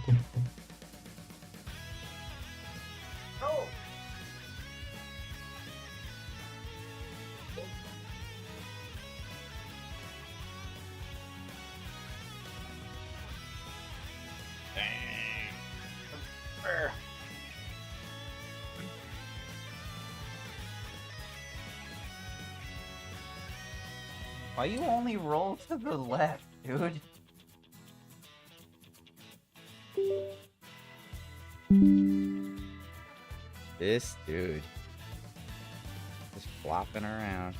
Oh. Why you only roll to the left, dude? This dude. Just flopping around.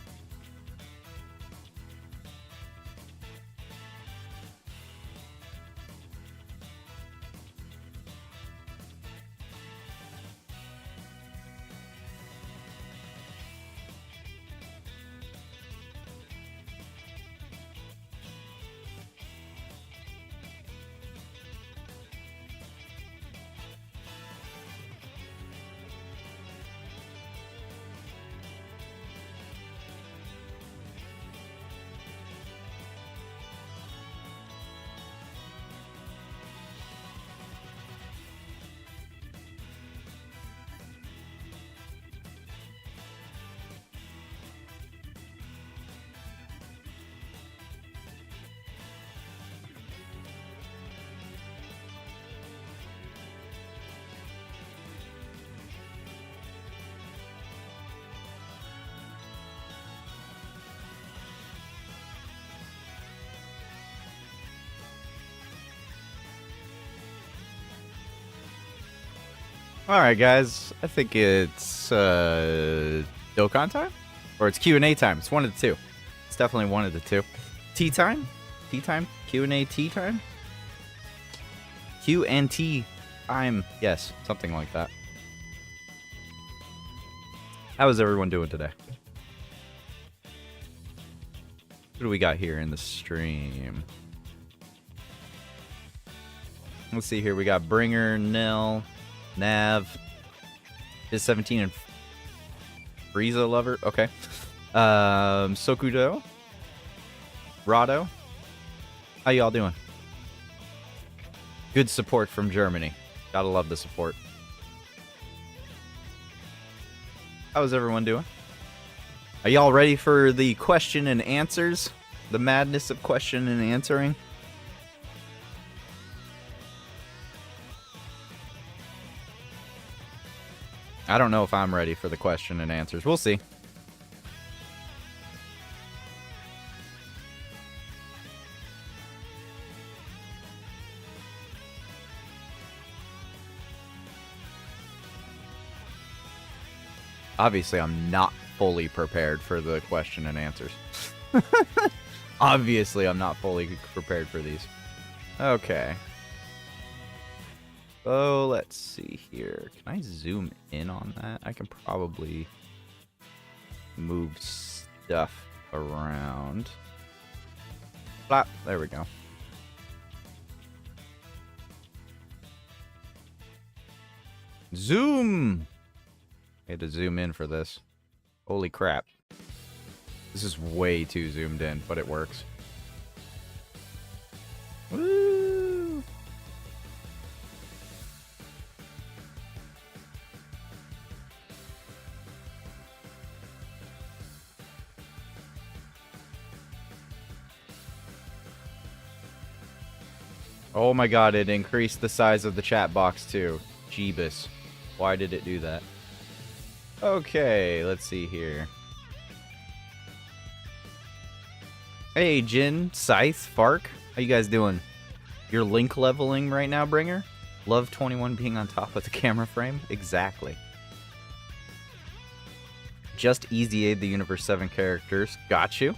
Alright, guys. I think it's Dokkan time? Or it's Q&A time. It's one of the two. It's definitely one of the two. Tea time? Tea time? Q&A tea time? Q and T time. Yes, something like that. How is everyone doing today? What do we got here in the stream? Let's see here. We got Bringer, Nil, Nav, is 17 and Frieza lover. Okay. Sokudo, Rado. How y'all doing? Good support from Germany. Gotta love the support. How's everyone doing? Are y'all ready for the question and answers? The madness of question and answering? I don't know if I'm ready for the question and answers. We'll see. Obviously, I'm not fully prepared for the question and answers. Obviously, I'm not fully prepared for these. Okay. Oh, let's see here. Can I zoom in on that? I can probably move stuff around. Flap. There we go. Zoom! I had to zoom in for this. Holy crap. This is way too zoomed in, but it works. Woo! Oh my god, it increased the size of the chat box too. Jeebus. Why did it do that? Okay, let's see here. Hey, Jin, Scythe, Fark. How you guys doing? You're link leveling right now, Bringer? Love 21 being on top of the camera frame? Exactly. Just easy aid the Universe 7 characters. Got you.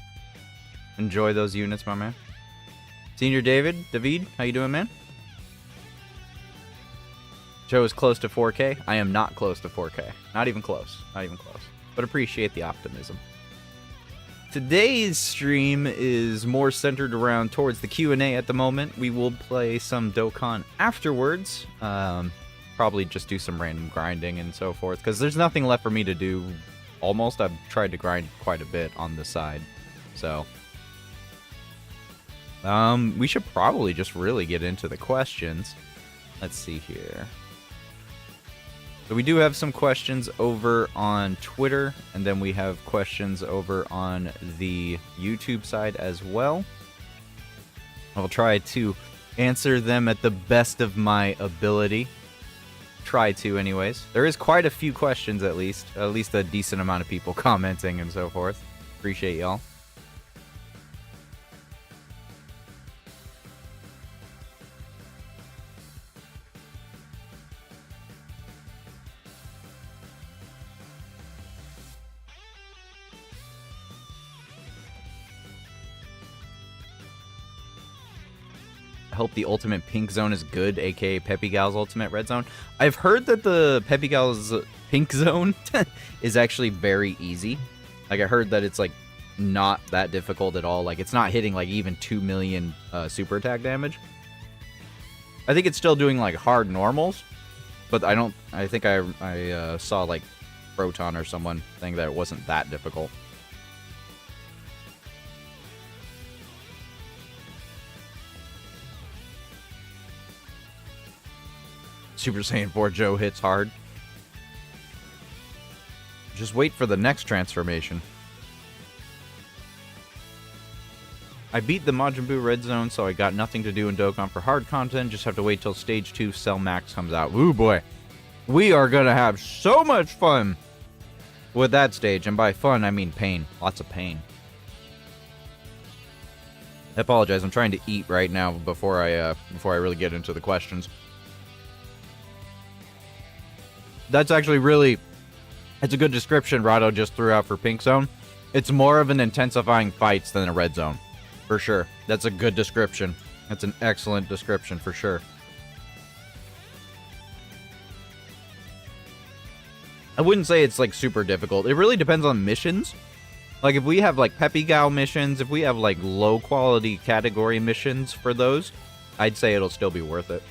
Enjoy those units, my man. Senior David, how you doing, man? Joe is close to 4K. I am not close to 4K. Not even close. Not even close. But appreciate the optimism. Today's stream is more centered around towards the Q&A at the moment. We will play some Dokkan afterwards. Probably just do some random grinding and so forth. Because there's nothing left for me to do. Almost. I've tried to grind quite a bit on the side. So we should probably just really get into the questions. Let's see here. So we do have some questions over on Twitter, and then we have questions over on the YouTube side as well. I'll try to answer them at the best of my ability. Try to, anyways. There is quite a few questions, at least a decent amount of people commenting and so forth. Appreciate y'all. I hope the ultimate pink zone is good, aka Peppy Gal's ultimate red zone. I've heard that the Peppy Gal's pink zone is actually very easy. Like, I heard that it's like not that difficult at all. Like, it's not hitting like even 2 million super attack damage. I think it's still doing like hard normals, but I think I saw like Proton or someone saying that it wasn't that difficult. Super Saiyan 4 Joe hits hard. Just wait for the next transformation. I beat the Majin Buu Red Zone, so I got nothing to do in Dokkan for hard content. Just have to wait till Stage 2 Cell Max comes out. Ooh, boy. We are gonna have so much fun with that stage. And by fun, I mean pain. Lots of pain. I apologize. I'm trying to eat right now before I really get into the questions. That's actually really... It's a good description Rado just threw out for Pink Zone. It's more of an intensifying fights than a Red Zone. For sure. That's a good description. That's an excellent description for sure. I wouldn't say it's like super difficult. It really depends on missions. Like if we have like Peppy Gal missions, if we have like low quality category missions for those, I'd say it'll still be worth it.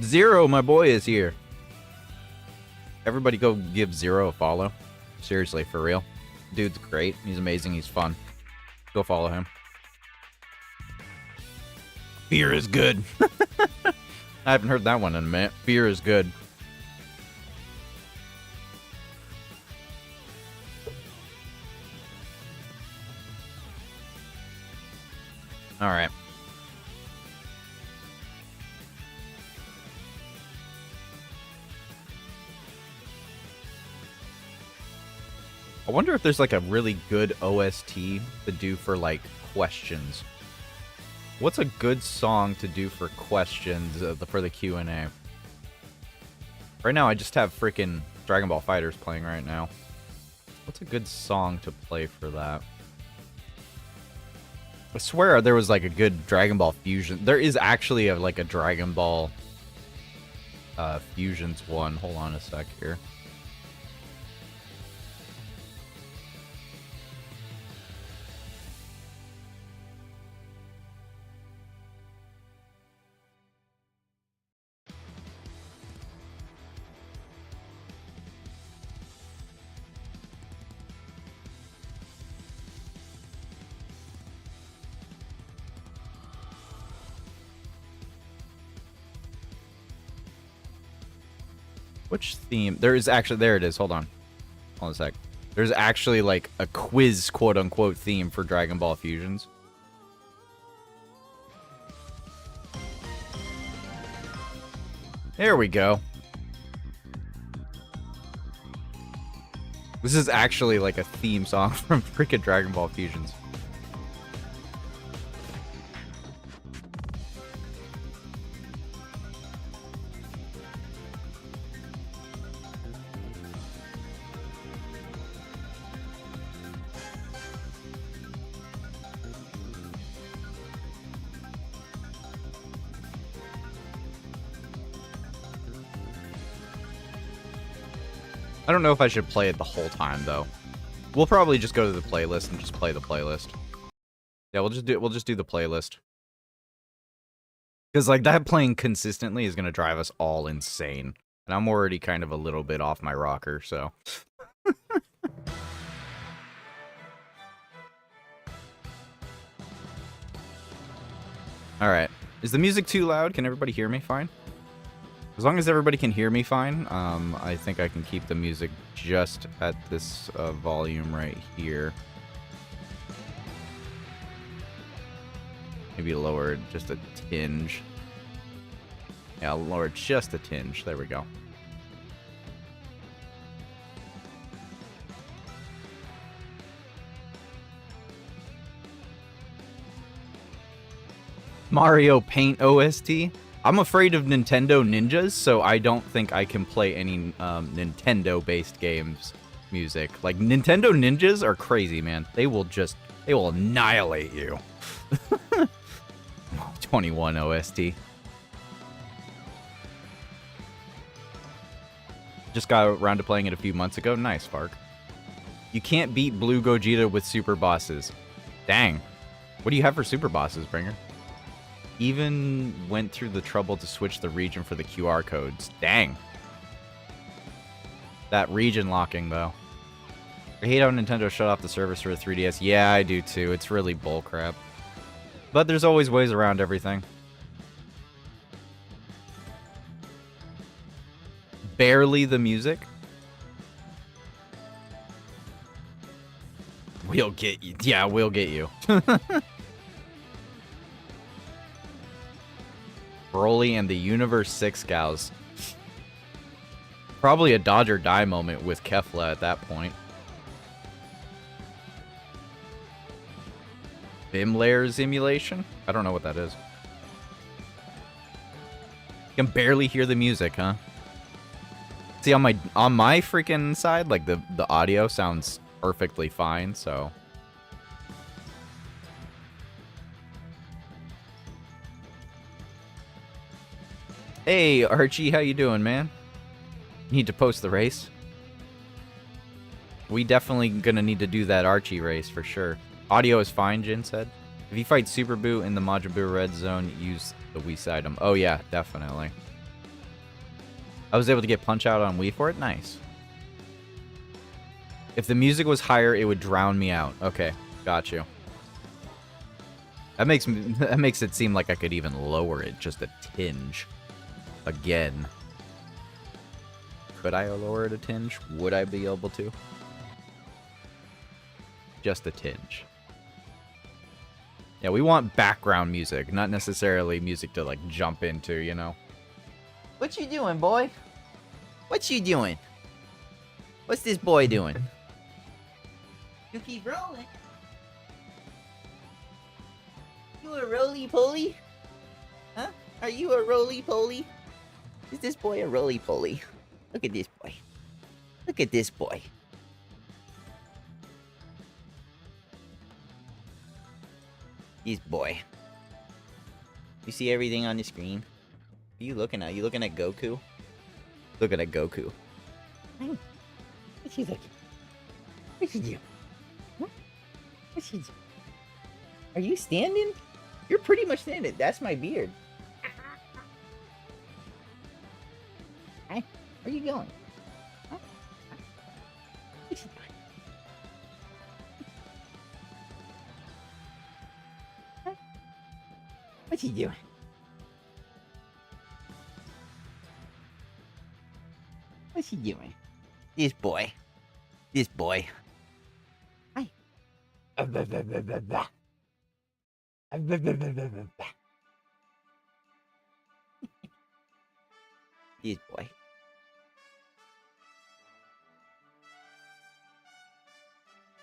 Zero, my boy, is here. Everybody go give Zero a follow. Seriously, for real. Dude's great. He's amazing. He's fun. Go follow him. Fear is good. I haven't heard that one in a minute. Fear is good. All right. I wonder if there's like a really good OST to do for like questions. What's a good song to do for questions for the Q&A? Right now I just have freaking Dragon Ball FighterZ playing right now. What's a good song to play for that? I swear there was like a good Dragon Ball Fusion. There is actually like a Dragon Ball Fusions one. Hold on a sec here. Which theme? There is actually... There it is. Hold on. Hold on a sec. There's actually, like, a quiz, quote-unquote, theme for Dragon Ball Fusions. There we go. This is actually, like, a theme song from freaking Dragon Ball Fusions. I don't know if I should play it the whole time though. We'll probably just go to the playlist and just play the playlist. Yeah, we'll just do the playlist. Cuz like that playing consistently is going to drive us all insane And I'm already kind of a little bit off my rocker, so. Alright. Is the music too loud? Can everybody hear me fine? As long as everybody can hear me fine, I think I can keep the music just at this volume right here. Maybe lower it just a tinge. Yeah, I'll lower it just a tinge. There we go. Mario Paint OST? I'm afraid of Nintendo Ninjas, so I don't think I can play any Nintendo-based games music. Like, Nintendo Ninjas are crazy, man. They will annihilate you. 21 OST. Just got around to playing it a few months ago. Nice, Fark. You can't beat Blue Gogeta with super bosses. Dang. What do you have for super bosses, Bringer? Even went through the trouble to switch the region for the QR codes. Dang. That region locking, though. I hate how Nintendo shut off the service for the 3DS. Yeah, I do too. It's really bullcrap. But there's always ways around everything. Barely the music. We'll get you. Yeah, we'll get you. Broly and the Universe 6 gals. Probably a dodge or die moment with Kefla at that point. Bim layers emulation? I don't know what that is. You can barely hear the music, huh? See, on my freaking side, like the audio sounds perfectly fine, so. Hey, Archie, how you doing, man? Need to post the race? We definitely gonna need to do that Archie race for sure. Audio is fine, Jin said. If you fight Super Boo in the Majin Buu Red Zone, use the Wii item. Oh yeah, definitely. I was able to get Punch Out on Wii for it? Nice. If the music was higher, it would drown me out. Okay, got you. That makes it seem like I could even lower it just a tinge. Again. Could I lower it a tinge? Would I be able to? Just a tinge. Yeah, we want background music, not necessarily music to, like, jump into, you know? What you doing, boy? What you doing? What's this boy doing? You keep rolling. You a roly-poly? Huh? Are you a roly-poly? Is this boy a roly-poly? Look at this boy. Look at this boy. This boy. You see everything on the screen? What are you looking at? You looking at Goku? Looking at Goku. What's he looking? What's he doing? Huh? What's he doing? Are you standing? You're pretty much standing. That's my beard. Hi. Where are you going? Huh? What's he doing? Huh? What's he doing? What's he doing? This boy. This boy. Hi. This boy.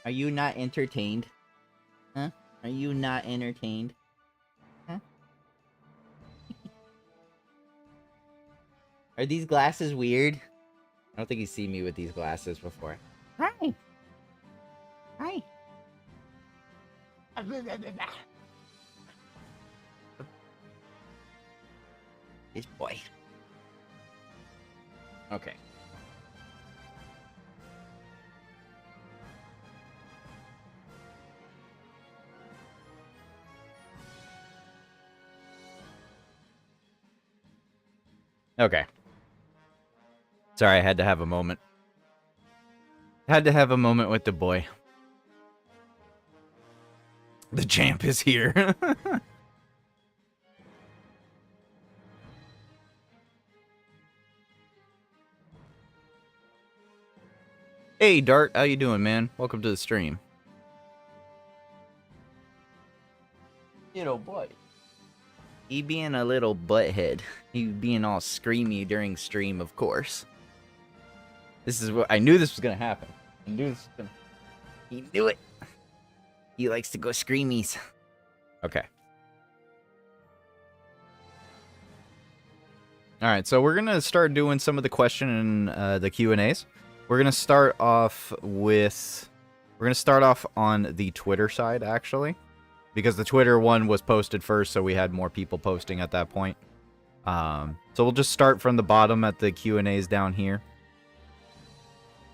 Are you not entertained? Huh? Are you not entertained? Huh? Are these glasses weird? I don't think you've seen me with these glasses before. Hi. Hi. This boy. Okay. Okay. Sorry, I had to have a moment. Had to have a moment with the boy. The champ is here. Hey, Dart, how you doing, man? Welcome to the stream. Little boy. He being a little butthead. He being all screamy during stream, of course. This is what I knew this was gonna happen. I knew this was gonna. He knew it. He likes to go screamies. Okay. All right, so we're gonna start doing some of the question and the Q&As. We're gonna start off with. We're gonna start off on the Twitter side, actually, because the Twitter one was posted first, so we had more people posting at that point. So we'll just start from the bottom at the Q&As down here.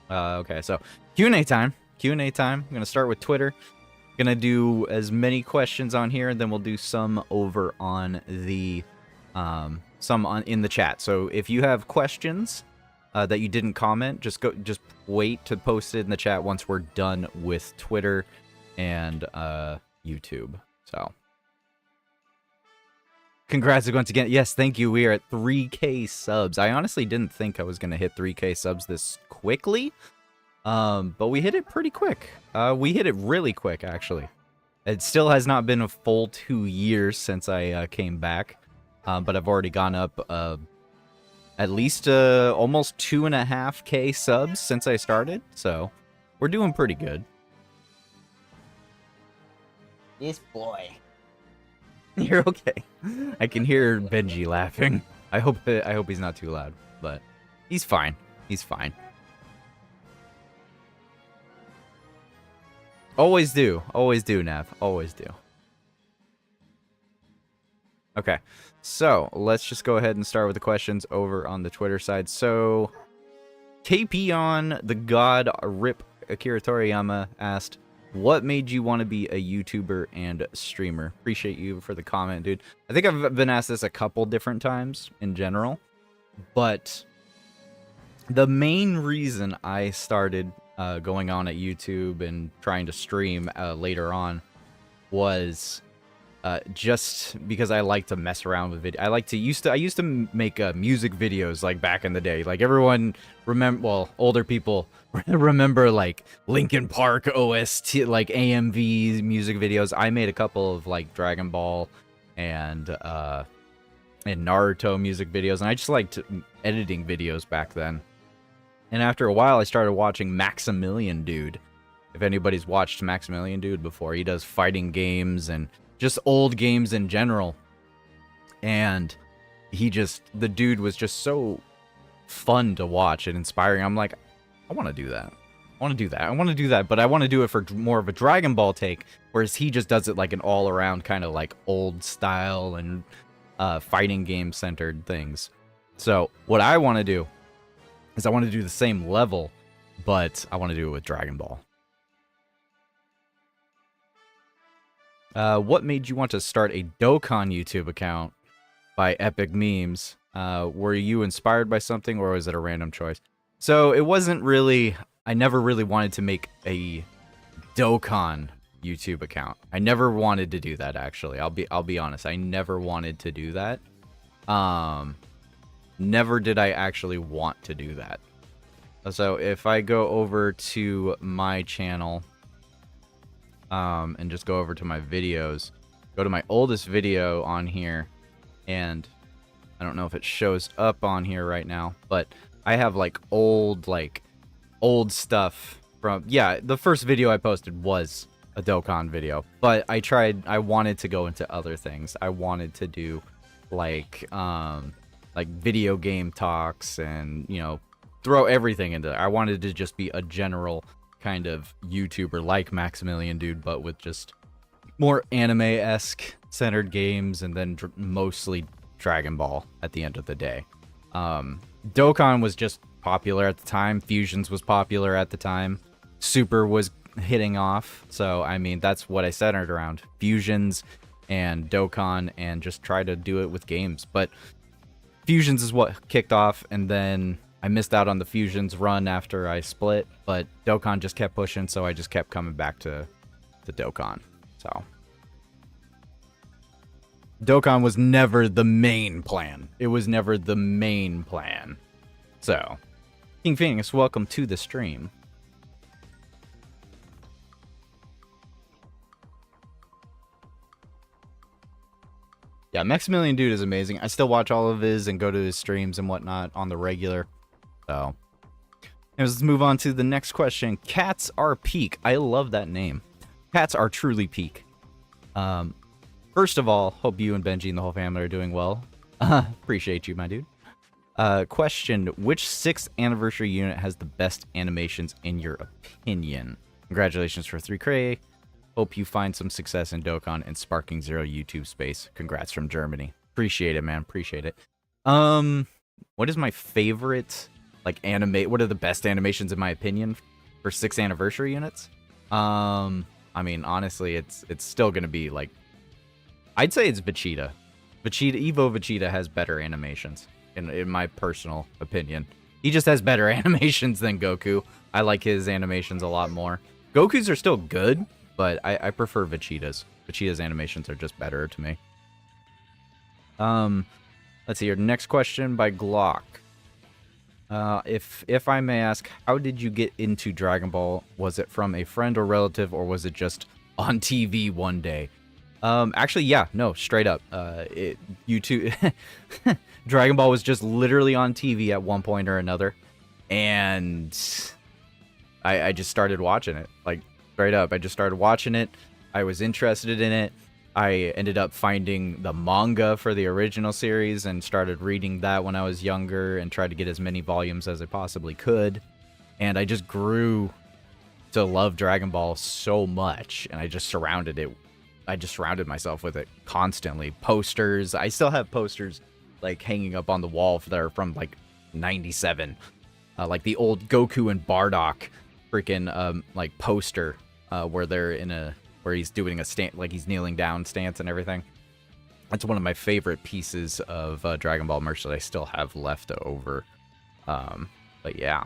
Okay, so Q&A time. Q&A time. I'm gonna start with Twitter. Gonna do as many questions on here, and then we'll do some over on the in the chat. So if you have questions that you didn't comment, just wait to post it in the chat once we're done with Twitter and YouTube. So congrats once again. Yes, thank you. We are at 3K subs. I honestly didn't think I was gonna hit 3K subs this quickly. But we hit it pretty quick. We hit it really quick, actually. It still has not been a full 2 years since I came back. But I've already gone up at least almost 2.5K subs since I started. So we're doing pretty good. This boy. You're okay. I can hear Benji laughing. I hope he's not too loud, but he's fine. He's fine. Always do, Nav. Always do. Okay, so let's just go ahead and start with the questions over on the Twitter side. So, KP the God Rip Akira Toriyama asked, "What made you want to be a YouTuber and streamer?" Appreciate you for the comment, dude. I think I've been asked this a couple different times in general, but the main reason I started going on at YouTube and trying to stream later on was just because I like to mess around with video. I used to make music videos like back in the day. Like everyone older people remember like Linkin Park OST, like AMV music videos. I made a couple of like Dragon Ball and Naruto music videos, and I just liked editing videos back then. And after a while, I started watching Maximilian Dude. If anybody's watched Maximilian Dude before, he does fighting games and just old games in general. And the dude was just so fun to watch and inspiring. I'm like, I want to do that. I want to do that. I want to do that, but I want to do it for more of a Dragon Ball take, whereas he just does it like an all-around kind of like old style and fighting game centered things. So what I want to do is I want to do the same level, but I want to do it with Dragon Ball. What made you want to start a Dokkan YouTube account by Epic Memes? Were you inspired by something, or was it a random choice? So it wasn't really. I never really wanted to make a Dokkan YouTube account. I never wanted to do that. Actually, I'll be honest. I never wanted to do that. Never did I actually want to do that. So if I go over to my channel, and just go over to my videos, go to my oldest video on here, and I don't know if it shows up on here right now, but I have like old stuff from, yeah, the first video I posted was a Dokkan video, but I wanted to go into other things. I wanted to do like video game talks and, you know, throw everything into there. I wanted to just be a general kind of YouTuber like Maximilian Dude, but with just more anime-esque centered games, and then mostly Dragon Ball at the end of the day. Dokkan was just popular at the time. Fusions was popular at the time. Super was hitting off. So, I mean, that's what I centered around. Fusions and Dokkan, and just try to do it with games. But Fusions is what kicked off, and then I missed out on the Fusions run after I split, but Dokkan just kept pushing, so I just kept coming back to Dokkan. So Dokkan was never the main plan. It was never the main plan. So, King Phoenix, welcome to the stream. Yeah, Maximilian Dude is amazing. I still watch all of his and go to his streams and whatnot on the regular. So, let's move on to the next question. Cats are peak. I love that name. Cats are truly peak. First of all, hope you and Benji and the whole family are doing well. Appreciate you, my dude. Question, which 6th anniversary unit has the best animations in your opinion? Congratulations for 3 Cray. Hope you find some success in Dokkan and Sparking Zero YouTube space. Congrats from Germany. Appreciate it, man. Appreciate it. What is my favorite, like, what are the best animations in my opinion for 6th anniversary units? I mean, honestly, it's still gonna be, like, I'd say it's Vegeta. Evo Vegeta has better animations, in my personal opinion. He just has better animations than Goku. I like his animations a lot more. Goku's are still good, but I prefer Vegeta's. Vegeta's animations are just better to me. Let's see here. Next question by Glock. If I may ask, how did you get into Dragon Ball? Was it from a friend or relative, or was it just on TV one day? Actually, yeah, no, straight up. YouTube, Dragon Ball was just literally on TV at one point or another, and I just started watching it. Like, straight up, I just started watching it. I was interested in it. I ended up finding the manga for the original series and started reading that when I was younger and tried to get as many volumes as I possibly could. And I just grew to love Dragon Ball so much, and I just surrounded myself with it constantly. Posters. I still have posters like hanging up on the wall that are from like 97. Like the old Goku and Bardock freaking like poster where they're where he's doing a stand, like he's kneeling down stance and everything. That's one of my favorite pieces of Dragon Ball merch that I still have left over. But yeah.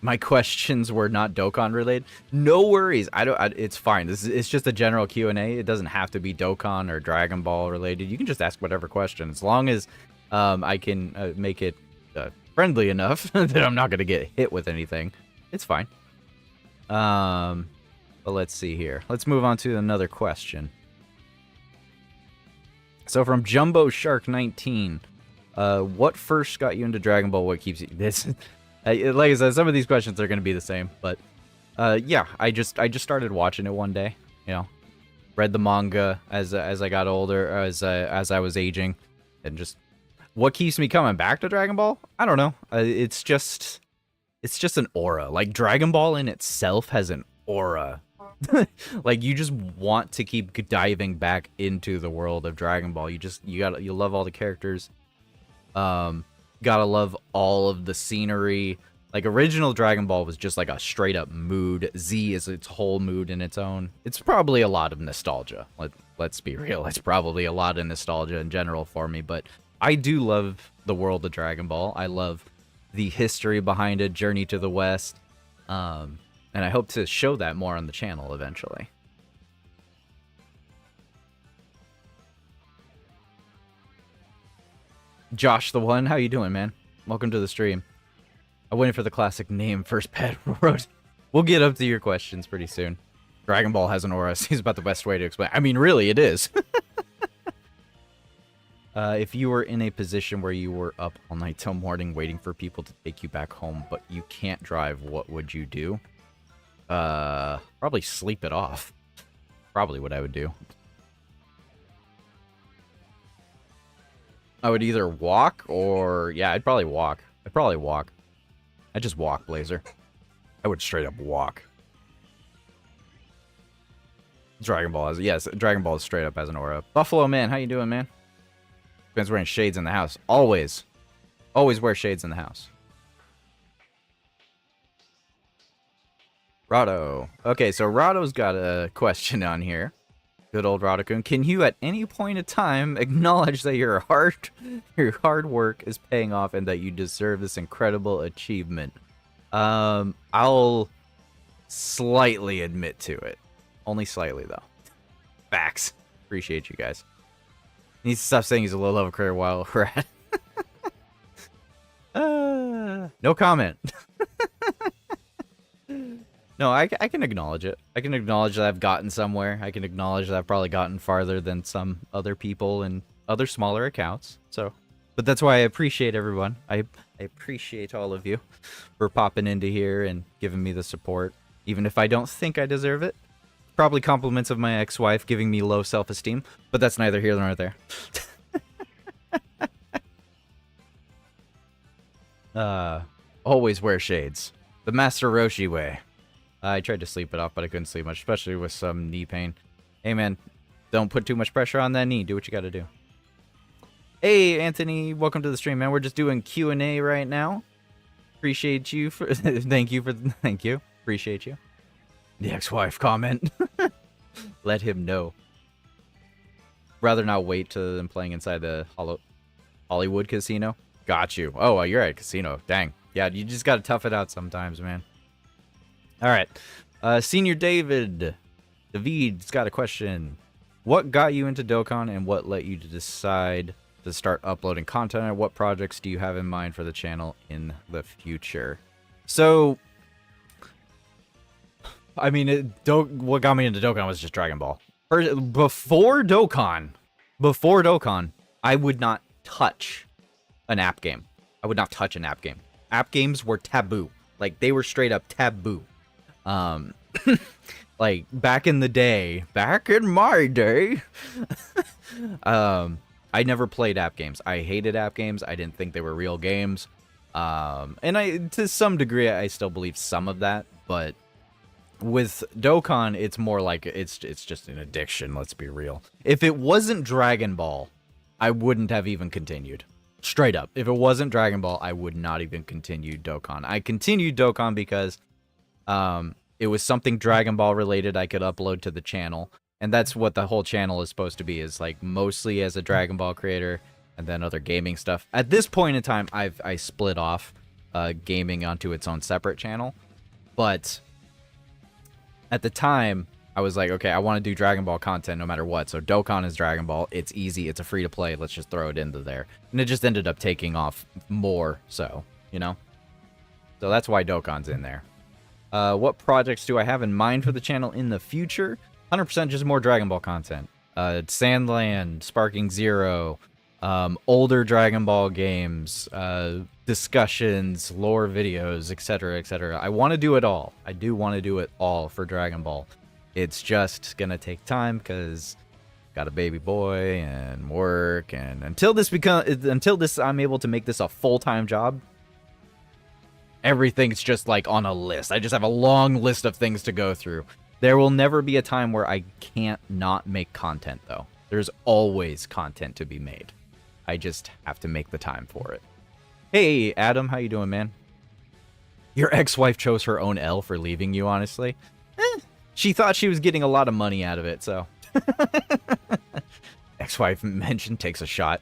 My questions were not Dokkan related. No worries. It's fine. It's just a general Q&A. It doesn't have to be Dokkan or Dragon Ball related. You can just ask whatever question, as long as I can make it friendly enough that I'm not going to get hit with anything. It's fine. But let's see here. Let's move on to another question. So from Jumbo Shark 19, what first got you into Dragon Ball? What keeps you this? Like I said, some of these questions are going to be the same, but yeah, I just started watching it one day. You know, read the manga as I got older, as I was aging, and just what keeps me coming back to Dragon Ball? I don't know. It's just an aura. Like, Dragon Ball in itself has an aura. Like, you just want to keep diving back into the world of Dragon Ball. You love all the characters. Gotta love all of the scenery. Like, original Dragon Ball was just like a straight up mood. Z is its whole mood in its own. It's probably a lot of nostalgia. Let's be real. It's probably a lot of nostalgia in general for me, but I do love the world of Dragon Ball. I love the history behind it, Journey to the West. And I hope to show that more on the channel eventually. Josh the One, how you doing, man? Welcome to the stream. I'm waiting for the classic name first pet wrote. We'll get up to your questions pretty soon. Dragon Ball has an aura. Seems about the best way to explain. I mean, really, it is. If you were in a position where you were up all night till morning waiting for people to take you back home, but you can't drive, what would you do? Probably sleep it off. Probably what I would do. I would either walk or... Yeah, I'd probably walk. I'd just walk, Blazer. I would straight up walk. Dragon Ball has... Yes, Dragon Ball is straight up as an aura. Buffalo Man, how you doing, man? Ben's wearing shades in the house. Always. Always wear shades in the house. Rado. Okay, so Rado's got a question on here. Good old Rodakun. Can you at any point in time acknowledge that your hard work is paying off and that you deserve this incredible achievement? I'll slightly admit to it. Only slightly, though. Facts. Appreciate you guys. He needs to stop saying he's a low-level creator while we're at no comment. No, I can acknowledge it. I can acknowledge that I've gotten somewhere. I can acknowledge that I've probably gotten farther than some other people and other smaller accounts. So, but that's why I appreciate everyone. I appreciate all of you for popping into here and giving me the support, even if I don't think I deserve it. Probably compliments of my ex-wife giving me low self-esteem, but that's neither here nor there. Always wear shades. The Master Roshi way. I tried to sleep it off, but I couldn't sleep much, especially with some knee pain. Hey, man, don't put too much pressure on that knee. Do what you gotta do. Hey, Anthony, welcome to the stream, man. We're just doing Q&A right now. Appreciate you for... Thank you. Appreciate you. The ex-wife comment. Let him know. Rather not wait till them playing inside the Hollywood casino. Got you. Oh, you're at a casino. Dang. Yeah, you just gotta tough it out sometimes, man. Alright. Senior David's got a question. What got you into Dokkan and what let you to decide to start uploading content, and what projects do you have in mind for the channel in the future? So, I mean, what got me into Dokkan was just Dragon Ball. Before Dokkan, I would not touch an app game. I would not touch an app game. App games were taboo. Like, they were straight up taboo. Like, back in my day, I never played app games. I hated app games. I didn't think they were real games. And to some degree, I still believe some of that, but with Dokkan, it's more like it's just an addiction, let's be real. If it wasn't Dragon Ball, I wouldn't have even continued. Straight up. If it wasn't Dragon Ball, I would not even continue Dokkan. I continued Dokkan because it was something Dragon Ball related I could upload to the channel. And that's what the whole channel is supposed to be, is like mostly as a Dragon Ball creator and then other gaming stuff. At this point in time, I split off gaming onto its own separate channel. But at the time, I was like, okay, I want to do Dragon Ball content no matter what. So Dokkan is Dragon Ball. It's easy. It's a free to play. Let's just throw it into there. And it just ended up taking off more so, you know? So that's why Dokkan's in there. What projects do I have in mind for the channel in the future? 100% just more Dragon Ball content. Sandland, Sparking Zero, older Dragon Ball games, discussions, lore videos, etc., etc. I want to do it all. I do want to do it all for Dragon Ball. It's just gonna take time because got a baby boy and work, and until I'm able to make this a full-time job, everything's just like on a list. I just have a long list of things to go through. There will never be a time where I can't not make content, though. There's always content to be made. I just have to make the time for it. Hey, Adam, how you doing, man? Your ex-wife chose her own L for leaving you, honestly. She thought she was getting a lot of money out of it, so. Ex-wife mentioned takes a shot.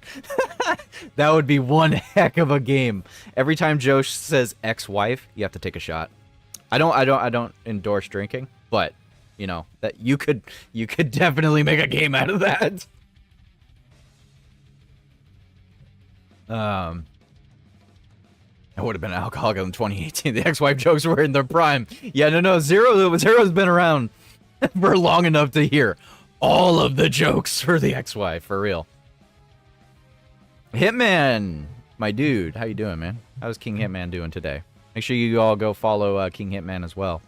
That would be one heck of a game. Every time Joe says ex-wife, you have to take a shot. I don't endorse drinking, but you know that you could definitely make a game out of that. I would have been an alcoholic in 2018. The ex-wife jokes were in their prime. Yeah, no, Zero's been around for long enough to hear all of the jokes for the ex-wife, for real. Hitman, my dude, how you doing, man? How's King Hitman doing today? Make sure you all go follow King Hitman as well.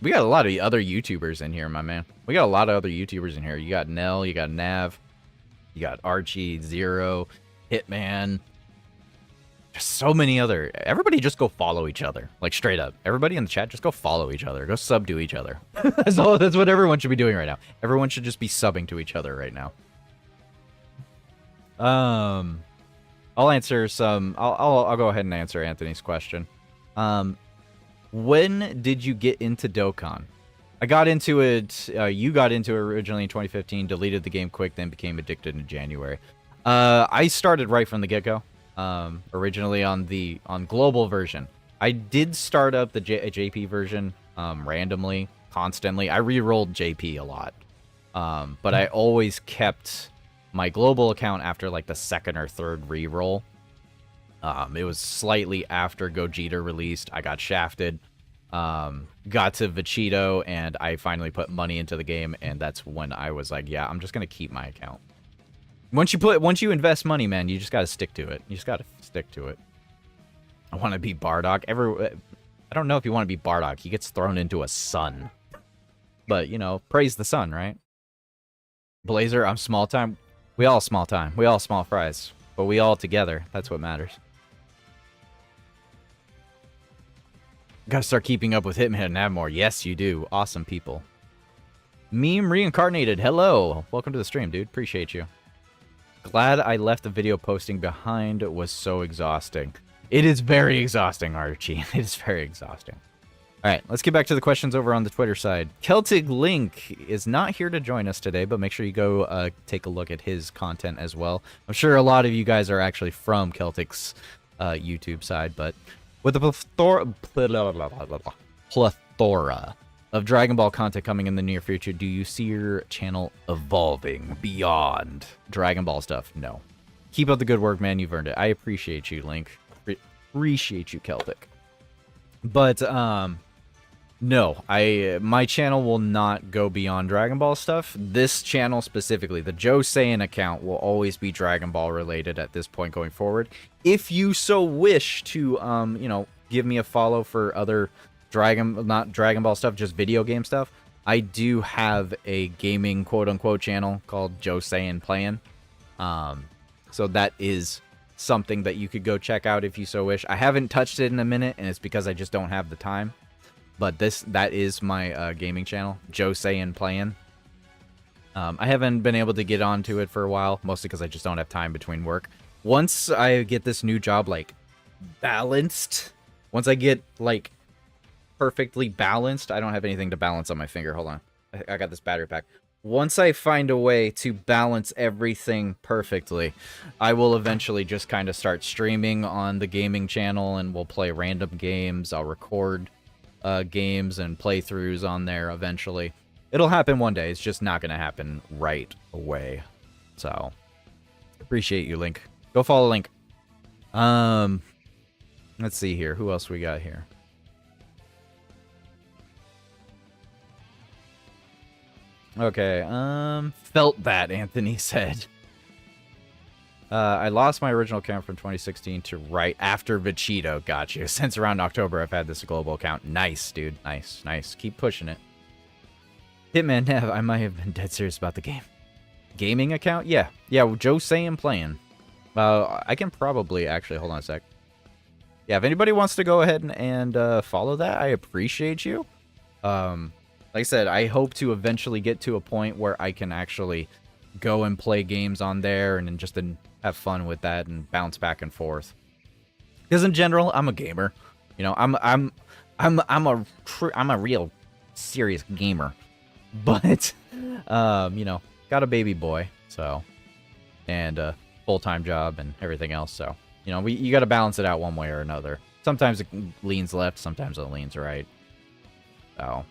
We got a lot of other YouTubers in here, my man. We got a lot of other YouTubers in here. You got Nell, you got Nav, you got Archie, Zero, Hitman. There's so many other. Everybody just go follow each other. Like, straight up. Everybody in the chat, just go follow each other. Go sub to each other. That's what everyone should be doing right now. Everyone should just be subbing to each other right now. I'll answer some. I'll go ahead and answer Anthony's question. When did you get into Dokkan? I got into it. You got into it originally in 2015, deleted the game quick, then became addicted in January. I started right from the get-go. Originally on global version. I did start up the JP version randomly, constantly. I re-rolled JP a lot. But I always kept my global account after like the second or third re-roll. It was slightly after Gogeta released. I got shafted. Got to Vegito, and I finally put money into the game, and that's when I was like, yeah, I'm just gonna keep my account. Once you invest money, man, you just gotta stick to it. You just gotta stick to it. I want to be Bardock. I don't know if you want to be Bardock. He gets thrown into a sun. But, you know, praise the sun, right? Blazer, I'm small time. We all small time. We all small fries. But we all together. That's what matters. Gotta start keeping up with Hitman and have more. Yes, you do. Awesome people. Meme reincarnated. Hello. Welcome to the stream, dude. Appreciate you. Glad I left the video posting behind. It was so exhausting. It is very exhausting, Archie. It is very exhausting. All right, let's get back to the questions over on the Twitter side. Celtic Link is not here to join us today, but make sure you go take a look at his content as well. I'm sure a lot of you guys are actually from Celtic's YouTube side, but with a plethora of Dragon Ball content coming in the near future, do you see your channel evolving beyond Dragon Ball stuff? No. Keep up the good work, man. You've earned it. I appreciate you, Link. Appreciate you, Celtic. But, no. My channel will not go beyond Dragon Ball stuff. This channel specifically, the Joe Saiyan account, will always be Dragon Ball related at this point going forward. If you so wish to, you know, give me a follow for other not Dragon Ball stuff, just video game stuff, I do have a gaming quote-unquote channel called Joe Saiyan Playing. So that is something that you could go check out if you so wish. I haven't touched it in a minute, and it's because I just don't have the time. But that is my gaming channel, Joe Saiyan Playing. I haven't been able to get onto it for a while, mostly because I just don't have time between work. Once I get this new job, like, balanced, once I get, like, perfectly balanced, I don't have anything to balance on my finger. Hold on. I got this battery pack. Once I find a way to balance everything perfectly, I will eventually just kind of start streaming on the gaming channel, and we'll play random games. I'll record games and playthroughs on there eventually. It'll happen one day. It's just not going to happen right away. So, appreciate you, Link. Go follow Link. Let's see here. Who else we got here? Okay, felt that, Anthony said. I lost my original account from 2016 to right after Vegito. Got you. Since around October, I've had this global account. Nice, dude. Nice, nice. Keep pushing it. Hitman Nev, I might have been dead serious about the game. Gaming account? Yeah. Yeah, Joe Saiyan Playing. I can probably, actually, hold on a sec. Yeah, if anybody wants to go ahead and follow that, I appreciate you. Like I said, I hope to eventually get to a point where I can actually go and play games on there and just have fun with that and bounce back and forth. Because in general, I'm a gamer. You know, I'm a real serious gamer. But you know, got a baby boy, so, and a full-time job and everything else. So, you know, you got to balance it out one way or another. Sometimes it leans left, sometimes it leans right. So.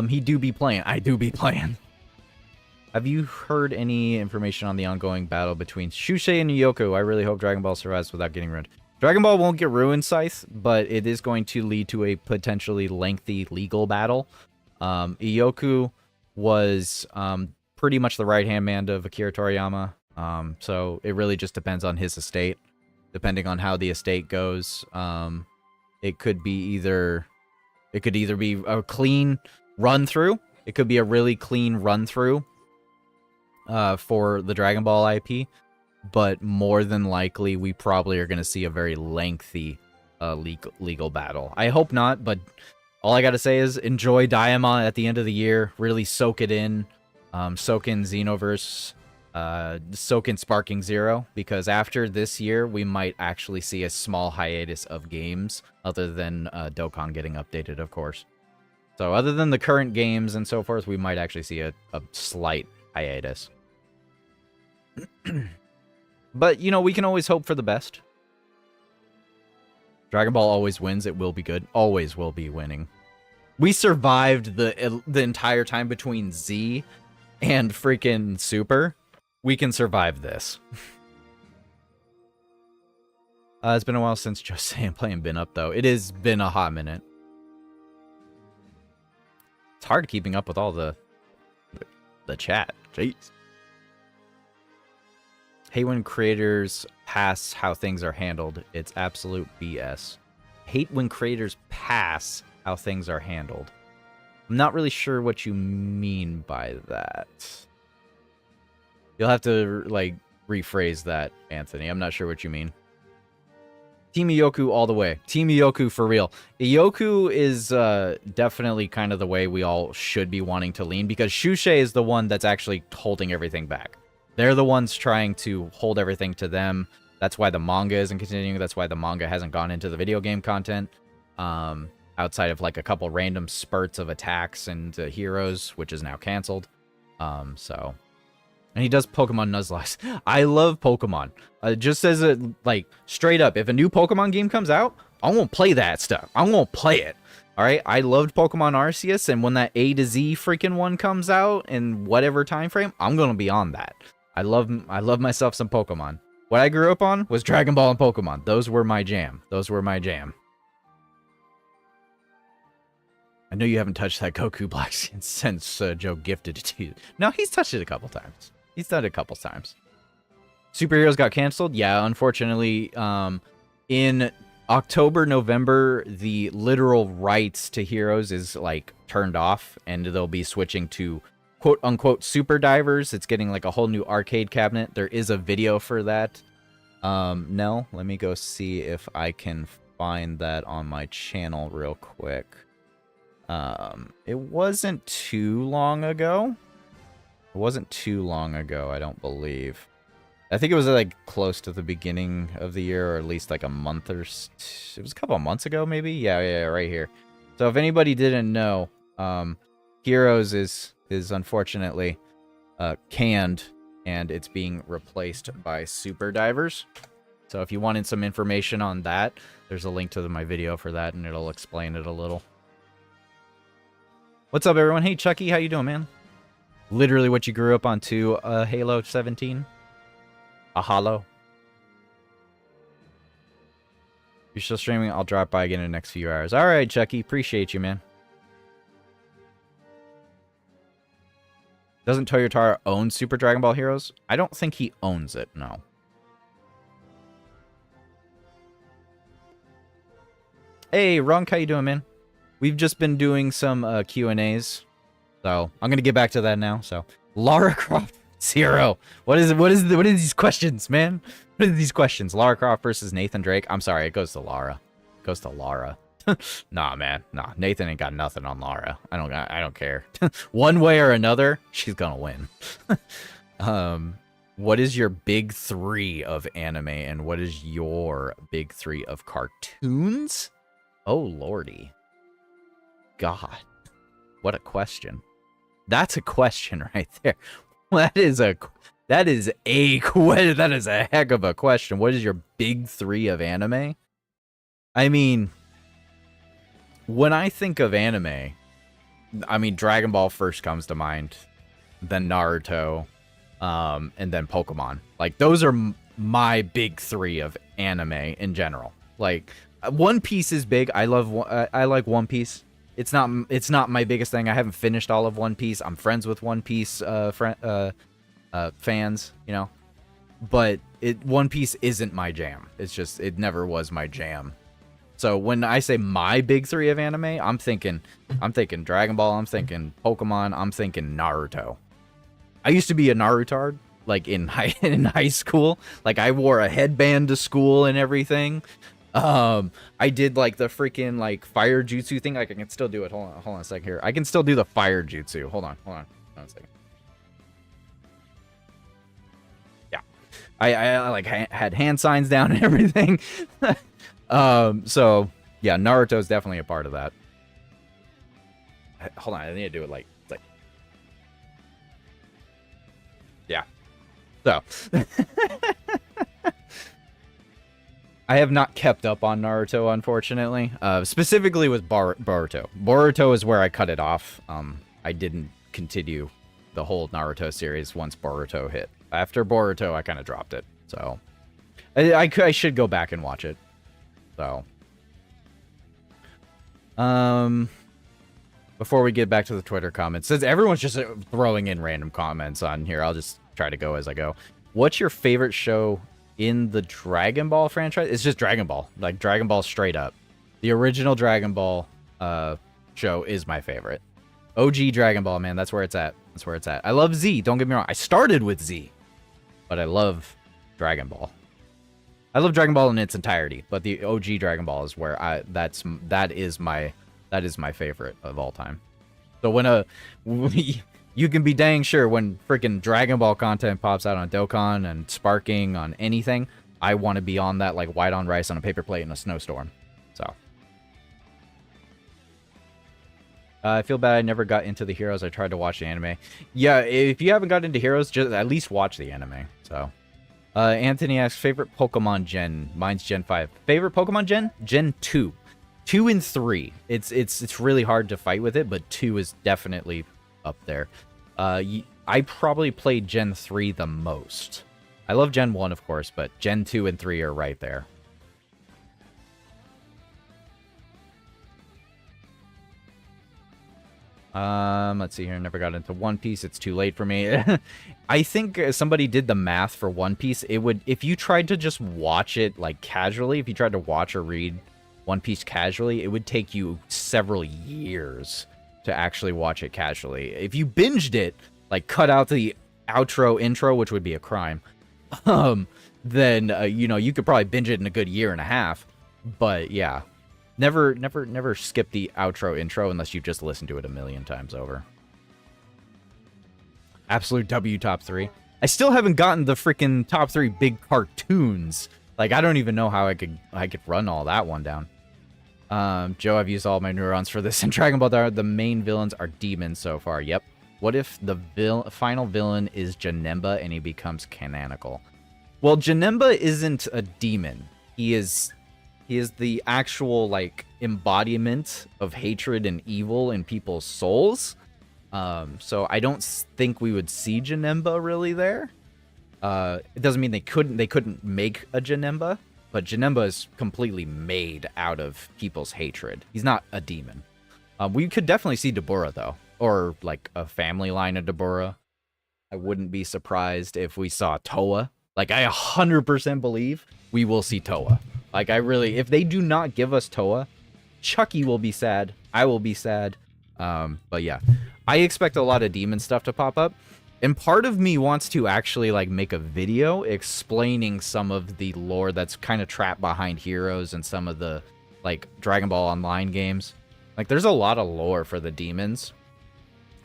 He do be playing. I do be playing. Have you heard any information on the ongoing battle between Shusei and Yoku? I really hope Dragon Ball survives without getting ruined. Dragon Ball won't get ruined, Scythe, but it is going to lead to a potentially lengthy legal battle. Yoku was pretty much the right-hand man of Akira Toriyama, so it really just depends on his estate. Depending on how the estate goes, it could either be a clean run-through. It could be a really clean run-through for the Dragon Ball IP, but more than likely, we probably are going to see a very lengthy legal battle. I hope not, but all I got to say is enjoy Daima at the end of the year. Really soak it in. Soak in Xenoverse. Soak in Sparking Zero, because after this year, we might actually see a small hiatus of games, other than Dokkan getting updated, of course. So other than the current games and so forth, we might actually see a slight hiatus. But, you know, we can always hope for the best. Dragon Ball always wins. It will be good. Always will be winning. We survived the entire time between Z and freaking Super. We can survive this. It's been a while since just saying playing Bin Up, though. It has been a hot minute. It's hard keeping up with all the chat. Jeez. Hate when creators pass how things are handled. It's absolute BS. Hate when creators pass how things are handled. I'm not really sure what you mean by that. You'll have to, like, rephrase that, Anthony. I'm not sure what you mean. Team Iyoku all the way. Team Iyoku for real. Iyoku is definitely kind of the way we all should be wanting to lean, because Shusei is the one that's actually holding everything back. They're the ones trying to hold everything to them. That's why the manga isn't continuing. That's why the manga hasn't gone into the video game content. Outside of like a couple random spurts of attacks and heroes, which is now canceled. So... And he does Pokemon Nuzlocke. I love Pokemon. Just as a, like, straight up, if a new Pokemon game comes out, I won't play that stuff. I won't play it. Alright? I loved Pokemon Arceus, and when that A to Z freaking one comes out in whatever time frame, I'm gonna be on that. I love myself some Pokemon. What I grew up on was Dragon Ball and Pokemon. Those were my jam. Those were my jam. I know you haven't touched that Goku Black since Joe gifted it to you. No, he's touched it a couple times. He's done it a couple times. Superheroes got canceled? Yeah, unfortunately. In October, November, the literal rights to Heroes is, like, turned off, and they'll be switching to quote-unquote Super Divers. It's getting, like, a whole new arcade cabinet. There is a video for that. No, let me go see if I can find that on my channel real quick. It wasn't too long ago. It wasn't too long ago, I don't believe. I think it was like close to the beginning of the year, or at least like a month or... It was a couple of months ago, maybe? Yeah, right here. So if anybody didn't know, Heroes is unfortunately canned, and it's being replaced by Super Divers. So if you wanted some information on that, there's a link to my video for that, and it'll explain it a little. What's up, everyone? Hey, Chucky, how you doing, man? Literally what you grew up on too, Halo 17. A Halo. You're still streaming? I'll drop by again in the next few hours. Alright, Chucky. Appreciate you, man. Doesn't Toyotaro own Super Dragon Ball Heroes? I don't think he owns it, no. Hey, Runk, how you doing, man? We've just been doing some Q&As. So, I'm going to get back to that now. So, Lara Croft 0. What are these questions, man? What are these questions? Lara Croft versus Nathan Drake? I'm sorry, it goes to Lara. It goes to Lara. Nah, man. Nah, Nathan ain't got nothing on Lara. I don't care. One way or another, she's going to win. What is your big 3 of anime, and what is your big 3 of cartoons? Oh, lordy. God. What a question. That's a question right there. That is a heck of a question. What is your big 3 of anime? I mean, when I think of anime, I mean, Dragon Ball first comes to mind, then Naruto, and then Pokemon. Like, those are my big 3 of anime in general. Like, One Piece is big. I like One Piece. It's not my biggest thing. I haven't finished all of One Piece. I'm friends with One Piece fans, you know. But One Piece isn't my jam. It's just, it never was my jam. So when I say my big 3 of anime, I'm thinking Dragon Ball, I'm thinking Pokemon, I'm thinking Naruto. I used to be a Narutard, like in high school. Like, I wore a headband to school and everything. I did like the freaking like fire jutsu thing. Like, I can still do it. Hold on a second here. I can still do the fire jutsu. Hold on a second. Yeah, I like had hand signs down and everything. So yeah, Naruto is definitely a part of that. Hold on, I need to do it like yeah. So I have not kept up on Naruto, unfortunately. Specifically with Boruto. Boruto is where I cut it off. I didn't continue the whole Naruto series once Boruto hit. After Boruto, I kind of dropped it. So I should go back and watch it. So before we get back to the Twitter comments, since everyone's just throwing in random comments on here, I'll just try to go as I go. What's your favorite show in the Dragon Ball franchise? It's just Dragon Ball. Like, Dragon Ball straight up. The original Dragon Ball show is my favorite. OG Dragon Ball, man. That's where it's at. That's where it's at. I love Z. Don't get me wrong. I started with Z. But I love Dragon Ball. I love Dragon Ball in its entirety. But the OG Dragon Ball is where that is my favorite of all time. So when you can be dang sure when freaking Dragon Ball content pops out on Dokkan and Sparking on anything, I want to be on that like white on rice on a paper plate in a snowstorm. So I feel bad I never got into the Heroes. I tried to watch the anime. Yeah, if you haven't got into Heroes, just at least watch the anime. So Anthony asks, favorite Pokemon gen? Mine's Gen 5. Favorite Pokemon gen? Gen 2. 2 and 3. It's really hard to fight with it, but 2 is definitely up there. I probably played Gen 3 the most. I love Gen 1, of course, but Gen 2 and 3 are right there. Let's see here. Never got into One Piece. It's too late for me. I think somebody did the math for One Piece. It would, if you tried to just watch it like casually, if you tried to watch or read One Piece casually, it would take you several years to actually watch it casually. If you binged it, like cut out the outro intro, which would be a crime, then you know, you could probably binge it in a good year and a half. But yeah, never skip the outro intro unless you just listen to it a million times over. Absolute W top 3. I still haven't gotten the freaking top 3 big cartoons. Like, I don't even know how I could run all that one down. Joe, I've used all my neurons for this. In Dragon Ball, the main villains are demons so far. Yep. What if the final villain is Janemba and he becomes canonical? Well, Janemba isn't a demon. He is the actual, like, embodiment of hatred and evil in people's souls. So I don't think we would see Janemba really there. It doesn't mean they couldn't make a Janemba. But Janemba is completely made out of people's hatred. He's not a demon. We could definitely see Deborah, though. Or, like, a family line of Deborah. I wouldn't be surprised if we saw Toa. Like, I 100% believe we will see Toa. Like, if they do not give us Toa, Chucky will be sad. I will be sad. But yeah, I expect a lot of demon stuff to pop up. And part of me wants to actually, like, make a video explaining some of the lore that's kind of trapped behind Heroes and some of the, like, Dragon Ball Online games. Like, there's a lot of lore for the demons.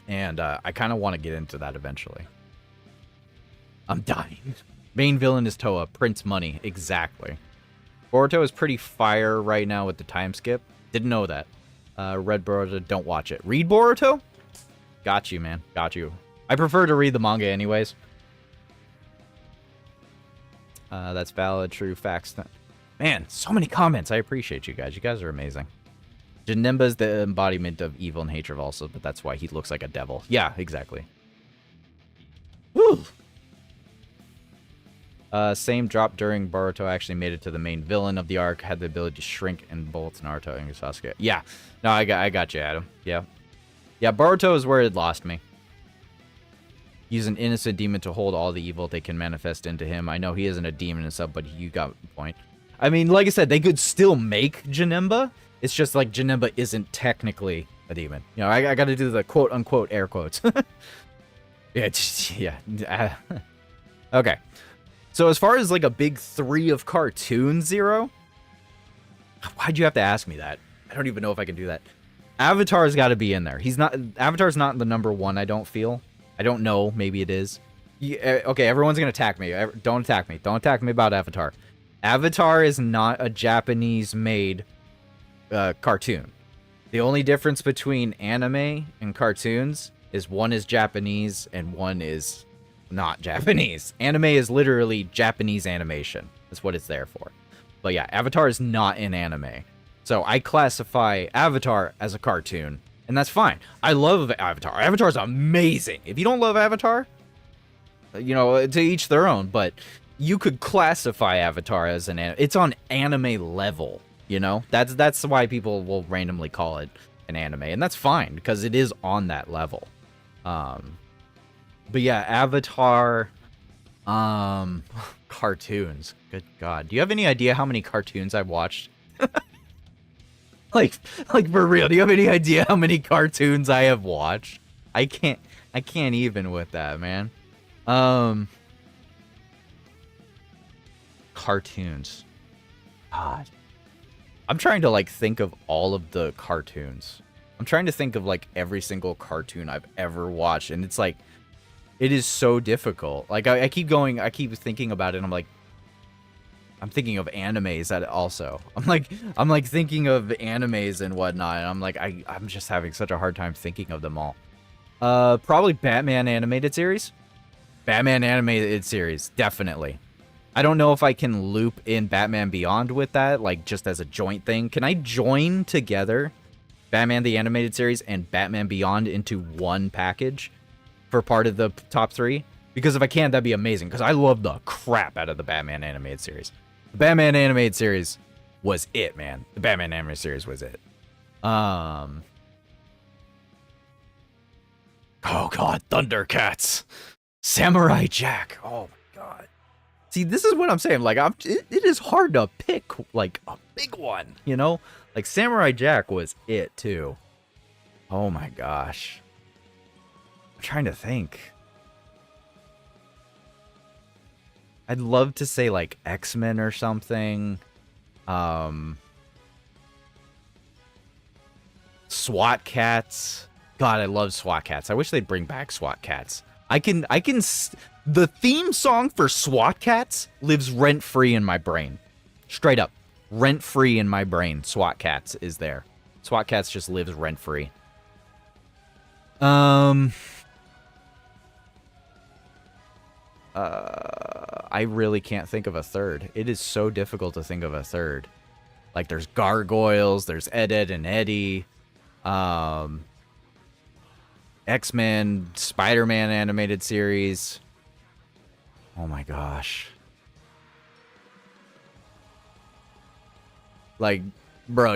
And I kind of want to get into that eventually. I'm dying. Main villain is Toa. Prince Money. Exactly. Boruto is pretty fire right now with the time skip. Didn't know that. Read Boruto. Don't watch it. Read Boruto? Got you, man. Got you. I prefer to read the manga anyways. That's valid, true facts. Man, so many comments. I appreciate you guys. You guys are amazing. Janemba is the embodiment of evil and hatred also, but that's why he looks like a devil. Yeah, exactly. Woo! Same drop during Boruto actually made it to the main villain of the arc, had the ability to shrink in both Naruto and Sasuke. Yeah. No, I got you, Adam. Yeah. Yeah, Boruto is where it lost me. Use an innocent demon to hold all the evil they can manifest into him. I know he isn't a demon and stuff, but you got the point. I mean, like I said, they could still make Janemba. It's just like Janemba isn't technically a demon. You know, I got to do the quote-unquote air quotes. Yeah. Okay. So as far as like a big 3 of cartoons, Zero, why'd you have to ask me that? I don't even know if I can do that. Avatar's got to be in there. Avatar's not the number 1, I don't feel. I don't know. Maybe it is. Okay, everyone's going to attack me. Don't attack me. Don't attack me about Avatar. Avatar is not a Japanese-made cartoon. The only difference between anime and cartoons is one is Japanese and one is not Japanese. Anime is literally Japanese animation. That's what it's there for. But yeah, Avatar is not in anime. So I classify Avatar as a cartoon, and that's fine. I love Avatar. Avatar's amazing. If you don't love Avatar, you know, to each their own, but you could classify Avatar as an anime. It's on anime level, you know? That's why people will randomly call it an anime, and that's fine because it is on that level. But yeah, Avatar cartoons. Good God. Do you have any idea how many cartoons I've watched? like for real, do you have any idea how many cartoons I have watched? I can't even with that, man. Cartoons. God. I'm trying to like think of all of the cartoons. I'm trying to think of like every single cartoon I've ever watched, and it's like it is so difficult. Like I keep thinking about it, and I'm like, I'm thinking of animes that also. I'm like thinking of animes and whatnot, and I'm like, I'm just having such a hard time thinking of them all. Probably Batman animated series. Batman animated series, definitely. I don't know if I can loop in Batman Beyond with that, like just as a joint thing. Can I join together Batman the Animated Series and Batman Beyond into one package for part of the top 3? Because if I can, that'd be amazing, because I love the crap out of the Batman Animated Series. The Batman Animated Series was it, man. The Batman Animated Series was it. Oh God, Thundercats. Samurai Jack. Oh my God. See, this is what I'm saying. Like, it is hard to pick like a big one, you know? Like Samurai Jack was it too. Oh my gosh. I'm trying to think. I'd love to say like X-Men or something. SWAT Cats. God, I love SWAT Cats. I wish they'd bring back SWAT Cats. The theme song for SWAT Cats lives rent-free in my brain. Straight up. Rent-free in my brain. SWAT Cats is there. SWAT Cats just lives rent-free. I really can't think of a third. It is so difficult to think of a third. Like, there's Gargoyles, there's Ed, Edd and Eddy, X-Men, Spider-Man animated series. Oh my gosh. Like, bro,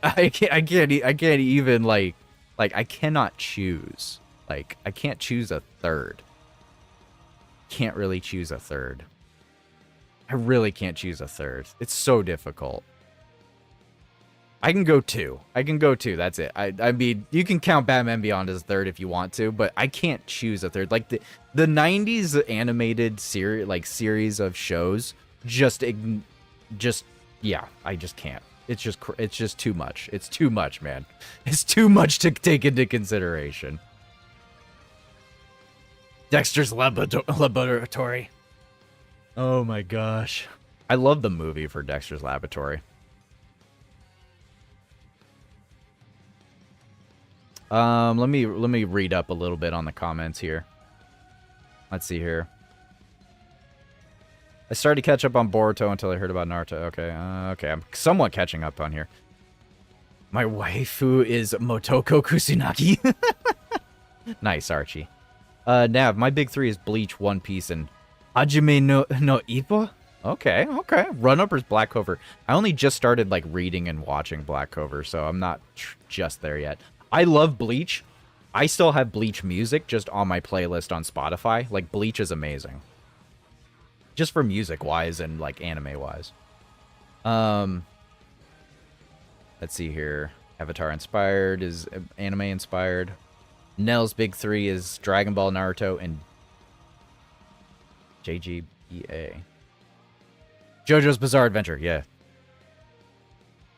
I can't even like I cannot choose. Like, I can't choose a third. Can't really choose a third. I really can't choose a third. It's so difficult. I can go 2. That's it. I mean, you can count Batman Beyond as a third if you want to, but I can't choose a third. Like the 90s animated series of shows yeah, I just can't. It's just too much. It's too much, man. It's too much to take into consideration. Dexter's Laboratory. Oh my gosh. I love the movie for Dexter's Laboratory. Let me read up a little bit on the comments here. Let's see here. I started to catch up on Boruto until I heard about Naruto. Okay, okay, I'm somewhat catching up on here. My waifu is Motoko Kusanagi. Nice, Archie. Nav, my big 3 is Bleach, One Piece, and Hajime no Ippo? Okay, okay. Run-Upper's Black Clover. I only just started, like, reading and watching Black Clover, so I'm not just there yet. I love Bleach. I still have Bleach music just on my playlist on Spotify. Like, Bleach is amazing. Just for music-wise and, like, anime-wise. Let's see here. Avatar-inspired is anime-inspired. Nell's big 3 is Dragon Ball, Naruto, and JGBA. JoJo's Bizarre Adventure, yeah.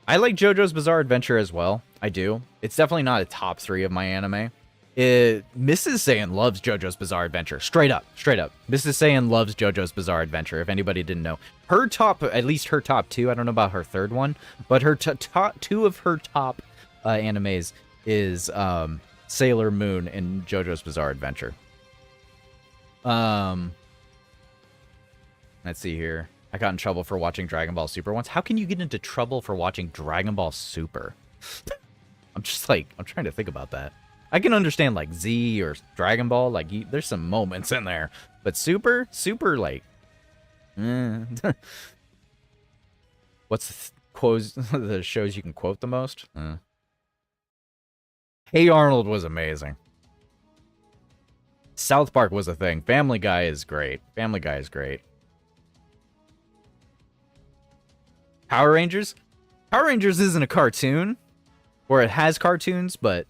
I like JoJo's Bizarre Adventure as well. I do. It's definitely not a top 3 of my anime. Mrs. Saiyan loves JoJo's Bizarre Adventure. Straight up. Straight up. Mrs. Saiyan loves JoJo's Bizarre Adventure, if anybody didn't know. At least her top 2, I don't know about her third one, but her top 2 of her top animes is Sailor Moon and JoJo's Bizarre Adventure. Let's see here. I got in trouble for watching Dragon Ball Super once. How can you get into trouble for watching Dragon Ball Super? I'm just like, I'm trying to think about that. I can understand like Z or Dragon Ball, like there's some moments in there, but Super like, what's the shows you can quote the most? Hey Arnold was amazing. South Park was a thing. Family Guy is great. Family Guy is great. Power Rangers? Power Rangers isn't a cartoon, or it has cartoons, but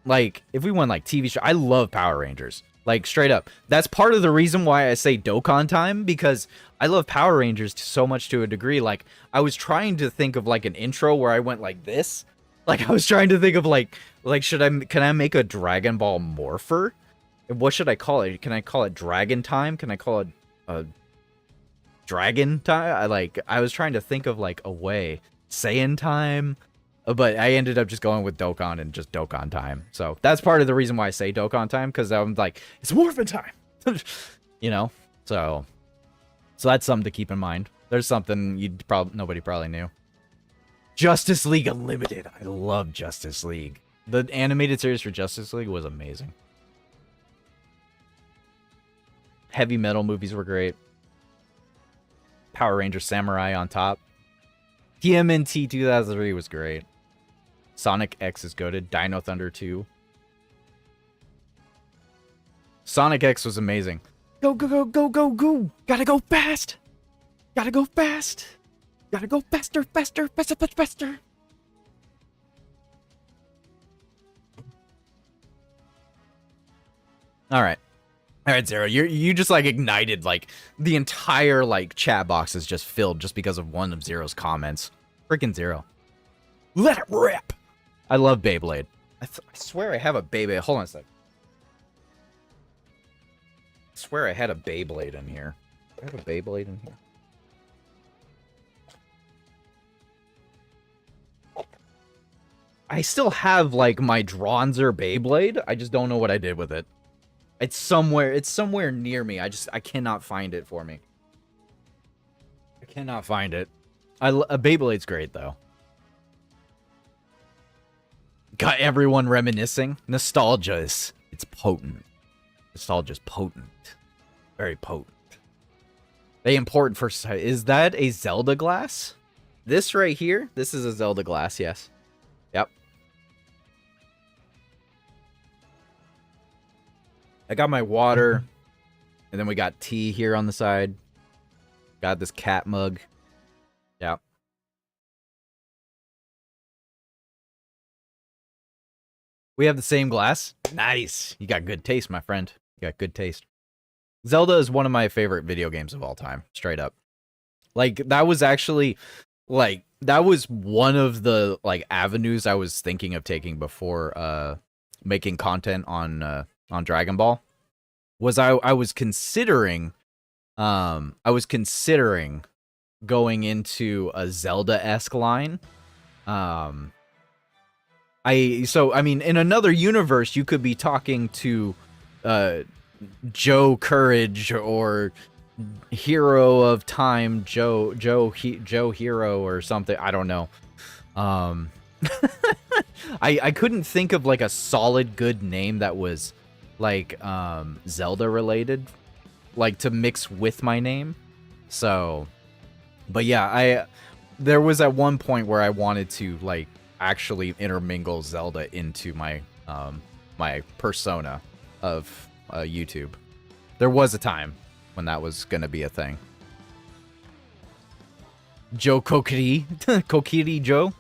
like if we went like TV show, I love Power Rangers. Like straight up. That's part of the reason why I say Dokkan Time, because I love Power Rangers so much to a degree. Like I was trying to think of like an intro where I went like this. Like I was trying to think of like can I make a Dragon Ball Morpher? What should I call it? Can I call it Dragon Time? Can I call it Dragon Time? I was trying to think of like a way. Saiyan Time. But I ended up just going with Dokkan and just Dokkan Time. So that's part of the reason why I say Dokkan Time, because I'm like, it's Morphin Time. You know? So that's something to keep in mind. There's something nobody probably knew. Justice League Unlimited. I love Justice League. The animated series for Justice League was amazing. Heavy Metal movies were great. Power Ranger Samurai on top. TMNT 2003 was great. Sonic X is goated. Dino Thunder 2. Sonic X was amazing. Go, go, go, go, go, go. Gotta go fast. Gotta go fast. Gotta go faster, faster, faster, faster, faster. All right. All right, Zero. You just like ignited like the entire like chat box is just filled just because of one of Zero's comments. Freaking Zero. Let it rip. I love Beyblade. I swear I have a Beyblade. Hold on a sec. I swear I had a Beyblade in here. Do I have a Beyblade in here? I still have like my Dronzer Beyblade. I just don't know what I did with it. It's somewhere near me. I cannot find it for me. I cannot find it. A Beyblade's great though. Got everyone reminiscing. Nostalgia it's potent. Nostalgia's potent. Very potent. They import for... Is that a Zelda glass? This right here? This is a Zelda glass, yes. Yep. I got my water. And then we got tea here on the side. Got this cat mug. Yep. We have the same glass. Nice. You got good taste, my friend. You got good taste. Zelda is one of my favorite video games of all time. Straight up. Like, that was actually... Like, that was one of the, like, avenues I was thinking of taking before, making content on Dragon Ball. Was I was considering... I was considering going into a Zelda-esque line. I mean, in another universe, you could be talking to Joe Courage or Hero of Time, Joe Hero or something. I don't know. I couldn't think of like a solid good name that was like Zelda related, like to mix with my name. So, but yeah, there was at one point where I wanted to like actually intermingle Zelda into my my persona of YouTube. There was a time when that was gonna be a thing. Joe Kokiri, Kokiri Joe.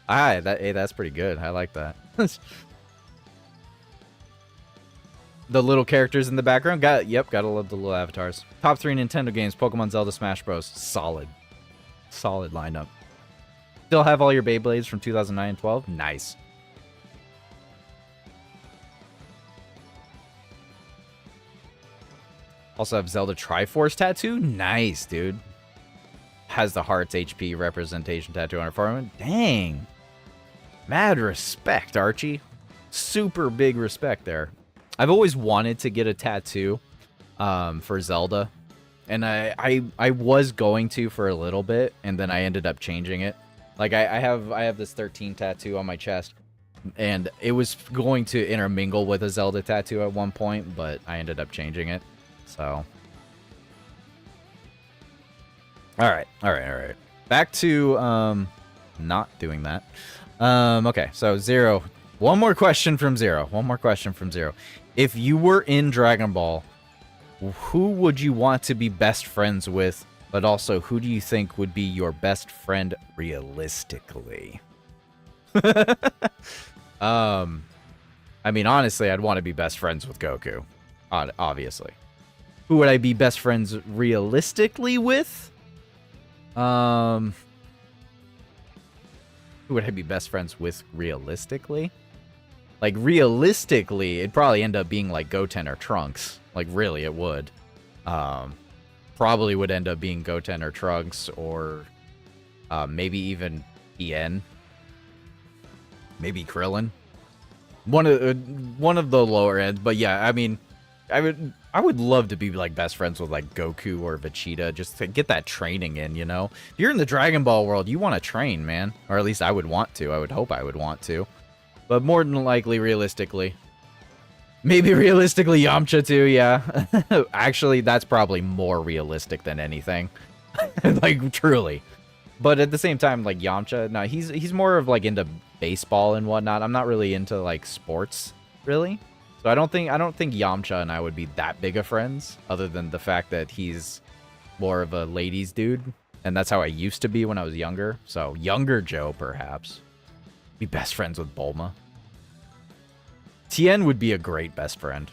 Hey, that's pretty good. I like that. The little characters in the background. Gotta love the little avatars. Top 3 Nintendo games: Pokemon, Zelda, Smash Bros. Solid lineup. Still have all your Beyblades from 2009 and 12? Nice. Also have Zelda Triforce tattoo? Nice, dude. Has the Hearts HP representation tattoo on her forearm. Dang. Mad respect, Archie. Super big respect there. I've always wanted to get a tattoo for Zelda. And I was going to for a little bit, and then I ended up changing it. Like, I have this 13 tattoo on my chest, and it was going to intermingle with a Zelda tattoo at one point, but I ended up changing it. So, all right. Back to not doing that. Okay, so Zero. One more question from Zero. If you were in Dragon Ball, who would you want to be best friends with? But also, who do you think would be your best friend realistically? I mean, honestly, I'd want to be best friends with Goku. Obviously. Who would I be best friends realistically with? Who would I be best friends with realistically? Like, realistically, it'd probably end up being, like, Goten or Trunks. Like, really, it would. Probably would end up being Goten or Trunks, or maybe even Tien. Maybe Krillin. One of the lower ends, but yeah, I mean, I would love to be, like, best friends with, like, Goku or Vegeta, just to get that training in, you know? If you're in the Dragon Ball world, you want to train, man. Or at least I would want to. I would hope I would want to. But more than likely, realistically. Maybe realistically, Yamcha too, yeah. Actually, that's probably more realistic than anything. Like, truly. But at the same time, like, Yamcha, no, he's more of, like, into baseball and whatnot. I'm not really into, like, sports, really. So I don't think Yamcha and I would be that big of friends, other than the fact that he's more of a ladies' dude. And that's how I used to be when I was younger. So, younger Joe, perhaps. Be best friends with Bulma. Tien would be a great best friend.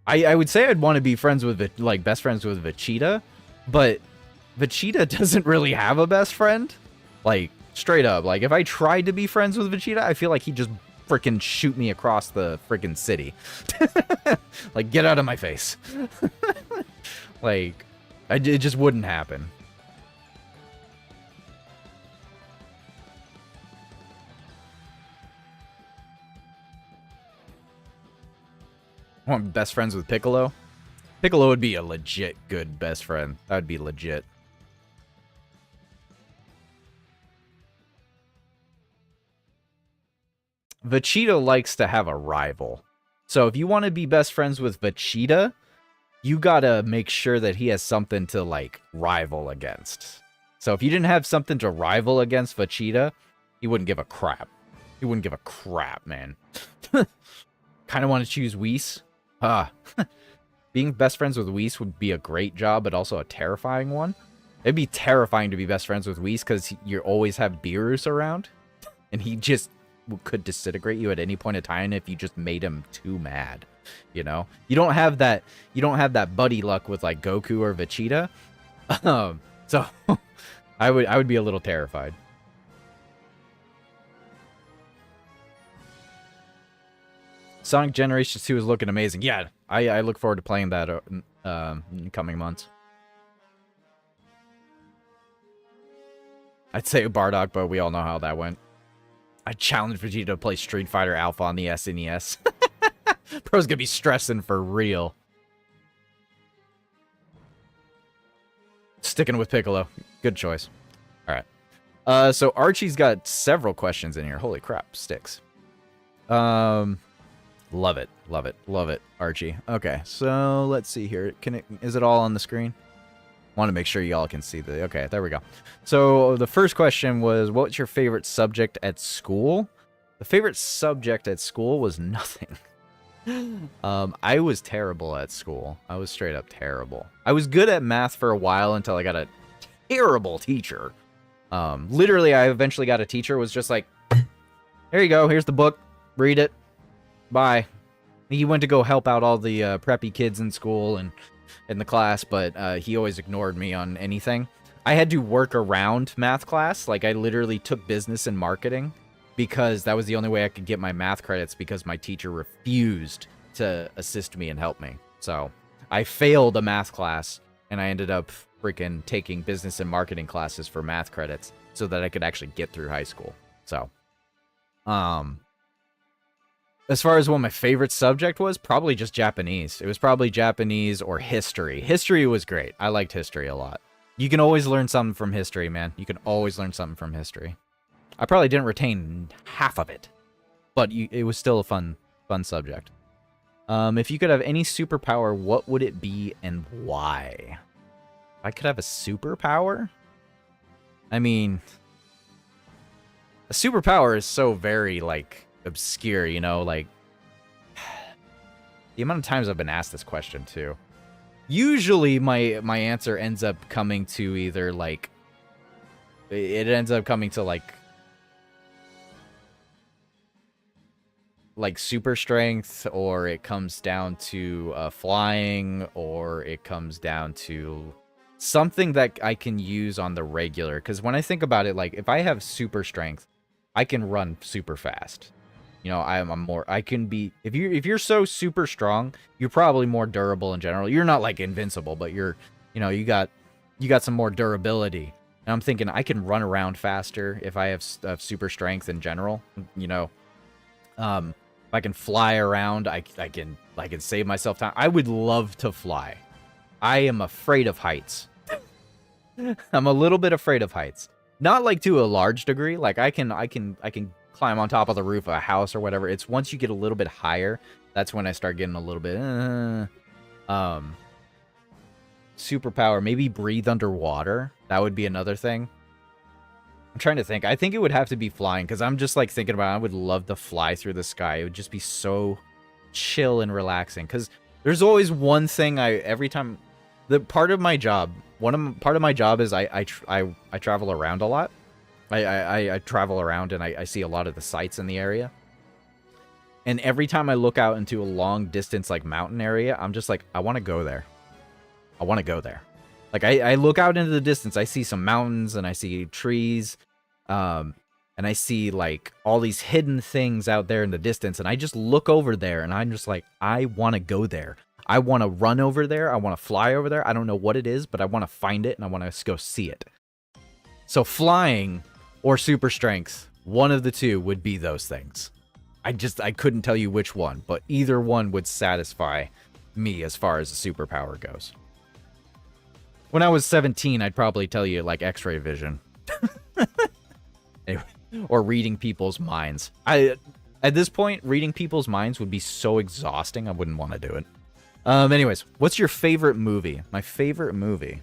I would say I'd want to be friends with, like, best friends with Vegeta, but Vegeta doesn't really have a best friend. Like, straight up. Like, if I tried to be friends with Vegeta, I feel like he'd just freaking shoot me across the freaking city. Like, get out of my face. Like, it just wouldn't happen. I want best friends with Piccolo. Piccolo would be a legit good best friend. That would be legit. Vegeta likes to have a rival. So if you want to be best friends with Vegeta, you gotta make sure that he has something to, like, rival against. So if you didn't have something to rival against Vegeta, he wouldn't give a crap. He wouldn't give a crap, man. Kind of want to choose Whis. Being best friends with Whis would be a great job, but also a terrifying one. It'd be terrifying to be best friends with Whis because you always have Beerus around, and he just could disintegrate you at any point in time if you just made him too mad. You know, you don't have that buddy luck with, like, Goku or Vegeta. So I would be a little terrified. Sonic Generations 2 is looking amazing. Yeah, I look forward to playing that in coming months. I'd say Bardock, but we all know how that went. I challenge Vegeta to play Street Fighter Alpha on the SNES. Bro's gonna be stressing for real. Sticking with Piccolo. Good choice. Alright. So Archie's got several questions in here. Holy crap, sticks. Love it, Archie. Okay, so let's see here. Is it all on the screen? Want to make sure y'all can see the... Okay, there we go. So the first question was, what's your favorite subject at school? The favorite subject at school was nothing. I was terrible at school. I was straight up terrible. I was good at math for a while until I got a terrible teacher. Literally, I eventually got a teacher who was just like, here you go, here's the book, read it. Bye. He went to go help out all the preppy kids in school and in the class, but he always ignored me on anything. I had to work around math class. Like, I literally took business and marketing because that was the only way I could get my math credits because my teacher refused to assist me and help me. So I failed a math class, and I ended up freaking taking business and marketing classes for math credits. so that I could actually get through high school. So, as far as what my favorite subject was, probably just Japanese. It was probably Japanese or history. History was great. I liked history a lot. You can always learn something from history, man. You can always learn something from history. I probably didn't retain half of it, but it was still a fun subject. If you could have any superpower, what would it be and why? If I could have a superpower? I mean, a superpower is so very, like, obscure, you know? Like, the amount of times I've been asked this question, too. Usually, my answer ends up coming to either, like... It ends up coming to, like super strength, or it comes down to flying, or it comes down to something that I can use on the regular. Because when I think about it, like, if I have super strength, I can run super fast. You know, I can be, if you're so super strong, you're probably more durable in general. You're not like invincible, but you're, you know, you got some more durability. And I'm thinking I can run around faster if I have super strength in general, you know. If I can fly around, I can save myself time. I would love to fly. I am afraid of heights. I'm a little bit afraid of heights. Not like to a large degree. Like I can climb on top of the roof of a house or whatever. It's once you get a little bit higher, that's when I start getting a little bit superpower, maybe breathe underwater. That would be another thing. I'm trying to think. I think it would have to be flying, because I'm just like thinking about it. I would love to fly through the sky. It would just be so chill and relaxing, because there's always one thing every time, the part of my job, part of my job is I travel around a lot. I travel around and I see a lot of the sights in the area. And every time I look out into a long distance like mountain area, I'm just like, I want to go there. I want to go there. Like, I look out into the distance, I see some mountains, and I see trees, and I see, like, all these hidden things out there in the distance, and I just look over there, and I'm just like, I want to go there. I want to run over there, I want to fly over there, I don't know what it is, but I want to find it, and I want to go see it. So flying or super strength, one of the two would be those things. I couldn't tell you which one, but either one would satisfy me as far as the superpower goes. When I was 17, I'd probably tell you, like, X-ray vision. Anyway, or reading people's minds. At this point, reading people's minds would be so exhausting, I wouldn't want to do it. Anyways, what's your favorite movie? My favorite movie?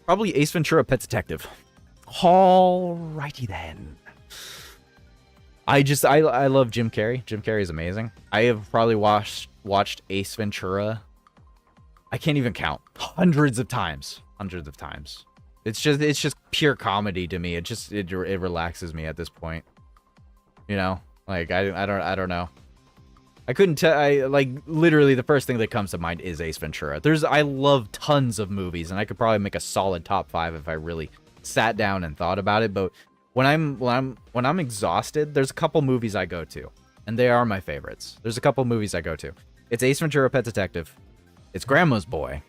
Probably Ace Ventura: Pet Detective. Alrighty then. I love Jim Carrey. Jim Carrey is amazing. I have probably watched Ace Ventura, I can't even count, hundreds of times. It's just pure comedy to me. It relaxes me at this point. You know, like I don't know. I couldn't tell. Like, literally the first thing that comes to mind is Ace Ventura. I love tons of movies, and I could probably make a solid top 5 if I really sat down and thought about it. But when I'm exhausted, there's a couple movies I go to, and they are my favorites. There's a couple movies I go to. It's Ace Ventura: Pet Detective. It's Grandma's Boy.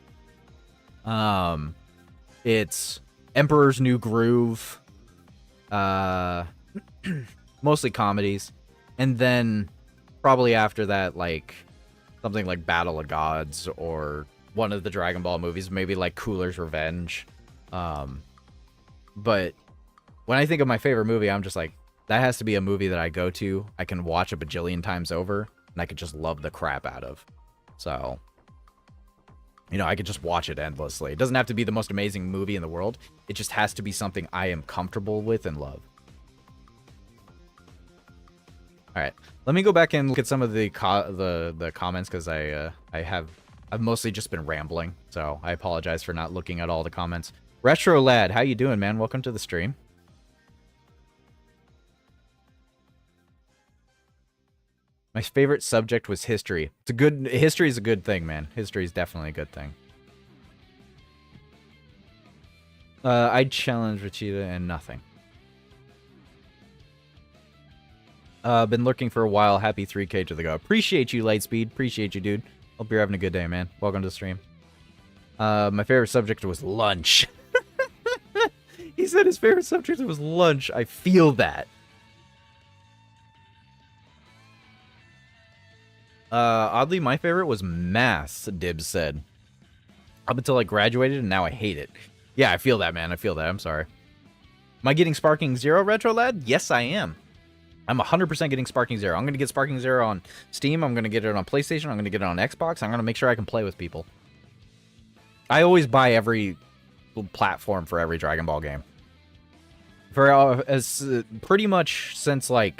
It's Emperor's New Groove. Mostly comedies. And then probably after that, like, something like Battle of Gods or one of the Dragon Ball movies, maybe like Cooler's Revenge. But when I think of my favorite movie, I'm just like, that has to be a movie that I go to, I can watch a bajillion times over, and I could just love the crap out of. So, you know, I could just watch it endlessly. It doesn't have to be the most amazing movie in the world. It just has to be something I am comfortable with and love. All right, let me go back and look at some of the comments, because I've mostly just been rambling, so I apologize for not looking at all the comments. Retro Lad, how you doing, man? Welcome to the stream. My favorite subject was history. History is a good thing, man. History is definitely a good thing. I'd challenge Rachida and nothing. Been lurking for a while. Happy 3K to the go. Appreciate you, Lightspeed. Appreciate you, dude. Hope you're having a good day, man. Welcome to the stream. My favorite subject was lunch. He said his favorite subject was lunch. I feel that. Oddly, my favorite was math, Dibs said. Up until I graduated, and now I hate it. Yeah, I feel that, man. I feel that. I'm sorry. Am I getting Sparking Zero, Retro Lad? Yes, I am. I'm 100% getting Sparking Zero. I'm going to get Sparking Zero on Steam. I'm going to get it on PlayStation. I'm going to get it on Xbox. I'm going to make sure I can play with people. I always buy every platform for every Dragon Ball game. For pretty much since I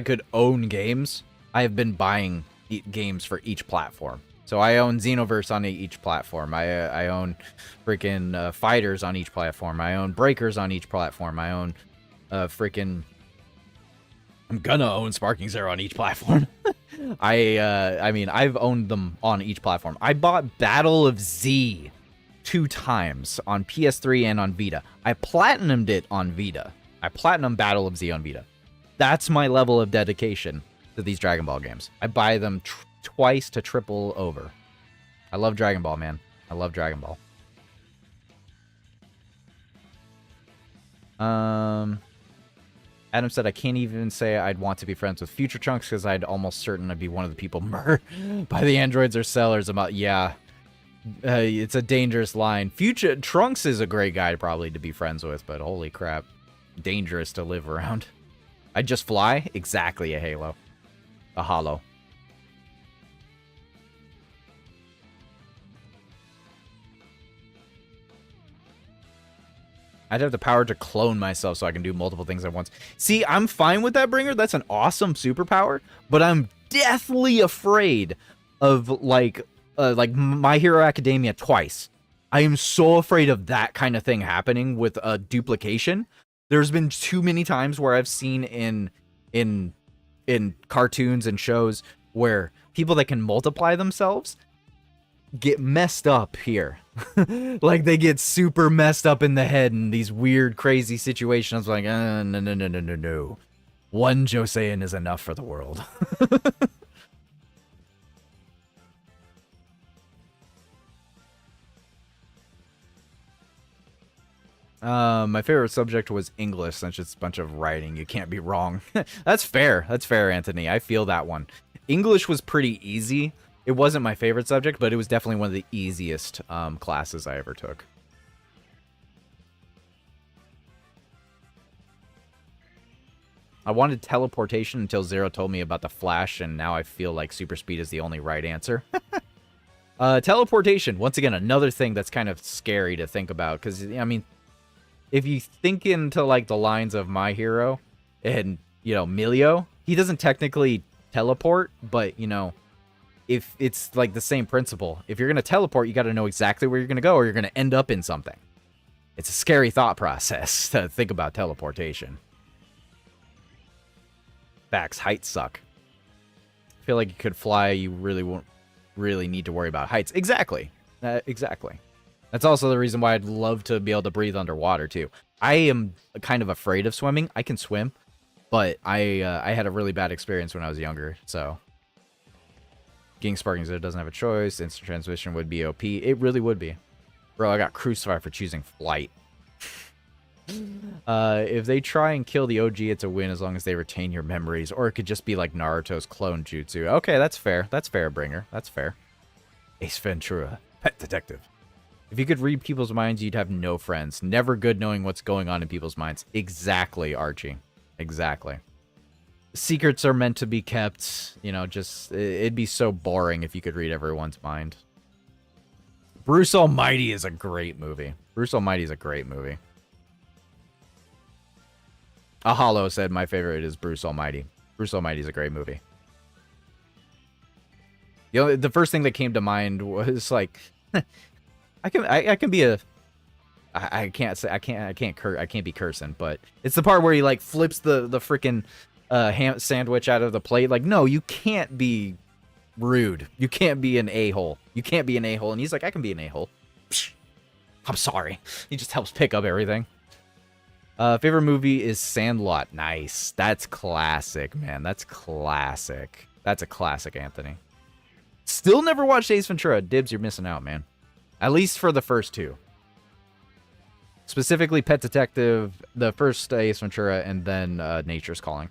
could own games, I have been buying games for each platform. So I own Xenoverse on each platform. I own freaking Fighters on each platform. I own Breakers on each platform. I own freaking... I'm gonna own Sparking Zero on each platform. I mean, I've owned them on each platform. I bought Battle of Z 2 times on PS3 and on Vita. I platinumed it on Vita. I platinum Battle of Z on Vita. That's my level of dedication to these Dragon Ball games. I buy them twice to triple over. I love Dragon Ball, man. I love Dragon Ball. Adam said, I can't even say I'd want to be friends with Future Trunks because I'd almost certain I'd be one of the people murdered by the androids or sellers. About, yeah. It's a dangerous line. Future Trunks is a great guy probably to be friends with, but holy crap. Dangerous to live around. I'd just fly? Exactly a Halo. A Hollow. I'd have the power to clone myself so I can do multiple things at once. See, I'm fine with that, Bringer. That's an awesome superpower, but I'm deathly afraid of, like My Hero Academia twice. I am so afraid of that kind of thing happening with a duplication. There's been too many times where I've seen in cartoons and shows where people that can multiply themselves get messed up here. Like, they get super messed up in the head in these weird, crazy situations. Like, no. One Joseon is enough for the world. My favorite subject was English, since it's a bunch of writing. You can't be wrong. That's fair. That's fair, Anthony. I feel that one. English was pretty easy. It wasn't my favorite subject, but it was definitely one of the easiest classes I ever took. I wanted teleportation until Zero told me about the Flash, and now I feel like super speed is the only right answer. Teleportation, once again, another thing that's kind of scary to think about, because, I mean, if you think into, like, the lines of My Hero and, you know, Milio, he doesn't technically teleport, but, you know, if it's like the same principle. If you're going to teleport, you got to know exactly where you're going to go or you're going to end up in something. It's a scary thought process to think about teleportation. Facts, heights suck. I feel like you could fly, you really won't really need to worry about heights. Exactly. Exactly. That's also the reason why I'd love to be able to breathe underwater too. I am kind of afraid of swimming. I can swim, but I had a really bad experience when I was younger, so... Getting Sparking Zero doesn't have a choice. Instant transmission would be OP. It really would be. Bro, I got crucified for choosing flight. If they try and kill the OG, it's a win as long as they retain your memories. Or it could just be like Naruto's clone jutsu. Okay, that's fair. That's fair, Bringer. That's fair. Ace Ventura, pet detective. If you could read people's minds, you'd have no friends. Never good knowing what's going on in people's minds. Exactly, Archie. Exactly. Secrets are meant to be kept, you know, just, it'd be so boring if you could read everyone's mind. Bruce Almighty is a great movie. Bruce Almighty is a great movie. Ahalo said my favorite is Bruce Almighty. Bruce Almighty is a great movie. The first thing that came to mind was like, I can be a, I can't be cursing, but it's the part where he like flips the freaking ham sandwich out of the plate. Like, no, you can't be rude. You can't be an a-hole. You can't be an a-hole. And he's like, I can be an a-hole. I'm sorry. He just helps pick up everything. Favorite movie is Sandlot. Nice. That's classic, man. That's classic. That's a classic, Anthony. Still never watched Ace Ventura. Dibs, you're missing out, man. At least for the first two. Specifically Pet Detective, the first Ace Ventura, and then Nature's Calling.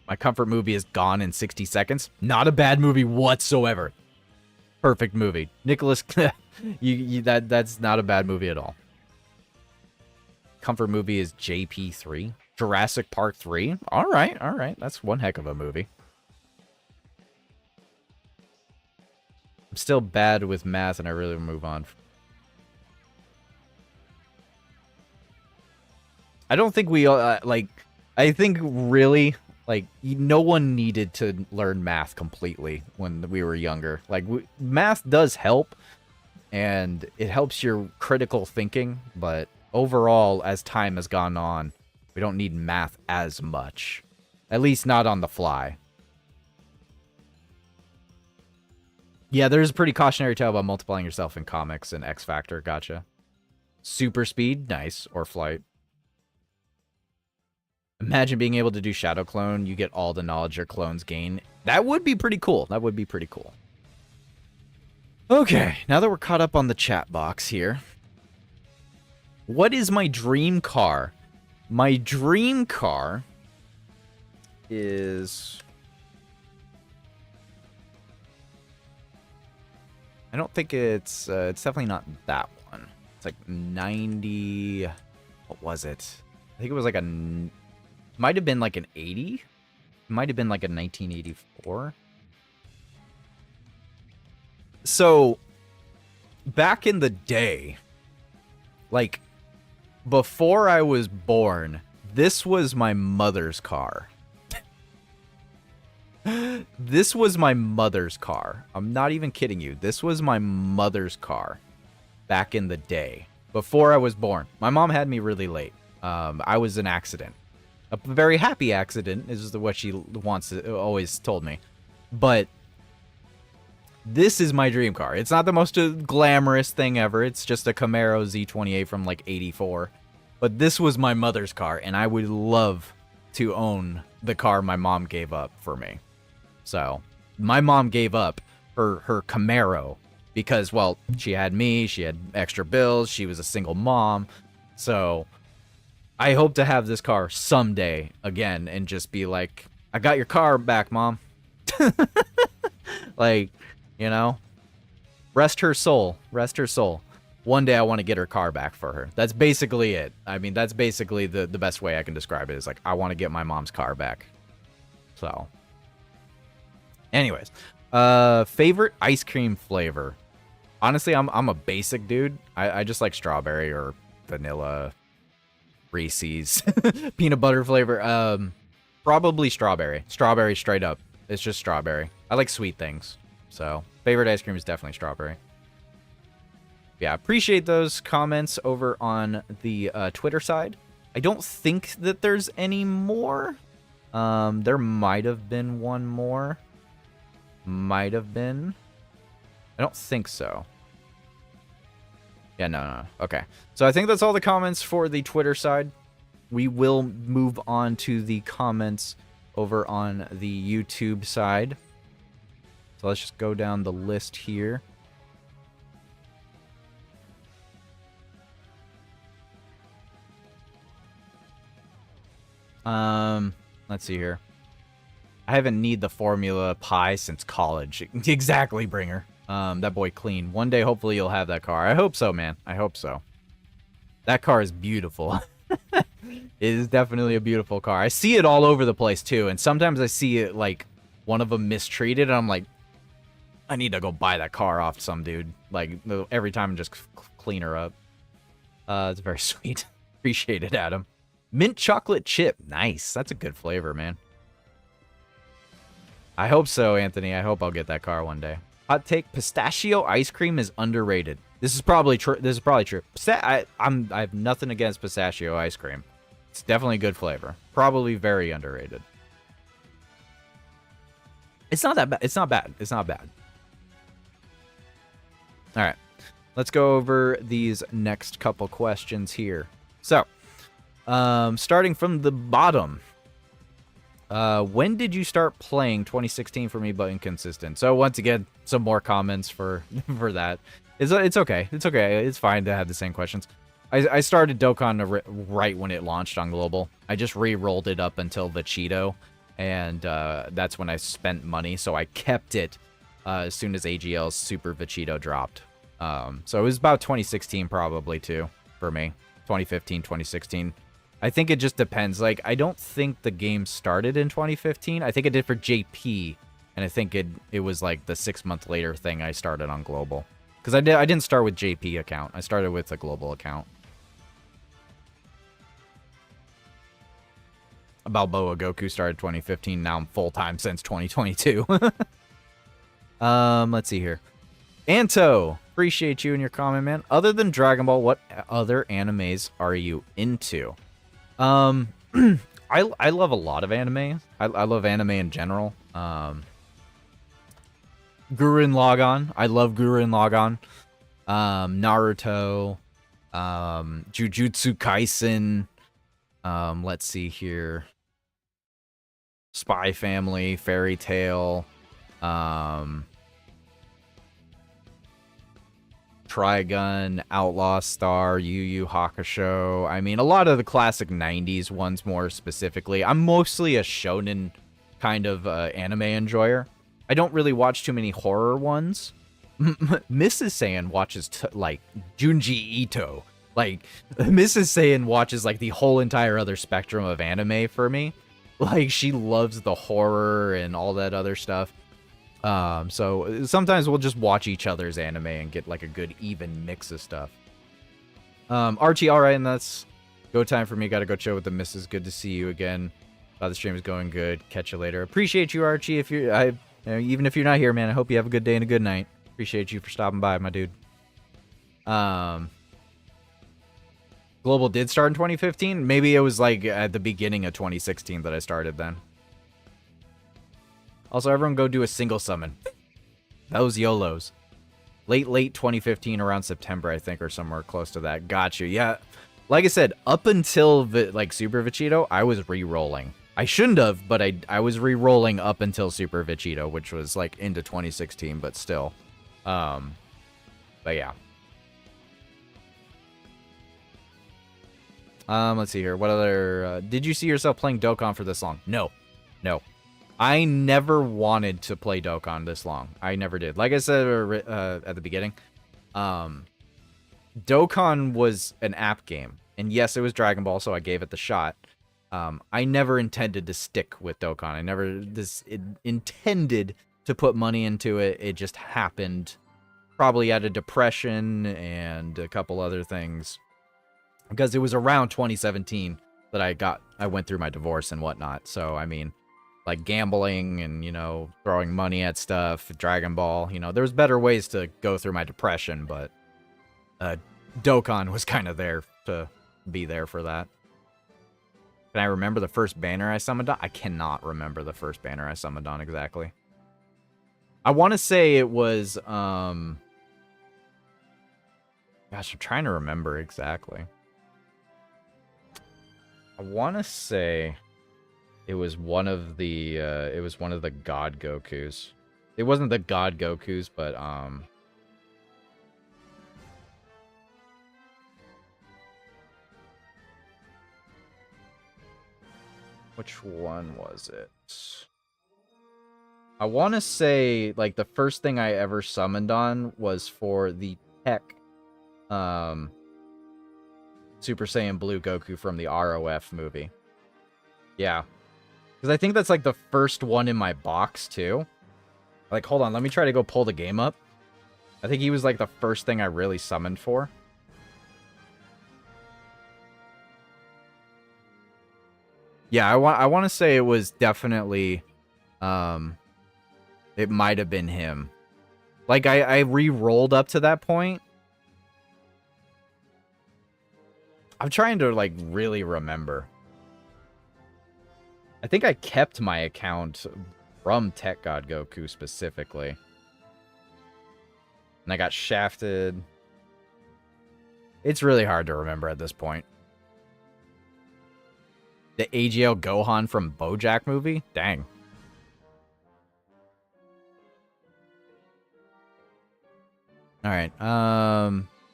My comfort movie is Gone in 60 Seconds. Not a bad movie whatsoever. Perfect movie. Nicholas, that's not a bad movie at all. Comfort movie is JP3. Jurassic Park 3. All right, all right. That's one heck of a movie. I'm still bad with math, and I really move on. I don't think we like. I think really like no one needed to learn math completely when we were younger. Like math does help, and it helps your critical thinking. But overall, as time has gone on, we don't need math as much, at least not on the fly. Yeah, there's a pretty cautionary tale about multiplying yourself in comics and X Factor. Gotcha. Super speed, nice, or flight. Imagine being able to do Shadow Clone. You get all the knowledge your clones gain. That would be pretty cool. That would be pretty cool. Okay, now that we're caught up on the chat box here. What is my dream car? My dream car is... I don't think it's definitely not that one. It's like 90... What was it? I think it was like a... Might have been like an 80. Might have been like a 1984. So, back in the day, like, before I was born, this was my mother's car. This was my mother's car. I'm not even kidding you. This was my mother's car back in the day, before I was born. My mom had me really late. I was an accident. A very happy accident is what she always told me. But this is my dream car. It's not the most glamorous thing ever. It's just a Camaro Z28 from like 84. But this was my mother's car, and I would love to own the car my mom gave up for me. So, my mom gave up her Camaro because, well, she had me, she had extra bills, she was a single mom. So, I hope to have this car someday again and just be like, I got your car back, Mom. Like, you know, rest her soul. Rest her soul. One day I want to get her car back for her. That's basically it. I mean, that's basically the best way I can describe it is like, I want to get my mom's car back. So, anyways, favorite ice cream flavor. Honestly, I'm a basic dude. I just like strawberry or vanilla, Reese's, peanut butter flavor. Probably strawberry. Strawberry straight up. It's just strawberry. I like sweet things. So, favorite ice cream is definitely strawberry. Yeah, appreciate those comments over on the Twitter side. I don't think that there's any more. There might have been one more. Might have been. I don't think so. Yeah, no. Okay. So I think that's all the comments for the Twitter side. We will move on to the comments over on the YouTube side. So let's just go down the list here. Let's see here. I haven't need the Formula Pi since college. Exactly, Bringer. That boy clean. One day, hopefully, you'll have that car. I hope so, man. I hope so. That car is beautiful. It is definitely a beautiful car. I see it all over the place, too. And sometimes I see it, like, one of them mistreated. And I'm like, I need to go buy that car off some dude. Like, every time, just clean her up. It's very sweet. Appreciate it, Adam. Mint chocolate chip. Nice. That's a good flavor, man. I hope so, Anthony. I hope I'll get that car one day. Hot take: pistachio ice cream is underrated. This is probably true. This is probably true. I have nothing against pistachio ice cream. It's definitely a good flavor. Probably very underrated. It's not that bad. It's not bad. It's not bad. All right. Let's go over these next couple questions here. So, starting from the bottom. When did you start playing? 2016 for me, but inconsistent. So once again, some more comments for for that. It's okay. It's okay. It's fine to have the same questions. I started Dokkan right when it launched on Global. I just re-rolled it up until Vegito, and that's when I spent money. So I kept it as soon as AGL's Super Vegito dropped. So it was about 2016 probably too for me. 2015, 2016. I think it just depends. Like, I don't think the game started in 2015. I think it did for JP, and I think it was like the 6 month later thing I started on Global. Because I didn't start with JP account. I started with a Global account. Balboa Goku started 2015. Now I'm full-time since 2022. Let's see here. Anto, appreciate you and your comment, man. Other than Dragon Ball, what other animes are you into? I love a lot of anime. I love anime in general. Gurren Lagann. I love Gurren Lagann. Naruto. Jujutsu Kaisen. Let's see here. Spy Family, Fairy Tail. Trigun, Outlaw Star, Yu Yu Hakusho. I mean, a lot of the classic 90s ones more specifically. I'm mostly a shonen kind of anime enjoyer. I don't really watch too many horror ones. Mrs. Saiyan watches, like, Junji Ito. Like, Mrs. Saiyan watches, like, the whole entire other spectrum of anime for me. Like, she loves the horror and all that other stuff. So sometimes we'll just watch each other's anime and get like a good even mix of stuff. Archie, all right, and that's go time for me. Got to go chill with the missus. Good to see you again. Thought the stream is going good. Catch you later. Appreciate you, Archie. If you're, even if you're not here, man, I hope you have a good day and a good night. Appreciate you for stopping by, my dude. Global did start in 2015. Maybe it was like at the beginning of 2016 that I started then. Also, everyone go do a single summon. Those YOLOs. Late 2015, around September, I think, or somewhere close to that. Gotcha. Yeah. Like I said, up until like Super Vegito, I was re-rolling. I shouldn't have, but I was re-rolling up until Super Vegito, which was like into 2016, but still. But yeah. Let's see here. What other... did you see yourself playing Dokkan for this long? No. No. I never wanted to play Dokkan this long. I never did. Like I said at the beginning, Dokkan was an app game. And yes, it was Dragon Ball, so I gave it the shot. I never intended to stick with Dokkan. I never intended to put money into it. It just happened. Probably out of depression and a couple other things. Because it was around 2017 that I went through my divorce and whatnot. So, I mean... like gambling and, you know, throwing money at stuff, Dragon Ball, you know, there's better ways to go through my depression, but Dokkan was kind of there to be there for that. Can I remember the first banner I summoned on? I cannot remember the first banner I summoned on exactly. I want to say it was, gosh, I'm trying to remember exactly. I want to say... it was one of the God Gokus. It wasn't the God Gokus, but which one was it? I want to say like the first thing I ever summoned on was for the Tech Super Saiyan Blue Goku from the ROF movie. Yeah. Because I think that's, like, the first one in my box, too. Like, hold on. Let me try to go pull the game up. I think he was, like, the first thing I really summoned for. Yeah, I want to say it was definitely... it might have been him. Like, I re-rolled up to that point. I'm trying to, like, really remember. I think I kept my account from Tech God Goku specifically. And I got shafted. It's really hard to remember at this point. The AGL Gohan from BoJack movie? Dang. All right.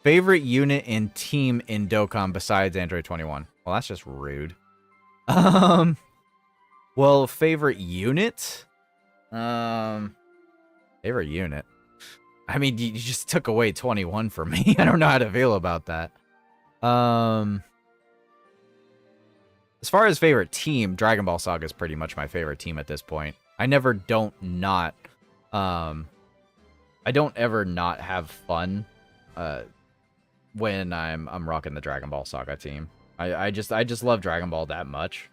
Favorite unit and team in Dokkan besides Android 21? Well, that's just rude. Well, favorite unit? Favorite unit. I mean, you just took away 21 from me. I don't know how to feel about that. As far as favorite team, Dragon Ball Saga is pretty much my favorite team at this point. I never don't not I don't ever not have fun when I'm rocking the Dragon Ball Saga team. I just love Dragon Ball that much.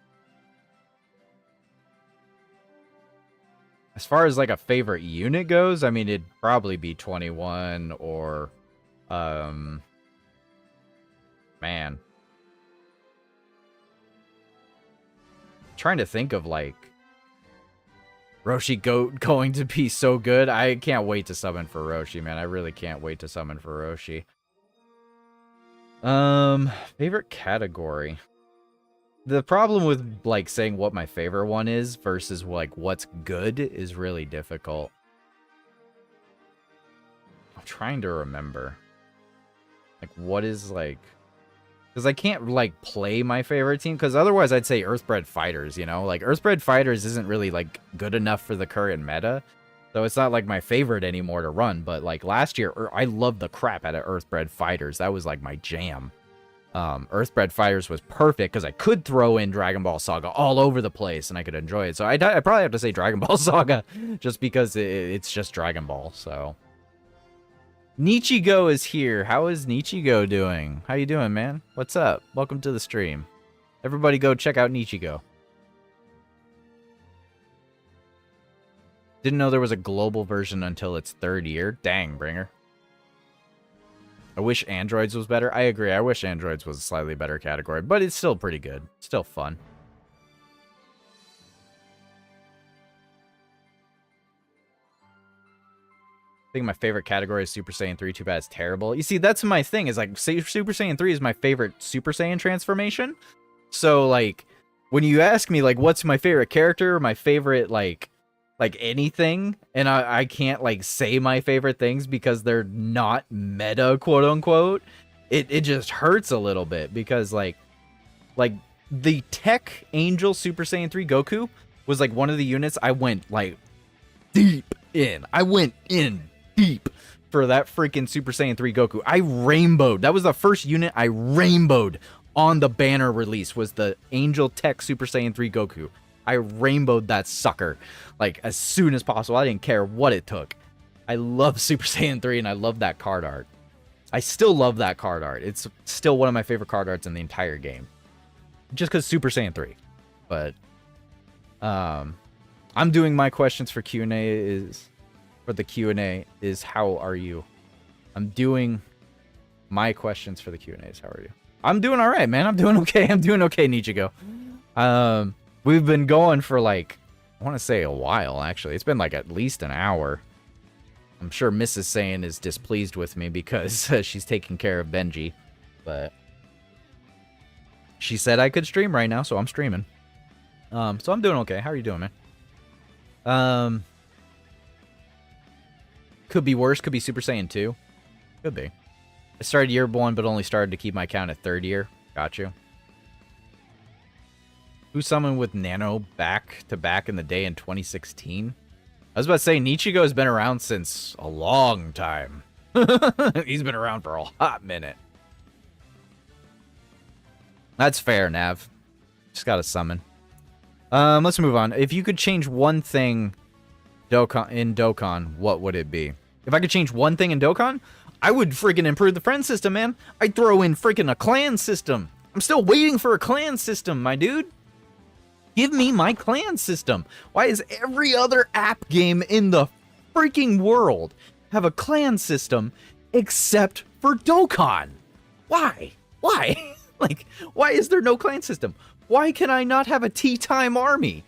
As far as like a favorite unit goes, I mean it'd probably be 21 or man. Trying to think of like Roshi going to be so good. I can't wait to summon for Roshi, man. I really can't wait to summon for Roshi. Favorite category. The problem with like saying what my favorite one is versus like what's good is really difficult. I'm trying to remember. Like what is like, because I can't like play my favorite team, because otherwise I'd say Earthbred Fighters, you know? Like Earthbred Fighters isn't really like good enough for the current meta. So it's not like my favorite anymore to run, but like last year I loved the crap out of Earthbred Fighters. That was like my jam. Earthbred Fighters was perfect because I could throw in Dragon Ball Saga all over the place and I could enjoy it. So I probably have to say Dragon Ball Saga just because it's just Dragon Ball. So Nichigo is here. How is Nichigo doing? How you doing, man? What's up? Welcome to the stream. Everybody go check out Nichigo. Didn't know there was a global version until its 3rd year. Dang, Bringer. I wish Androids was better. I agree. I wish Androids was a slightly better category, but it's still pretty good. Still fun. I think my favorite category is Super Saiyan 3. Too bad it's terrible. You see, that's my thing. Is like Super Saiyan 3 is my favorite Super Saiyan transformation. So like, when you ask me like, what's my favorite character, or my favorite like anything, and I can't like say my favorite things because they're not meta, quote unquote, it just hurts a little bit, because like the Tech Angel Super Saiyan 3 Goku was like one of the units I went like deep in. I went in deep for that freaking Super Saiyan 3 Goku. I rainbowed. That was the first unit I rainbowed on the banner release, was the Angel Tech Super Saiyan 3 Goku. I rainbowed that sucker like as soon as possible. I didn't care what it took. I love Super Saiyan 3 and I love that card art. I still love that card art. It's still one of my favorite card arts in the entire game. Just because Super Saiyan 3. But I'm doing my questions for Q&A is how are you? I'm doing my questions for the Q&As. How are you? I'm doing all right, man. I'm doing okay. I'm doing okay, Nichigo. We've been going for like, I want to say a while, actually. It's been like at least an hour. I'm sure Mrs. Saiyan is displeased with me because she's taking care of Benji. But she said I could stream right now, so I'm streaming. So I'm doing okay. How are you doing, man? Could be worse. Could be Super Saiyan 2. Could be. I started year 1, but only started to keep my count at 3rd year. Got you. Who summoned with Nano back to back in the day in 2016? I was about to say, Nichigo has been around since a long time. He's been around for a hot minute. That's fair, Nav. Just gotta summon. Let's move on. If you could change one thing in Dokkan, what would it be? If I could change one thing in Dokkan, I would freaking improve the friend system, man. I'd throw in freaking a clan system. I'm still waiting for a clan system, my dude. Give me my clan system. Why is every other app game in the freaking world have a clan system except for Dokkan? Why? Why? Like, why is there no clan system? Why can I not have a tea time army?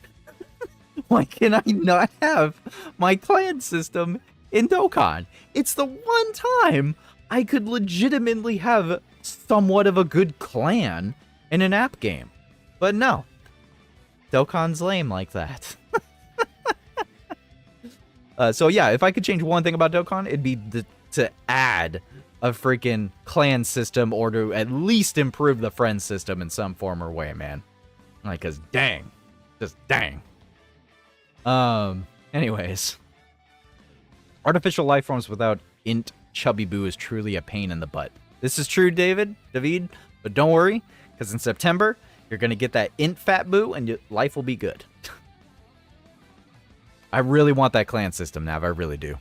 Why can I not have my clan system in Dokkan? It's the one time I could legitimately have somewhat of a good clan in an app game. But no. Dokkan's lame like that. So yeah, if I could change one thing about Dokkan, it'd be to add a freaking clan system, or to at least improve the friend system in some form or way, man. Like, cause dang. Just dang. Anyways. Artificial life forms without int Chubby Boo is truly a pain in the butt. This is true, David, but don't worry, because in September, you're going to get that int Fat Boo, and life will be good. I really want that clan system, Nav. I really do.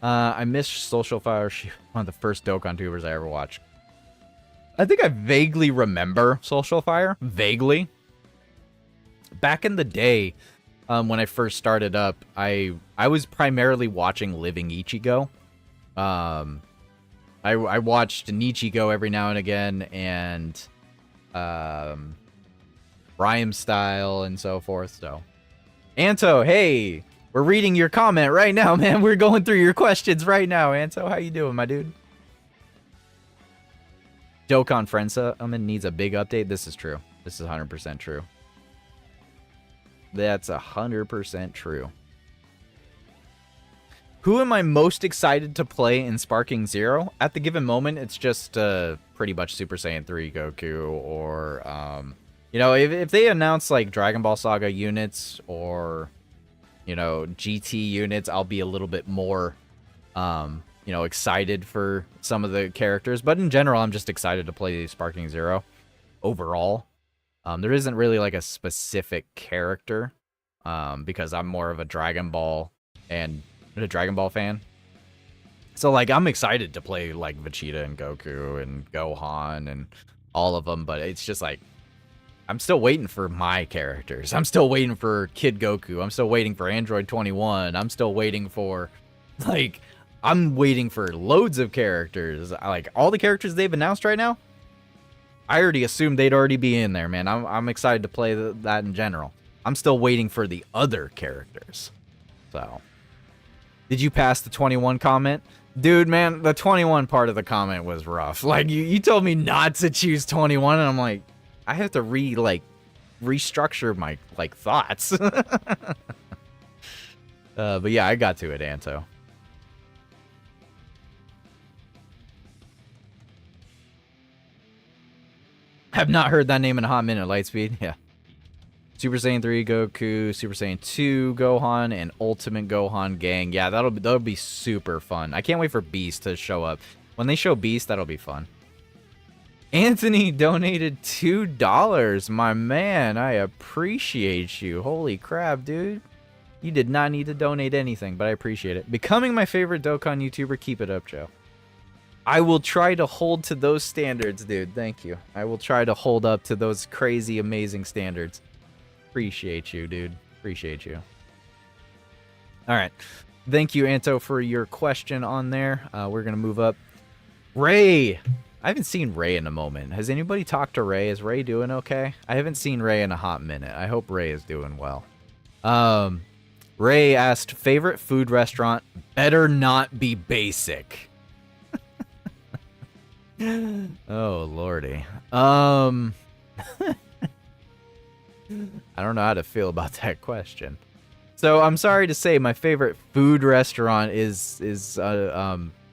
I miss Social Fire. She one of the first Dokkan tubers I ever watched. I think I vaguely remember Social Fire. Vaguely. Back in the day, when I first started up, I was primarily watching Living Ichigo. I watched Nichigo every now and again, and Rhyme Style and so forth. So, Anto, hey, we're reading your comment right now, man. We're going through your questions right now, Anto. How you doing, my dude? Dokkan Frenza needs a big update. This is true. This is 100% true. That's 100% true. Who am I most excited to play in Sparking Zero? At the given moment, it's just pretty much Super Saiyan 3 Goku, or, you know, if they announce, like, Dragon Ball Saga units, or, you know, GT units, I'll be a little bit more, you know, excited for some of the characters. But in general, I'm just excited to play Sparking Zero overall. There isn't really, like, a specific character, because I'm more of a Dragon Ball fan. So, like, I'm excited to play, like, Vegeta and Goku and Gohan and all of them, but it's just, like, I'm still waiting for my characters. I'm still waiting for Kid Goku. I'm still waiting for Android 21. I'm still waiting for, like, I'm waiting for loads of characters. Like, all the characters they've announced right now, I already assumed they'd already be in there, man. I'm excited to play that in general. I'm still waiting for the other characters. So, did you pass the 21 comment? Dude, man, the 21 part of the comment was rough. Like, you told me not to choose 21, and I'm like, I have to restructure my, like, thoughts. But yeah, I got to it, Anto. Have not heard that name in a hot minute, Lightspeed. Yeah. Super Saiyan 3 Goku, Super Saiyan 2 Gohan, and Ultimate Gohan Gang. Yeah, that'll be super fun. I can't wait for Beast to show up. When they show Beast, that'll be fun. Anthony donated $2. My man, I appreciate you. Holy crap, dude. You did not need to donate anything, but I appreciate it. Becoming my favorite Dokkan YouTuber. Keep it up, Joe. I will try to hold to those standards, dude. Thank you. I will try to hold up to those crazy, amazing standards. Appreciate you, dude. Appreciate you. All right. Thank you, Anto, for your question on there. We're going to move up. Ray. I haven't seen Ray in a moment. Has anybody talked to Ray? Is Ray doing okay? I haven't seen Ray in a hot minute. I hope Ray is doing well. Ray asked, favorite food restaurant? Better not be basic. Oh, lordy. I don't know how to feel about that question. So I'm sorry to say my favorite food restaurant is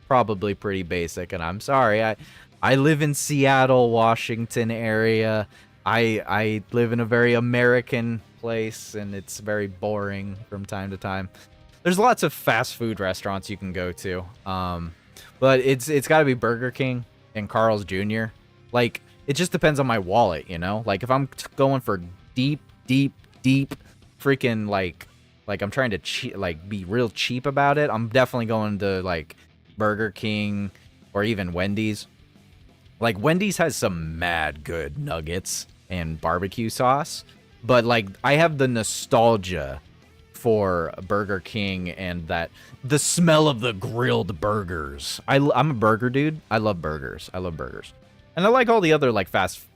probably pretty basic, and I'm sorry. I live in Seattle, Washington area. I live in a very American place, and it's very boring from time to time. There's lots of fast food restaurants you can go to, but it's got to be Burger King and Carl's Jr. Like, it just depends on my wallet, you know? Like, if I'm going for deep freaking, like I'm trying to be real cheap about it, I'm definitely going to, like, Burger King or even Wendy's. Like, Wendy's has some mad good nuggets and barbecue sauce, but, like, I have the nostalgia for Burger King and the smell of the grilled burgers. I'm a burger dude. I love burgers. And I like all the other, like, fast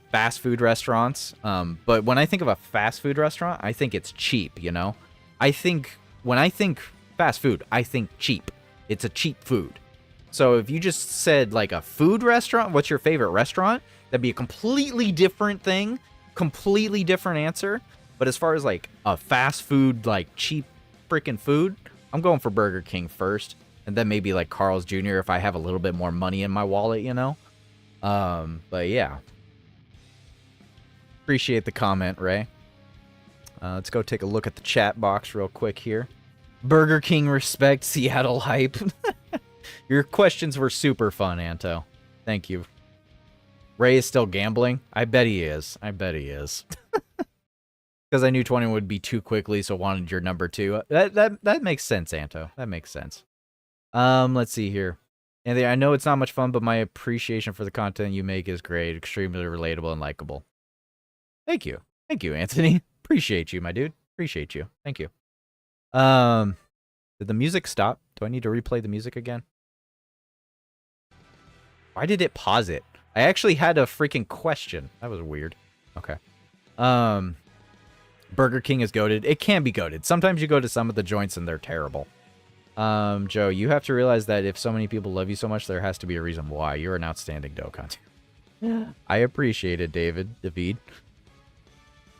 food restaurants. But when I think of a fast food restaurant, I think it's cheap, you know? When I think fast food, I think cheap. It's a cheap food. So if you just said, like, a food restaurant, what's your favorite restaurant? That'd be a completely different thing. completely different answer. But as far as like a fast food, like cheap freaking food, I'm going for Burger King first. And then maybe like Carl's Jr. if I have a little bit more money in my wallet, you know? But yeah. Appreciate the comment, Ray. Let's go take a look at the chat box real quick here. Burger King respect, Seattle hype. Your questions were super fun, Anto. Thank you. Ray is still gambling? I bet he is. I bet he is. Because I knew 20 would be too quickly, so wanted your number 2. That makes sense, Anto. That makes sense. Let's see here. Anthony, I know it's not much fun, but my appreciation for the content you make is great. Extremely relatable and likable. Thank you. Thank you, Anthony. Appreciate you, my dude. Appreciate you. Thank you. Did the music stop? Do I need to replay the music again? Why did it pause it? I actually had a freaking question. That was weird. Okay. Burger King is goated. It can be goated. Sometimes you go to some of the joints and they're terrible. Joe, you have to realize that if so many people love you so much, there has to be a reason why. You're an outstanding DOKKAN. Yeah. I appreciate it, David.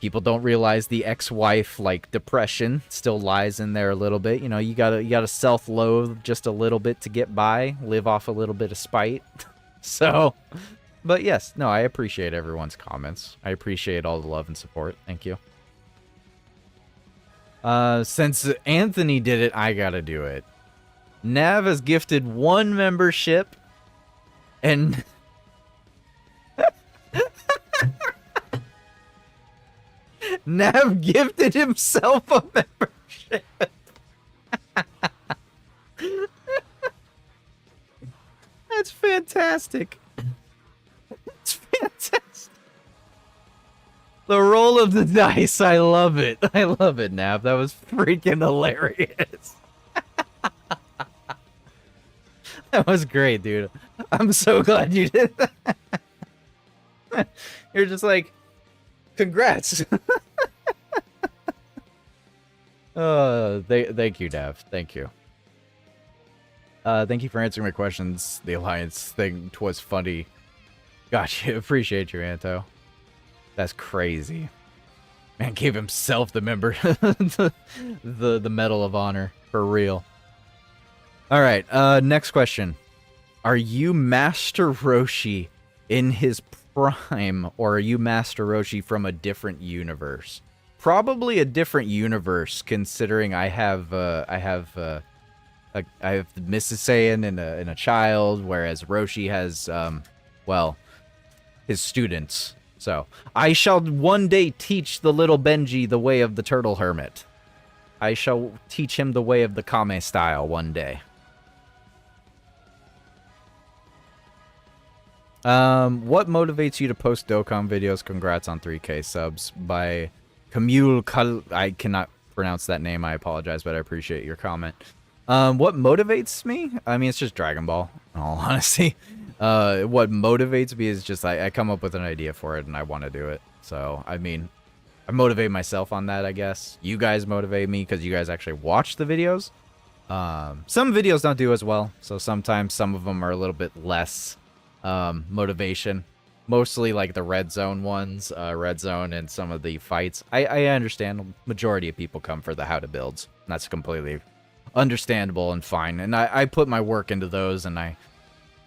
People don't realize the ex-wife, like, depression still lies in there a little bit. You know, you gotta self-loathe just a little bit to get by, live off a little bit of spite. So, but yes, no, I appreciate everyone's comments. I appreciate all the love and support. Thank you. Since Anthony did it, I gotta do it. Nav has gifted 1 membership, and... Nav gifted himself a membership. That's fantastic. That's fantastic. The roll of the dice. I love it. I love it, Nav. That was freaking hilarious. That was great, dude. I'm so glad you did that. You're just like, congrats. Thank you, Nav. Thank you. Thank you for answering my questions. The Alliance thing was funny. Gotcha. Appreciate you, Anto. That's crazy. Man gave himself the member the Medal of Honor. For real. Alright, next question. Are you Master Roshi in his prime, or are you Master Roshi from a different universe? Probably a different universe, considering I have Mrs. Saiyan and a child, whereas Roshi has well, his students. So I shall one day teach the little Benji the way of the turtle hermit. I shall teach him the way of the Kame style one day. What motivates you to post Dokkan videos? Congrats on 3K subs by Camille I cannot pronounce that name. I apologize, but I appreciate your comment. What motivates me? I mean, it's just Dragon Ball, in all honesty. What motivates me is just I come up with an idea for it and I want to do it. So, I mean, I motivate myself on that, I guess. You guys motivate me because you guys actually watch the videos. Some videos don't do as well, so sometimes some of them are a little bit less motivation. Mostly like the Red Zone ones, Red Zone and some of the fights. I understand majority of people come for the how to builds. That's completely understandable and fine. And I put my work into those, and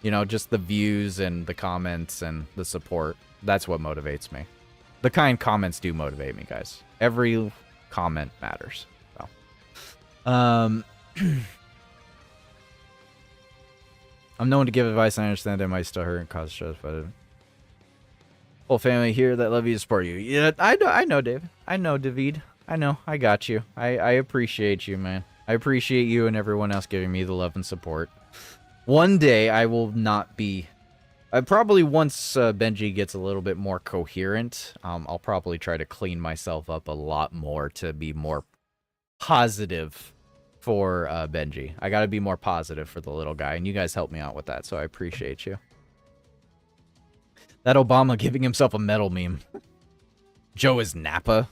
you know, just the views and the comments and the support. That's what motivates me. The kind comments do motivate me, guys. Every comment matters. So, I'm known to give advice. I understand it might still hurt and cause stress, but whole family here that love you to support you. Yeah, I know, David. I know, David. I know. I got you. I appreciate you, man. I appreciate you and everyone else giving me the love and support. One day I will not be... probably once Benji gets a little bit more coherent, I'll probably try to clean myself up a lot more to be more positive for Benji. I gotta be more positive for the little guy, and you guys help me out with that, so I appreciate you. That Obama giving himself a medal meme. Joe is Nappa.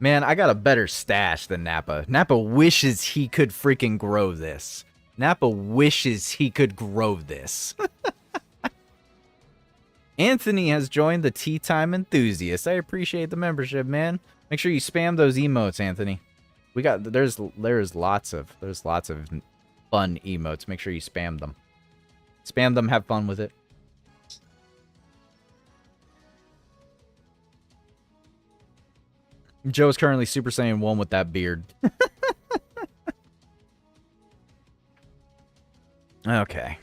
Man, I got a better stash than Nappa. Nappa wishes he could freaking grow this. Nappa wishes he could grow this. Anthony has joined the Tea Time Enthusiast. I appreciate the membership, man. Make sure you spam those emotes, Anthony. We got there's lots of fun emotes. Make sure you spam them. Spam them, have fun with it. Joe's currently Super Saiyan 1 with that beard. Okay.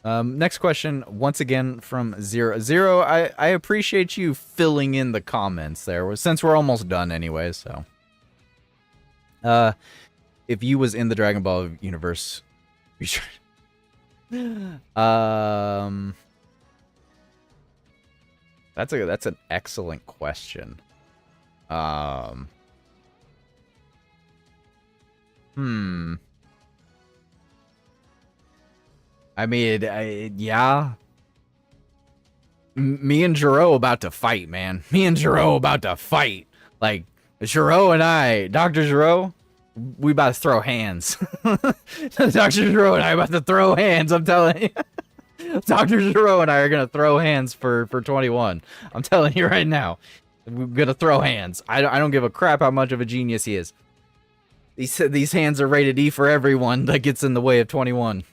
Next question, once again from Zero. Zero, I appreciate you filling in the comments there, since we're almost done anyway, so. If you was in the Dragon Ball universe, that's an excellent question. I mean, yeah. Me and Jiro about to fight, man. Me and Jiro about to fight. Like, Jiro and I, Dr. Jiro, we about to throw hands. Dr. Jiro and I about to throw hands, I'm telling you. Dr. Jiro and I are going to throw hands for 21. I'm telling you right now. We're going to throw hands. I don't give a crap how much of a genius he is. These hands are rated E for everyone that gets in the way of 21.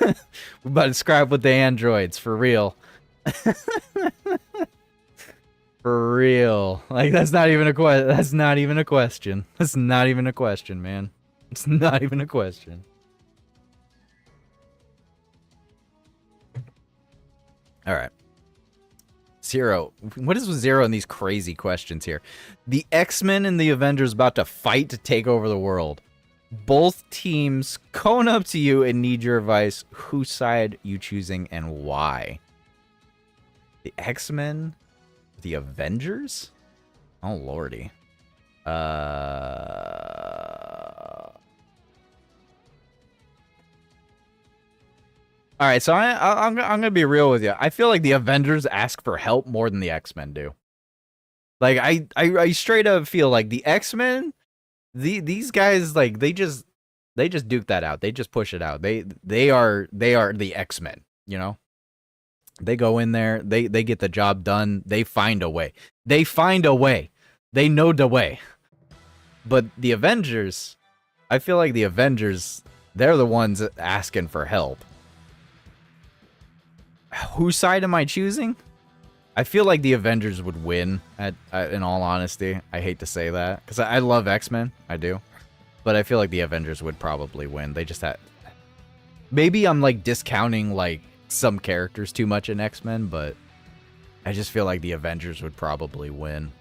We're about to scrap with the androids, for real. For real. Like, that's not even a question. That's not even a question. That's not even a question, man. It's not even a question. All right. Zero. What is with Zero and these crazy questions here? The X-Men and the Avengers about to fight to take over the world. Both teams cone up to you and need your advice. Whose side you choosing and why? The X-Men? The Avengers? Oh, lordy. All right, so I'm gonna be real with you. I feel like the Avengers ask for help more than the X-Men do. Like I straight up feel like the X-Men, these guys, like they just duke that out. They just push it out. They are the X-Men. You know, they go in there. They get the job done. They find a way. They find a way. They know the way. But the Avengers, I feel like the Avengers, they're the ones asking for help. Whose side am I choosing? I feel like the Avengers would win, in all honesty. I hate to say that, because I love X-Men. I do. But I feel like the Avengers would probably win. They just had... Maybe I'm, like, discounting, like, some characters too much in X-Men, but I just feel like the Avengers would probably win.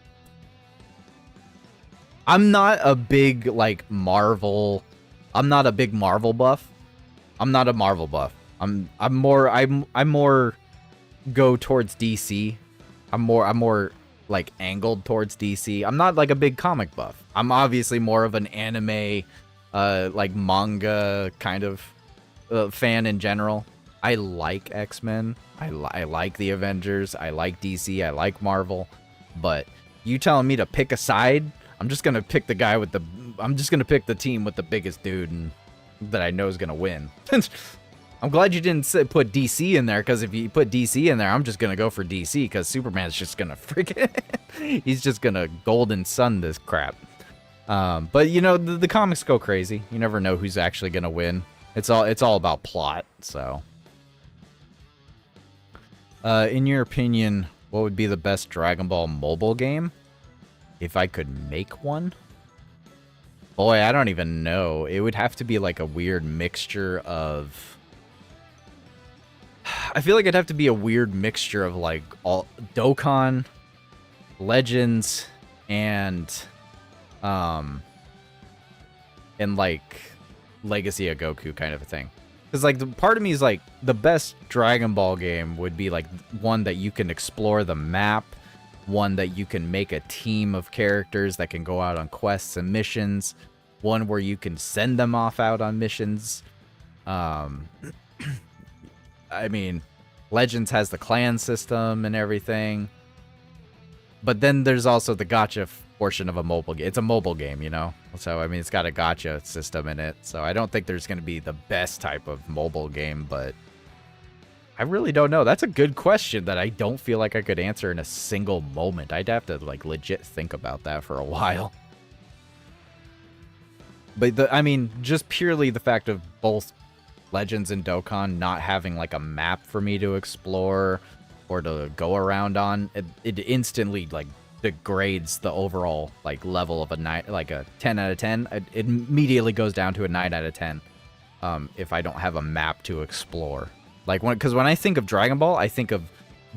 I'm not a big, like, Marvel... I'm not a big Marvel buff. I'm not a Marvel buff. I'm more go towards DC. I'm more like angled towards DC. I'm not like a big comic buff. I'm obviously more of an anime, like manga kind of fan in general. I like X-Men. I like the Avengers. I like DC. I like Marvel. But you telling me to pick a side, I'm just gonna pick the guy with the. I'm just gonna pick the team with the biggest dude and that I know is gonna win. I'm glad you didn't put DC in there, because if you put DC in there, I'm just going to go for DC, because Superman's just going to freaking... He's just going to golden sun this crap. But, you know, the comics go crazy. You never know who's actually going to win. It's all about plot, so... in your opinion, what would be the best Dragon Ball mobile game? If I could make one? Boy, I don't even know. It would have to be like a weird mixture of... I feel like it'd have to be a weird mixture of like all Dokkan, Legends, and like Legacy of Goku kind of a thing. Because like the part of me is like the best Dragon Ball game would be like one that you can explore the map, one that you can make a team of characters that can go out on quests and missions, one where you can send them off out on missions. I mean, Legends has the clan system and everything. But then there's also the gacha portion of a mobile game. It's a mobile game, you know? So, I mean, it's got a gacha system in it. So, I don't think there's going to be the best type of mobile game, but I really don't know. That's a good question that I don't feel like I could answer in a single moment. I'd have to, like, legit think about that for a while. But, I mean, just purely the fact of both Legends and Dokkan not having, like, a map for me to explore or to go around on, it instantly, like, degrades the overall, like, level of a 10 out of 10. It immediately goes down to a 9 out of 10 if I don't have a map to explore. Like, because when I think of Dragon Ball, I think of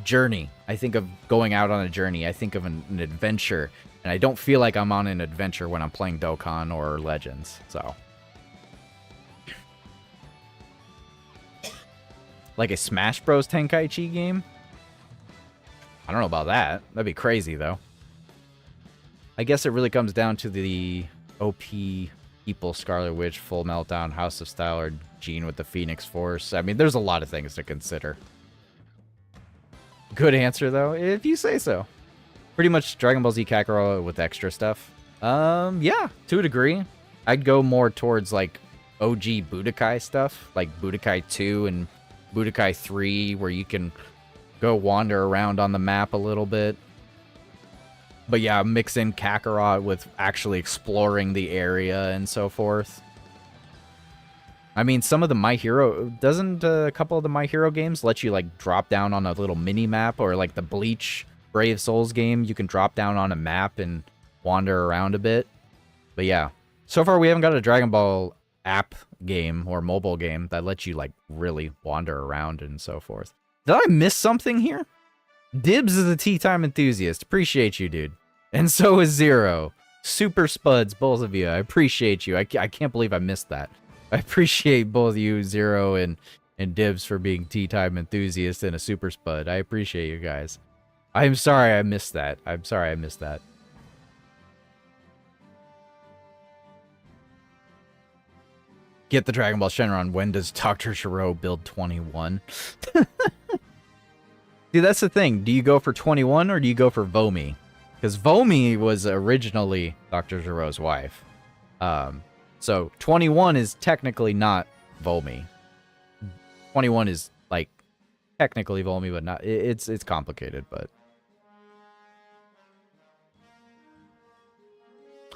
journey. I think of going out on a journey. I think of an adventure. And I don't feel like I'm on an adventure when I'm playing Dokkan or Legends. So, like a Smash Bros. Tenkaichi game? I don't know about that. That'd be crazy, though. I guess it really comes down to the OP people, Scarlet Witch, Full Meltdown, House of Style, or Gene with the Phoenix Force. I mean, there's a lot of things to consider. Good answer, though, if you say so. Pretty much Dragon Ball Z Kakarot with extra stuff. Yeah, to a degree. I'd go more towards, like, OG Budokai stuff, like Budokai 2 and Budokai 3, where you can go wander around on the map a little bit. But yeah, mix in Kakarot with actually exploring the area and so forth. I mean, some of the My Hero... Doesn't a couple of the My Hero games let you, like, drop down on a little mini-map? Or, like, the Bleach Brave Souls game, you can drop down on a map and wander around a bit. But yeah, so far we haven't got a Dragon Ball app game or mobile game that lets you, like, really wander around and so forth. Did I miss something here? Dibs is a tea time enthusiast. Appreciate you, dude. And so is Zero. Super spuds, both of you. I appreciate you. I can't believe I missed that. I appreciate both you, Zero and Dibs, for being tea time enthusiasts and a super spud. I appreciate you guys. I'm sorry I missed that. I'm sorry I missed that. Get the Dragon Ball Shenron. When does Dr. Gero build 21? See, that's the thing. Do you go for 21 or do you go for Vomi? Because Vomi was originally Dr. Gero's wife. So 21 is technically not Vomi. 21 is, like, technically Vomi, but not. It's complicated, but.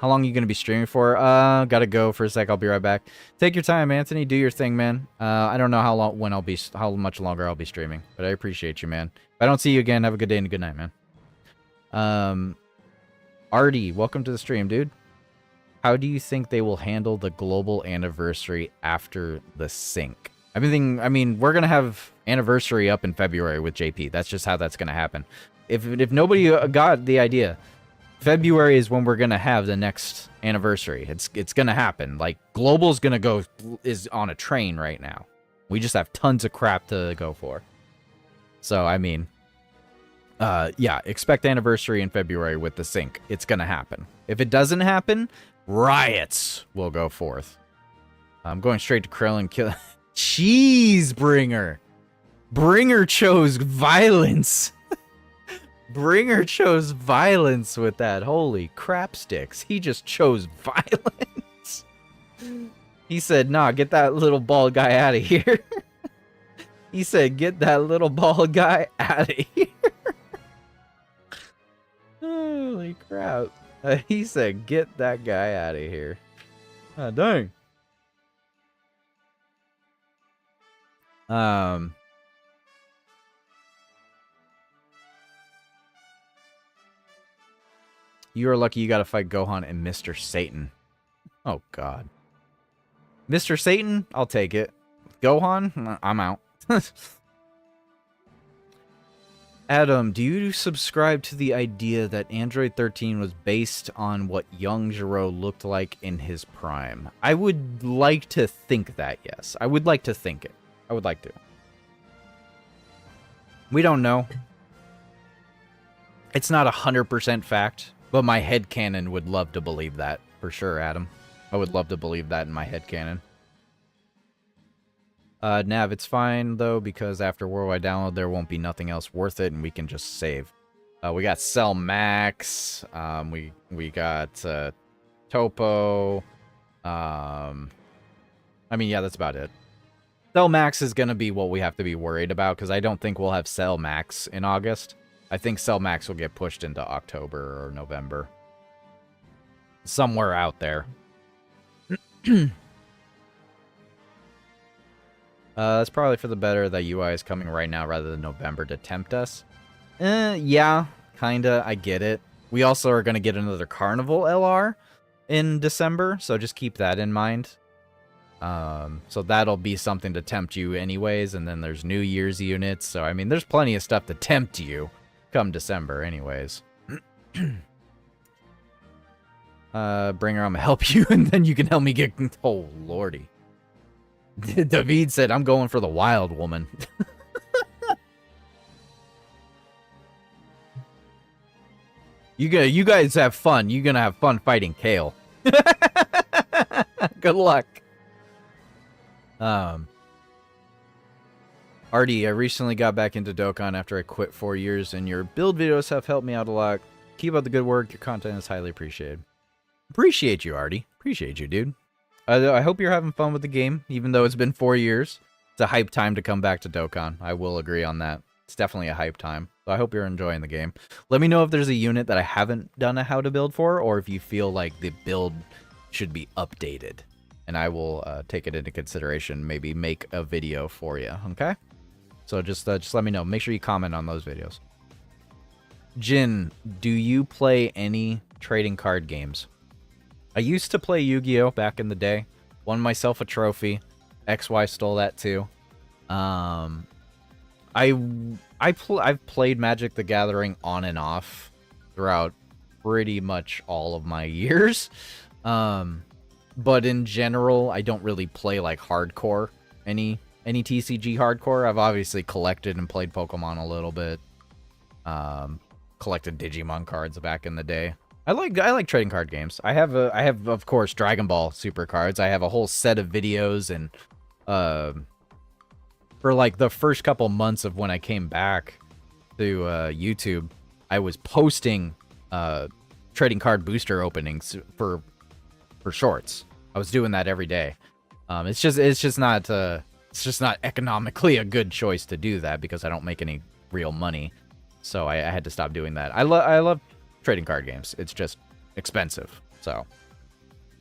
How long are you going to be streaming for? Gotta go for a sec. I'll be right back. Take your time, Anthony. Do your thing, man. I don't know how much longer I'll be streaming, but I appreciate you, man. If I don't see you again, have a good day and a good night, man. Artie, welcome to the stream, dude. How do you think they will handle the global anniversary after the sync? I mean, we're gonna have anniversary up in February with JP. That's just how that's gonna happen. If nobody got the idea. February is when we're gonna have the next anniversary. It's gonna happen. Like, Global's gonna is on a train right now. We just have tons of crap to go for. So, I mean, yeah, expect anniversary in February with the sync. It's gonna happen. If it doesn't happen, riots will go forth. I'm going straight to Krillin kill. Cheesebringer. Bringer chose violence. Bringer chose violence with that. Holy crap sticks. He just chose violence. He said, nah, get that little bald guy out of here. He said, get that little bald guy out of here. Holy crap. He said, get that guy out of here. Ah, dang. You are lucky you gotta fight Gohan and Mr. Satan. Oh, God. Mr. Satan? I'll take it. Gohan? I'm out. Adam, do you subscribe to the idea that Android 13 was based on what young Gero looked like in his prime? I would like to think that, yes. I would like to think it. I would like to. We don't know. It's not 100% fact. But my headcanon would love to believe that, for sure, Adam. I would love to believe that in my headcanon. Nav, it's fine, though, because after worldwide download, there won't be nothing else worth it, and we can just save. We got Cell Max. We got Topo. I mean, yeah, that's about it. Cell Max is going to be what we have to be worried about, because I don't think we'll have Cell Max in August. I think Cell Max will get pushed into October or November. Somewhere out there. It's probably for the better that UI is coming right now rather than November to tempt us. Yeah, kinda. I get it. We also are going to get another Carnival LR in December, so just keep that in mind. So that'll be something to tempt you anyways, and then there's New Year's units, so I mean, there's plenty of stuff to tempt you come December anyways. Bring her, I'm gonna help you, and then you can help me get... Oh, lordy. David said, I'm going for the wild woman. You guys have fun. You're gonna have fun fighting Kale. Good luck. Artie, I recently got back into Dokkan after I quit 4 years, and your build videos have helped me out a lot. Keep up the good work. Your content is highly appreciated. Appreciate you, Artie. Appreciate you, dude. I hope you're having fun with the game, even though it's been 4 years. It's a hype time to come back to Dokkan. I will agree on that. It's definitely a hype time. So I hope you're enjoying the game. Let me know if there's a unit that I haven't done a how to build for, or if you feel like the build should be updated. And I will take it into consideration, maybe make a video for you, okay? So just let me know. Make sure you comment on those videos. Jin, do you play any trading card games? I used to play Yu-Gi-Oh! Back in the day. Won myself a trophy. XY stole that too. I've played Magic the Gathering on and off throughout pretty much all of my years. But in general, I don't really play like hardcore, any TCG hardcore. I've obviously collected and played Pokemon a little bit. Collected Digimon cards back in the day. I like trading card games. I have of course Dragon Ball Super cards. I have a whole set of videos, and for like the first couple months of when I came back to YouTube, I was posting trading card booster openings for shorts. I was doing that every day. It's just not economically a good choice to do that because I don't make any real money. So I had to stop doing that. I love trading card games. It's just expensive. So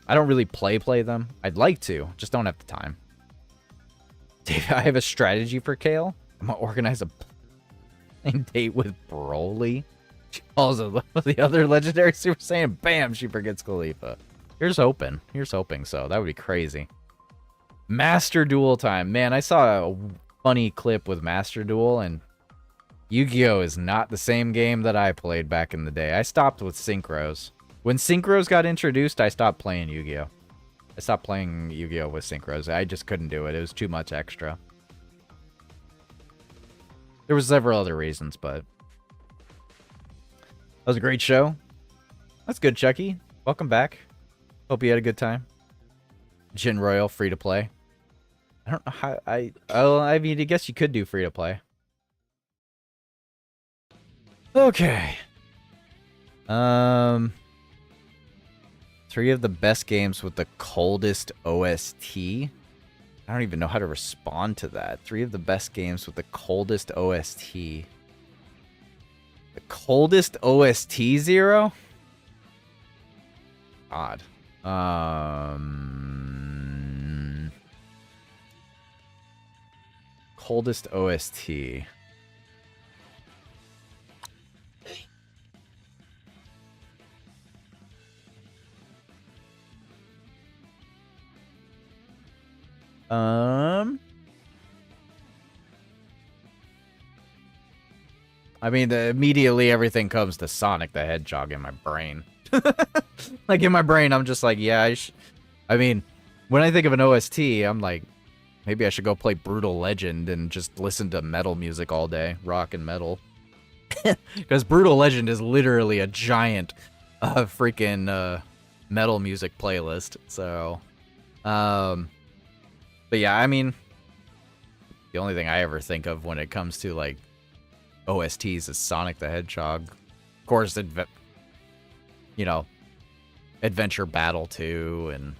I don't really play them. I'd like to, just don't have the time. Dave, I have a strategy for Kale. I'm gonna organize a date with Broly. She calls the other legendary Super Saiyan. Bam, she forgets Khalifa. Here's hoping. So that would be crazy. Master Duel time. Man, I saw a funny clip with Master Duel, and Yu-Gi-Oh! Is not the same game that I played back in the day. I stopped with Synchros. When Synchros got introduced, I stopped playing Yu-Gi-Oh! I stopped playing Yu-Gi-Oh! With Synchros. I just couldn't do it. It was too much extra. There was several other reasons, but that was a great show. That's good, Chucky. Welcome back. Hope you had a good time. Jin Royal, free to play. I don't know how I mean, I guess you could do free to play. Okay. 3 of the best games with the coldest OST. I don't even know how to respond to that. 3 of the best games with the coldest OST. The coldest OST, Zero? Odd. Coldest OST. I mean, immediately everything comes to Sonic the Hedgehog in my brain. Like, in my brain, I'm just like, yeah, I mean, when I think of an OST, I'm like, maybe I should go play Brutal Legend and just listen to metal music all day. Rock and metal. Because Brutal Legend is literally a giant freaking metal music playlist. So, but yeah, I mean, the only thing I ever think of when it comes to, like, OSTs is Sonic the Hedgehog. Of course, you know, Adventure Battle 2 and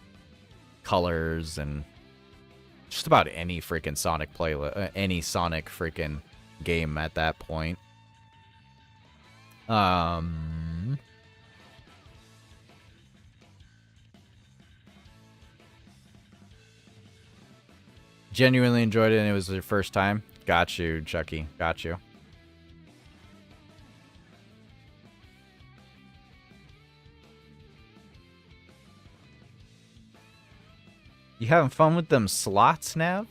Colors and Just about any freaking Sonic any Sonic freaking game at that point. Genuinely enjoyed it, and it was your first time. Got you, Chucky. Got you. You having fun with them slots, Nav?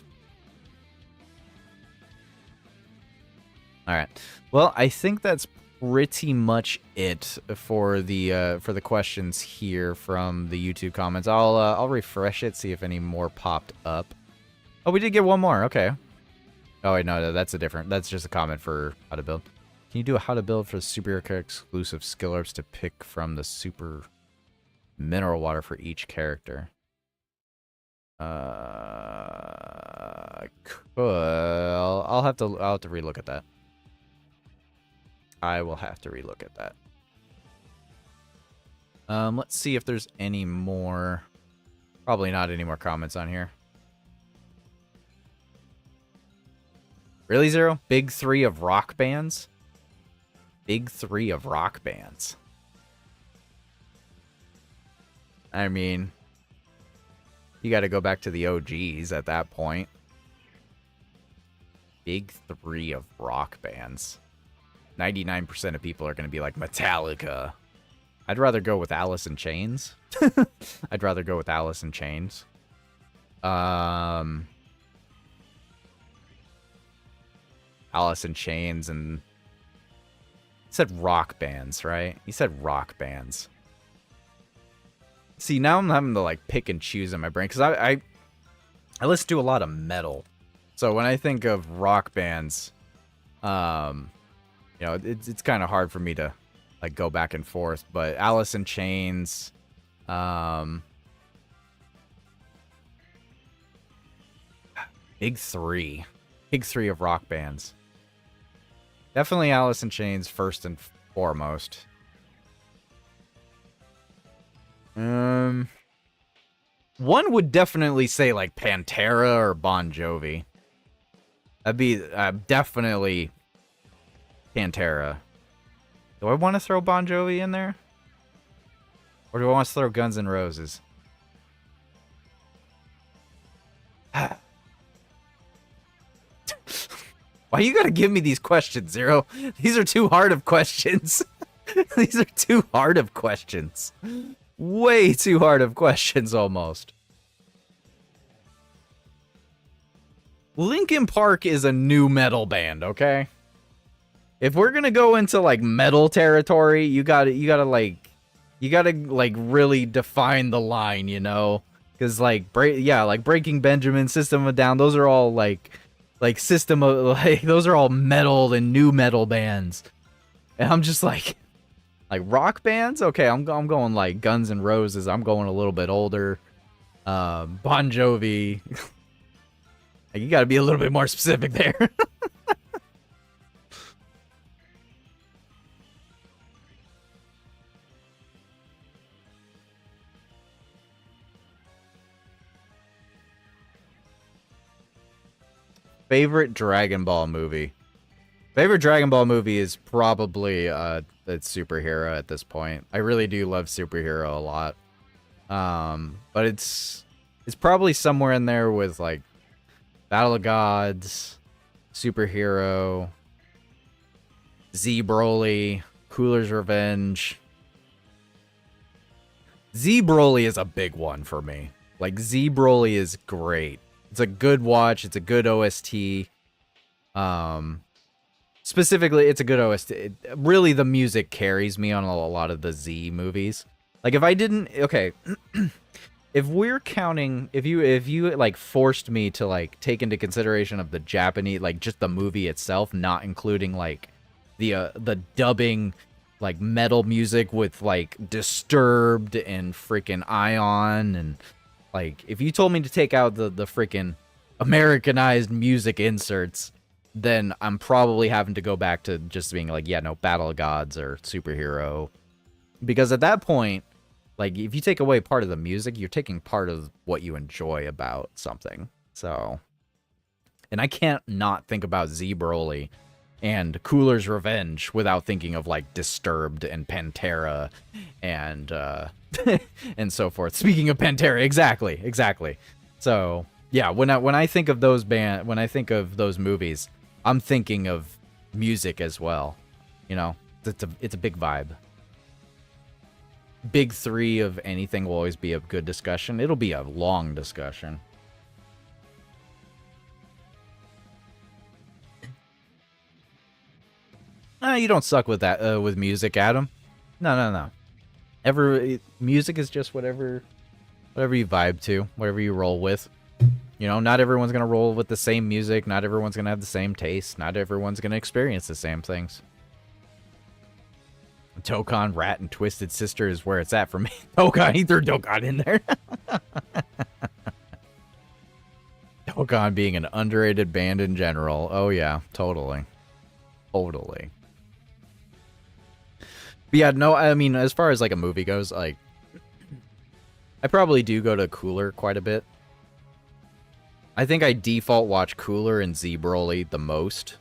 All right. Well, I think that's pretty much it for the questions here from the YouTube comments. I'll refresh it, see if any more popped up. Oh, we did get one more. Okay. Oh wait, no, that's just a comment for how to build. Can you do a how to build for the superhero character exclusive skill ups to pick from the super mineral water for each character? Cool. I'll have to relook at that. I will have to relook at that. Let's see if there's any more. Probably not any more comments on here. Really, Zero? Big 3 of rock bands? Big 3 of rock bands. I mean, you got to go back to the OGs at that point. Big 3 of rock bands. 99% of people are going to be like Metallica. I'd rather go with Alice in Chains. I'd rather go with Alice in Chains. Alice in Chains and... You said rock bands, right? You said rock bands. See, now I'm having to like pick and choose in my brain because I listen to a lot of metal. So when I think of rock bands, you know, it's kind of hard for me to like go back and forth. But Alice in Chains, big 3 of rock bands. Definitely Alice in Chains first and foremost. One would definitely say like Pantera or Bon Jovi. That'd be definitely Pantera. Do I want to throw Bon Jovi in there? Or do I want to throw Guns N' Roses? Why you gotta give me these questions, Zero? These are too hard of questions. These are too hard of questions. Way too hard of questions, almost. Linkin Park is a new metal band, okay? If we're gonna go into like metal territory, you gotta really define the line, you know? Because like Breaking Benjamin, System of a Down, those are all those are all metal and new metal bands, and I'm just like rock bands. Okay, I'm going like Guns N' Roses. I'm going a little bit older. Bon Jovi. Like, you got to be a little bit more specific there. Favorite Dragon Ball movie. Favorite Dragon Ball movie is probably it's Superhero at this point. I really do love Superhero a lot. But it's probably somewhere in there with like Battle of Gods, Superhero, Z Broly, Cooler's Revenge. Z Broly is a big one for me. Like, Z Broly is great. It's a good watch. It's a good OST. Specifically, it's a good OST. Really, the music carries me on a lot of the Z movies. Like, if I didn't... Okay. If we're counting... If you, like, forced me to, like, take into consideration of the Japanese... Like, just the movie itself, not including, like, the dubbing... Like, metal music with, like, Disturbed and freaking Ion and... Like, if you told me to take out the freaking Americanized music inserts, then I'm probably having to go back to just being like, yeah, no, Battle of Gods or Superhero. Because at that point, like, if you take away part of the music, you're taking part of what you enjoy about something. So, and I can't not think about Z Broly and Cooler's Revenge without thinking of like Disturbed and Pantera and and so forth. Speaking of Pantera, exactly. So yeah, when I think of those those movies, I'm thinking of music as well. You know, it's a big vibe. Big three of anything will always be a good discussion. It'll be a long discussion. You don't suck with that with music, Adam. No. Music is just whatever you vibe to, whatever you roll with. You know, not everyone's gonna roll with the same music. Not everyone's gonna have the same taste. Not everyone's gonna experience the same things. Dokkan, Rat, and Twisted Sister is where it's at for me. Dokkan, he threw Dokkan in there. Dokkan being an underrated band in general. Oh yeah, totally. But yeah, no, I mean, as far as like a movie goes, like, I probably do go to Cooler quite a bit. I think I default watch Cooler and Z Broly the most.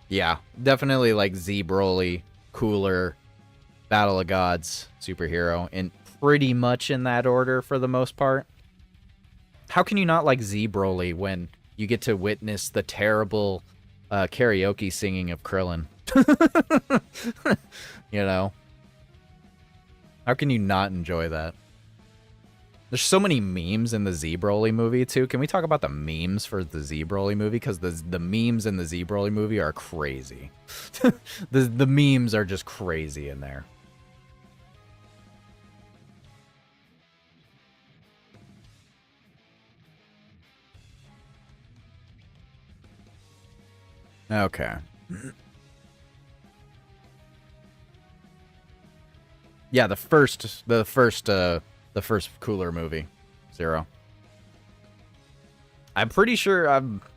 Yeah, definitely like Z Broly, Cooler, Battle of Gods, Superhero, and pretty much in that order for the most part. How can you not like Z Broly when you get to witness the terrible karaoke singing of Krillin? You know? How can you not enjoy that? There's so many memes in the Z Broly movie, too. Can we talk about the memes for the Z Broly movie? Because the memes in the Z Broly movie are crazy. the memes are just crazy in there. Okay. Yeah, the first Cooler movie, Zero. I'm pretty sure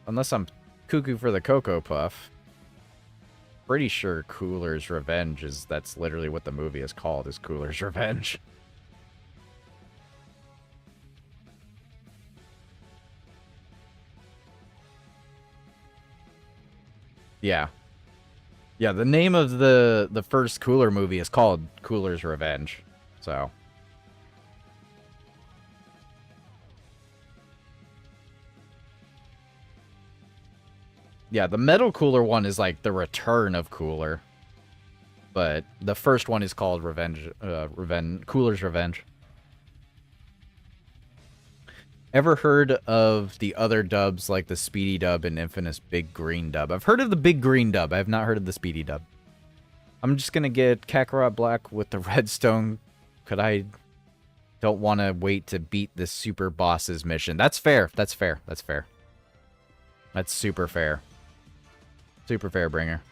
unless I'm cuckoo for the Cocoa Puff, pretty sure Cooler's Revenge that's literally what the movie is called, is Cooler's Revenge. Yeah. Yeah, the name of the first Cooler movie is called Cooler's Revenge. So, yeah, the Metal Cooler one is like the return of Cooler. But the first one is called Cooler's Revenge. Ever heard of the other dubs like the Speedy dub and Infamous Big Green dub? I've heard of the Big Green dub. I have not heard of the Speedy dub. I'm just going to get Kakarot Black with the Redstone. Don't want to wait to beat this super boss's mission. That's fair. That's fair. That's fair. That's super fair. Super fair, Bringer.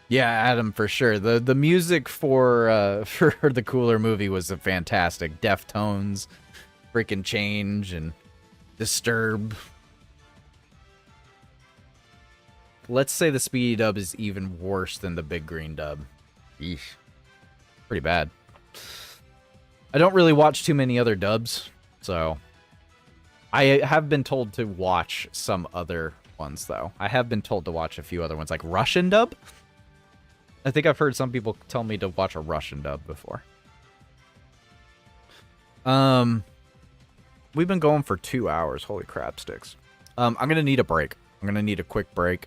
Yeah, Adam, for sure. The music for the Cooler movie was fantastic. Deftones, freaking Change, and Disturb. Let's say the Speedy dub is even worse than the Big Green dub. Eesh. Pretty bad. I don't really watch too many other dubs, so I have been told to watch some other ones, though. I have been told to watch a few other ones, like Russian dub. I think I've heard some people tell me to watch a Russian dub before. We've been going for 2 hours. Holy crap sticks. I'm going to need a break. I'm going to need a quick break.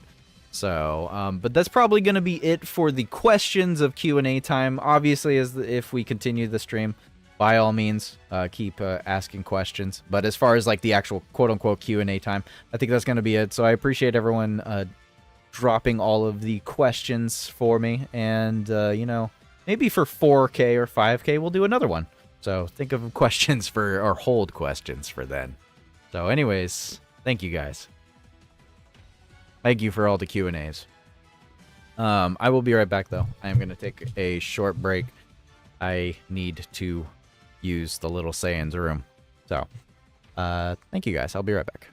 So, but that's probably going to be it for the questions of Q&A time. Obviously, if we continue the stream, by all means, keep asking questions. But as far as like the actual quote-unquote Q&A time, I think that's going to be it. So I appreciate everyone dropping all of the questions for me. And, you know, maybe for 4K or 5K, we'll do another one. So think of questions or hold questions for then. So anyways, thank you guys. Thank you for all the Q&As. I will be right back, though. I am going to take a short break. I need to use the little Saiyan's room. So, thank you guys. I'll be right back.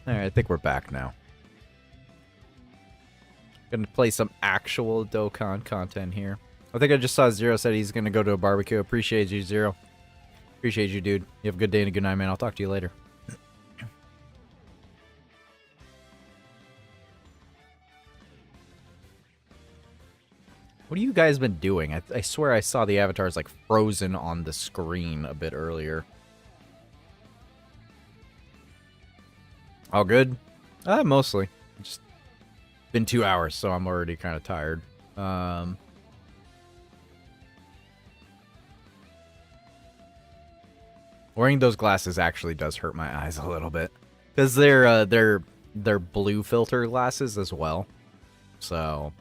Alright, I think we're back now. Gonna play some actual Dokkan content here. I think I just saw Zero said he's gonna go to a barbecue. Appreciate you, Zero. Appreciate you, dude. You have a good day and a good night, man. I'll talk to you later. What have you guys been doing? I swear I saw the avatars like frozen on the screen a bit earlier. All good? Mostly. Just been 2 hours, so I'm already kind of tired. Wearing those glasses actually does hurt my eyes a little bit, because they're blue filter glasses as well. So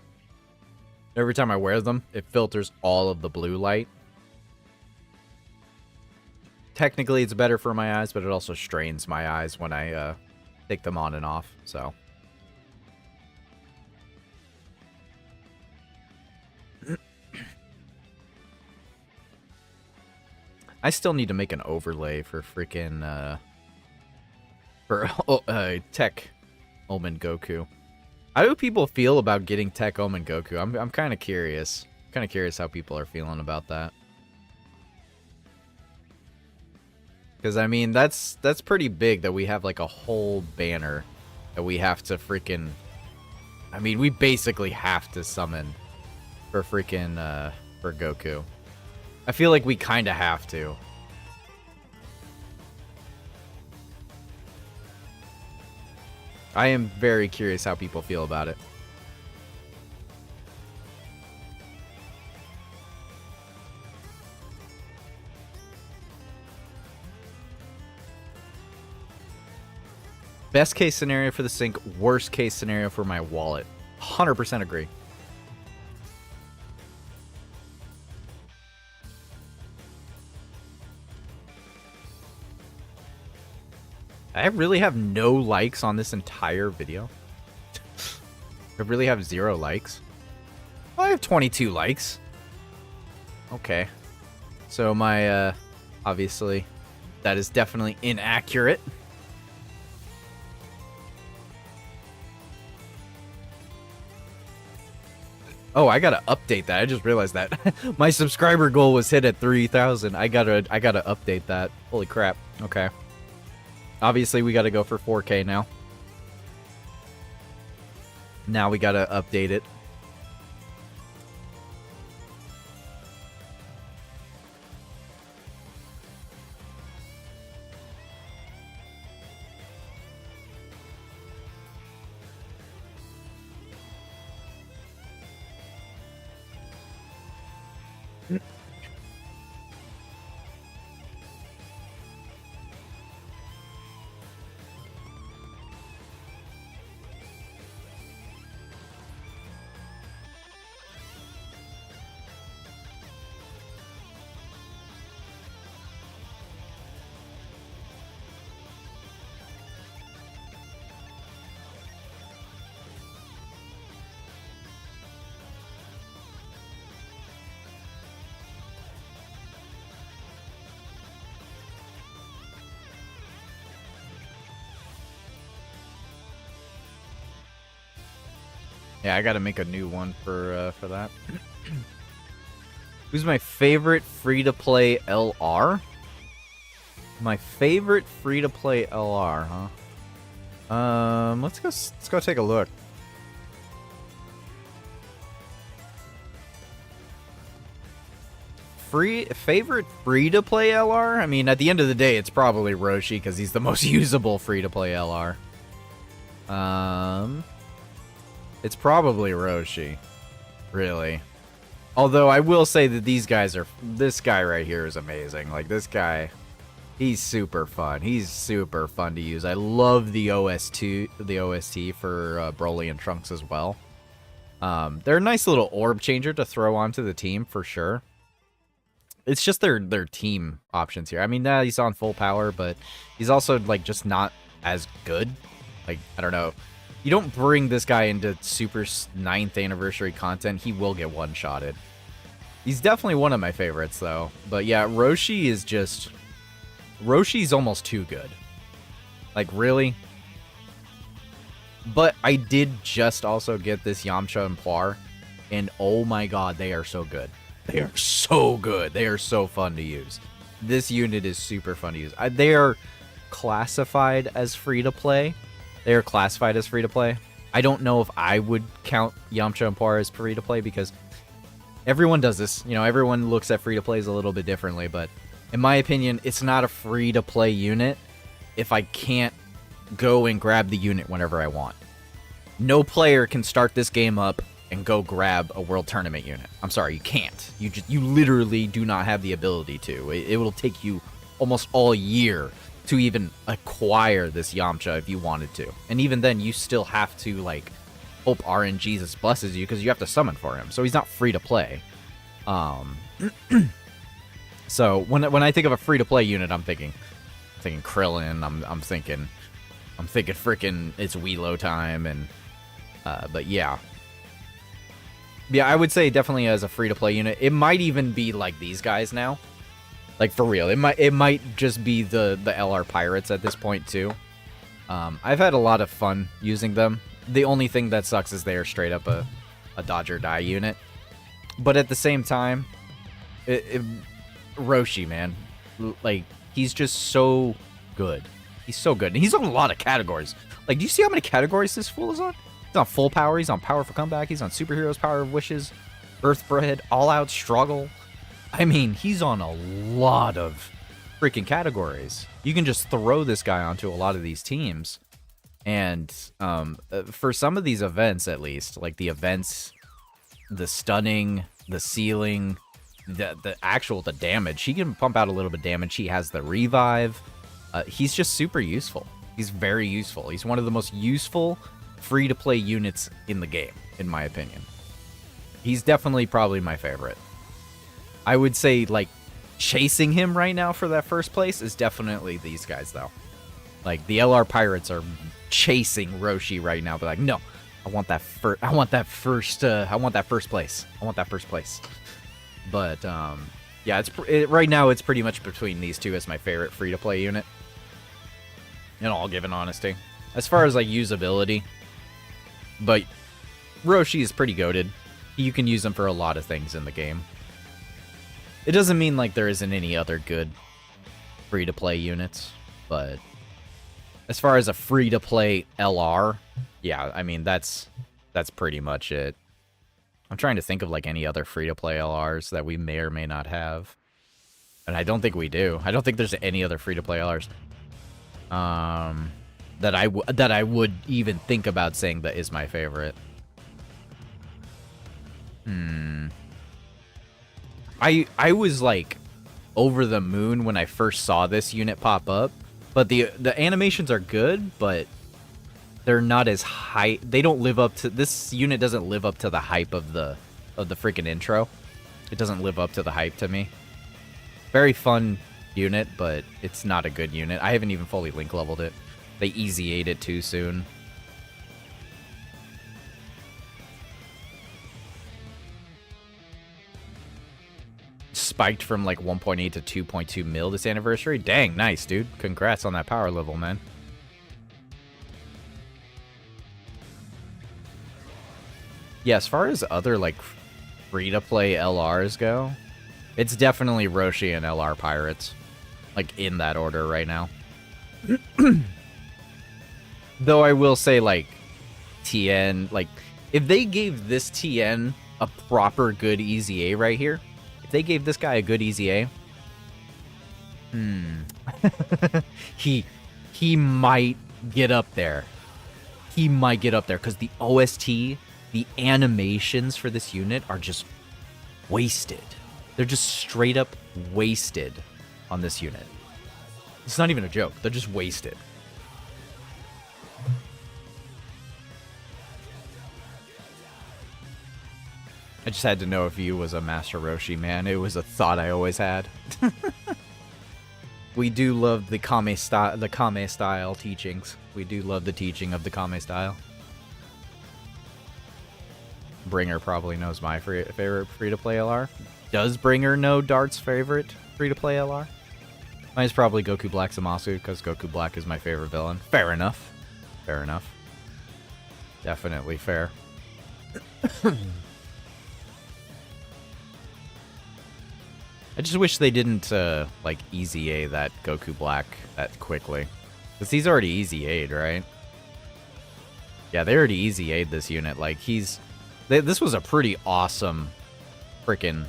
every time I wear them, it filters all of the blue light. Technically, it's better for my eyes, but it also strains my eyes when I take them on and off. So I still need to make an overlay for freaking Tech Omen Goku. How do people feel about getting Tech Omen Goku? I'm kind of curious. Kind of curious how people are feeling about that. Because I mean, that's pretty big that we have like a whole banner that we have to freaking. I mean, we basically have to summon for freaking for Goku. I feel like we kind of have to. I am very curious how people feel about it. Best case scenario for the sync, worst case scenario for my wallet. 100% agree. I really have no likes on this entire video. I really have 0 likes. Well, I have 22 likes. Okay. So my, obviously, that is definitely inaccurate. Oh, I gotta update that. I just realized that. My subscriber goal was hit at 3,000. I gotta update that. Holy crap. Okay. Obviously, we gotta go for 4K now. Now we gotta update it. Yeah, I gotta make a new one for that. Who's my favorite free-to-play LR? My favorite free-to-play LR, huh? Let's go take a look. Favorite free-to-play LR? I mean, at the end of the day, it's probably Roshi because he's the most usable free-to-play LR. It's probably Roshi, really. Although I will say that these guys are. This guy right here is amazing. Like this guy, he's super fun. He's super fun to use. I love the OST for Broly and Trunks as well. They're a nice little orb changer to throw onto the team for sure. It's just their team options here. I mean, he's on full power, but he's also like just not as good. Like I don't know. You don't bring this guy into Super 9th anniversary content, he will get one-shotted. He's definitely one of my favorites, though. But yeah, Roshi is just... Roshi's almost too good. Like, really? But I did just also get this Yamcha and Puar, and oh my god, they are so good. They are so good. They are so fun to use. This unit is super fun to use. They are classified as free-to-play. They are classified as free-to-play. I don't know if I would count Yamcha and Puar as free-to-play because everyone does this. You know, everyone looks at free-to-plays a little bit differently, but in my opinion, it's not a free-to-play unit if I can't go and grab the unit whenever I want. No player can start this game up and go grab a World Tournament unit. I'm sorry, you can't. You literally do not have the ability to. It will take you almost all year to even acquire this Yamcha if you wanted to. And even then, you still have to, like, hope RNGesus blesses you because you have to summon for him. So he's not free to play. So when I think of a free to play unit, I'm thinking Krillin. I'm thinking frickin' it's Weelo time, and but yeah, I would say definitely as a free to play unit. It might even be like these guys now, like for real. It might just be the LR Pirates at this point too. I've had a lot of fun using them. The only thing that sucks is they are straight up a dodge or die unit, but at the same time, Roshi, man, like, he's just so good. He's so good. And he's on a lot of categories. Like, do you see how many categories this fool is on? He's on full power. He's on power for comeback. He's on superheroes, power of wishes, earthbred, all out struggle. I mean, he's on a lot of freaking categories. You can just throw this guy onto a lot of these teams. And for some of these events, at least, like the events, the stunning, the sealing, the damage, he can pump out a little bit of damage. He has the revive. He's just super useful. He's very useful. He's one of the most useful free-to-play units in the game, in my opinion. He's definitely probably my favorite. I would say, like, chasing him right now for that first place is definitely these guys, though. Like, the LR Pirates are chasing Roshi right now. They're like, no, I want that first place. But, yeah, right now it's pretty much between these two as my favorite free-to-play unit. In all given honesty. As far as, like, usability. But Roshi is pretty goated. You can use him for a lot of things in the game. It doesn't mean, like, there isn't any other good free-to-play units. But as far as a free-to-play LR, yeah, I mean, that's pretty much it. I'm trying to think of, like, any other free-to-play LRs that we may or may not have. And I don't think we do. I don't think there's any other free-to-play LRs that I would even think about saying that is my favorite. I was, like, over the moon when I first saw this unit pop up. But the animations are good, but they're not as high. They don't live up to, this unit doesn't live up to the hype of the freaking intro. It doesn't live up to the hype to me. Very fun unit, but it's not a good unit. I haven't even fully link leveled it. They easy 8 it too soon. Spiked from like 1.8 to 2.2 mil this anniversary. Dang, nice, dude. Congrats on that power level, man. Yeah, as far as other, like, free-to-play LRs go, it's definitely Roshi and LR Pirates. Like, in that order right now. Though I will say, like, TN, like, if they gave this TN a proper good easy A right here, if they gave this guy a good easy A, he might get up there. He might get up there, because the OST, the animations for this unit are just wasted. They're just straight up wasted on this unit. It's not even a joke. They're just wasted. I just had to know if you was a Master Roshi, man. It was a thought I always had. We do love the Kame style teachings. We do love the teaching of the Kame style. Bringer probably knows my favorite free-to-play LR. Does Bringer know Dart's favorite free-to-play LR? Mine's probably Goku Black Zamasu, because Goku Black is my favorite villain. Fair enough. Fair enough. Definitely fair. I just wish they didn't, like, Easy A that Goku Black that quickly. Because he's already Easy A'd, right? Yeah, they already Easy A'd this unit. Like, this was a pretty awesome freaking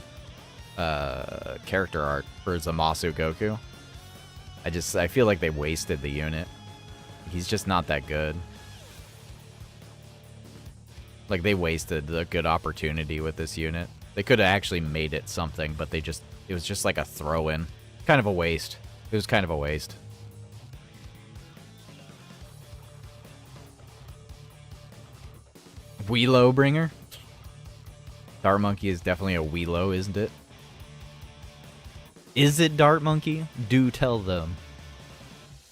character art for Zamasu Goku. I feel like they wasted the unit. He's just not that good. Like, they wasted the good opportunity with this unit. They could have actually made it something, but it was just like a throw-in. Kind of a waste. It was kind of a waste. Weelo bringer? Dart Monkey is definitely a Weelo, isn't it? Is it Dart Monkey? Do tell them.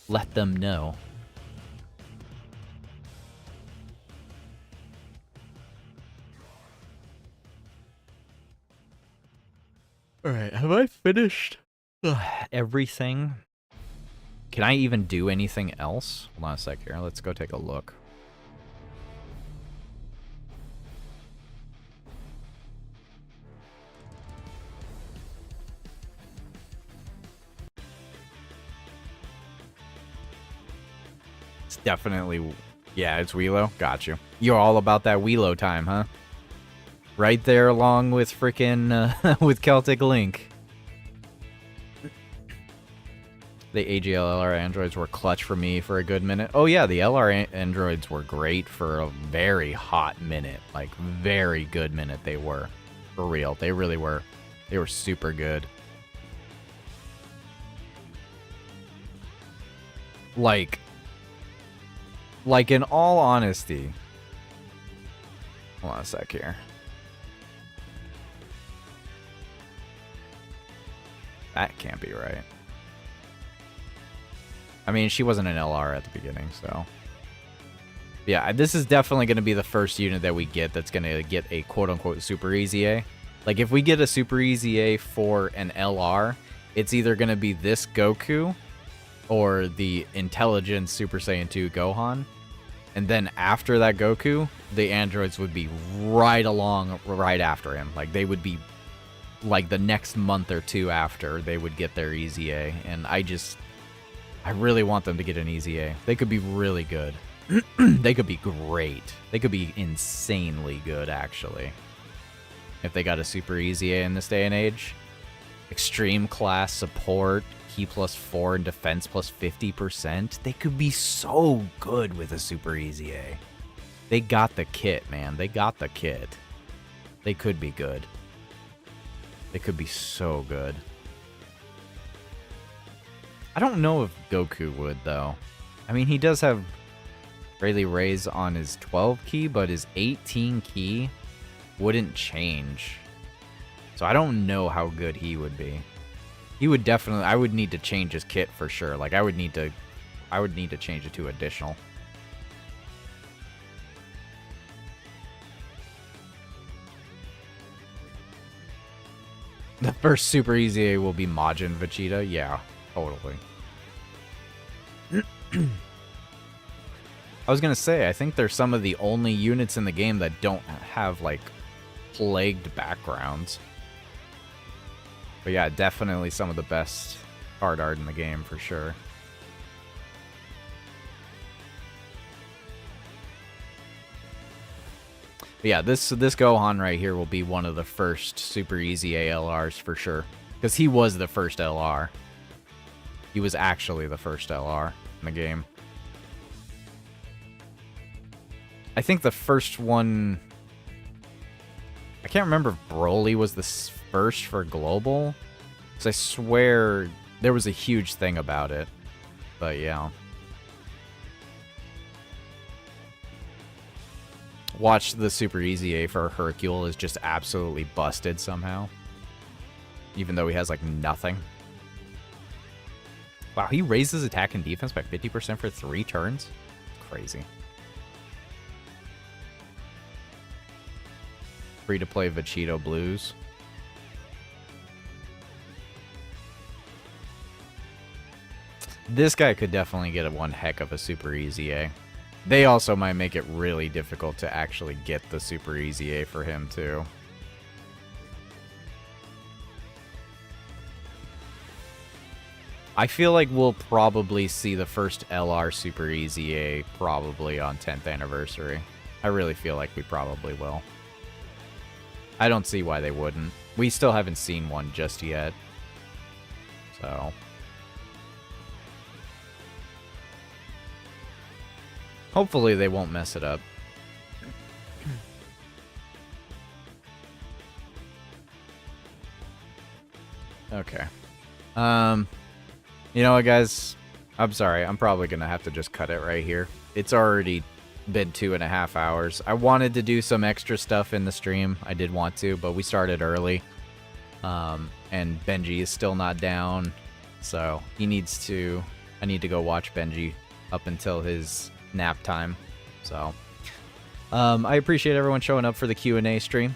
Let them know. Alright, have I finished everything? Can I even do anything else? Hold on a sec here. Let's go take a look. It's definitely... Yeah, it's Weelo. Got you. You're all about that Weelo time, huh? Right there along with frickin' with Celtic Link. The AGL LR androids were clutch for me for a good minute. Oh yeah, the LR androids were great for a very hot minute. Like, very good minute they were. For real, they really were. They were super good. Like in all honesty... Hold on a sec here. That can't be right. I mean, she wasn't an LR at the beginning, so... Yeah, this is definitely going to be the first unit that we get that's going to get a quote-unquote Super Easy A. Like, if we get a Super Easy A for an LR, it's either going to be this Goku or the Intelligence Super Saiyan 2 Gohan. And then after that Goku, the androids would be right after him. Like, they would be... like the next month or two after they would get their Easy A, and I really want them to get an Easy A. They could be really good. They could be great. They could be insanely good, actually, if they got a Super Easy A in this day and age. Extreme class support, Key +4 and defense +50%. They could be so good with a Super Easy A. They got the kit, man. They got the kit. They could be good. It could be so good. I don't know if Goku would, though. I mean, he does have Rayleigh Rays on his 12 key, but his 18 key wouldn't change. So I don't know how good he would be. He would definitely... I would need to change his kit for sure. Like, I would need to change it to additional. The first Super Easy A will be Majin Vegeta? Yeah, totally. I was gonna say, I think they're some of the only units in the game that don't have, like, plagued backgrounds. But yeah, definitely some of the best card art in the game, for sure. But yeah, this Gohan right here will be one of the first Super Easy A LRs for sure. Because he was the first LR. He was actually the first LR in the game. I think the first one... I can't remember if Broly was the first for Global. Because I swear there was a huge thing about it. But yeah. Watch the Super Easy A for Hercule is just absolutely busted somehow. Even though he has, like, nothing. Wow, he raises attack and defense by 50% for 3 turns? Crazy. Free-to-play Vegito Blues. This guy could definitely get one heck of a Super Easy A. They also might make it really difficult to actually get the super easy A for him, too. I feel like we'll probably see the first LR Super Easy A probably on 10th anniversary. I really feel like we probably will. I don't see why they wouldn't. We still haven't seen one just yet. So... hopefully they won't mess it up. Okay. You know what, guys? I'm sorry. I'm probably going to have to just cut it right here. It's already been 2.5 hours. I wanted to do some extra stuff in the stream. I did want to, but we started early. And Benji is still not down. So he needs to... I need to go watch Benji up until his nap time. So I appreciate everyone showing up for the Q&A stream.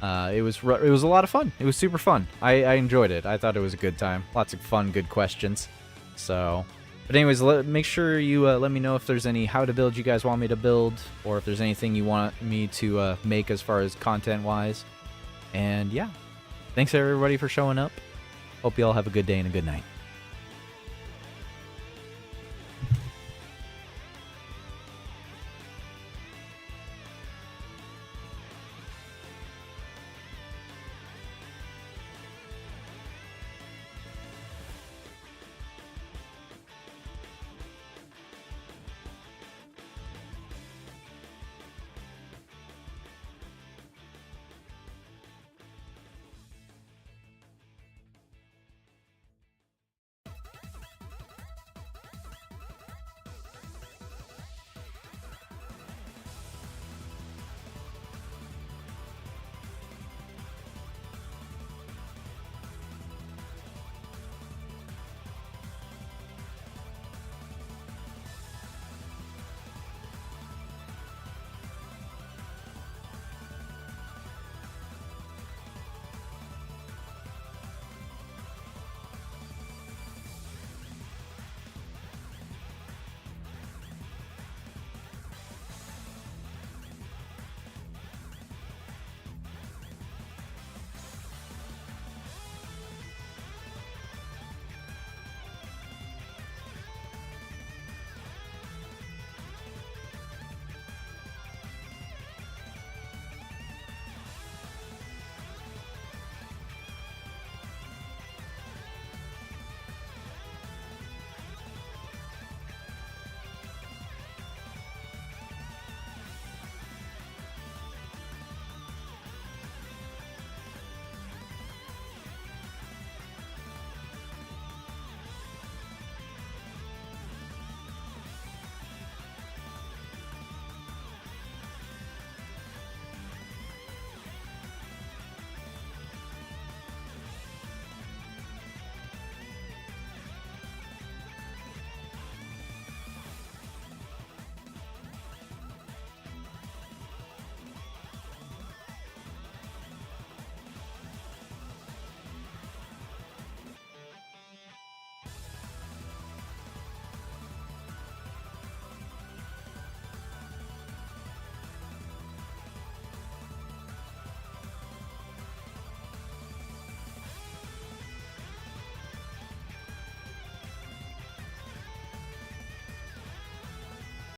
It was a lot of fun. It was super fun. I enjoyed it. I thought it was a good time. Lots of fun, good questions. So, but anyways, make sure you let me know if there's any how to build you guys want me to build, or if there's anything you want me to make as far as content-wise. And yeah, thanks everybody for showing up. Hope you all have a good day and a good night.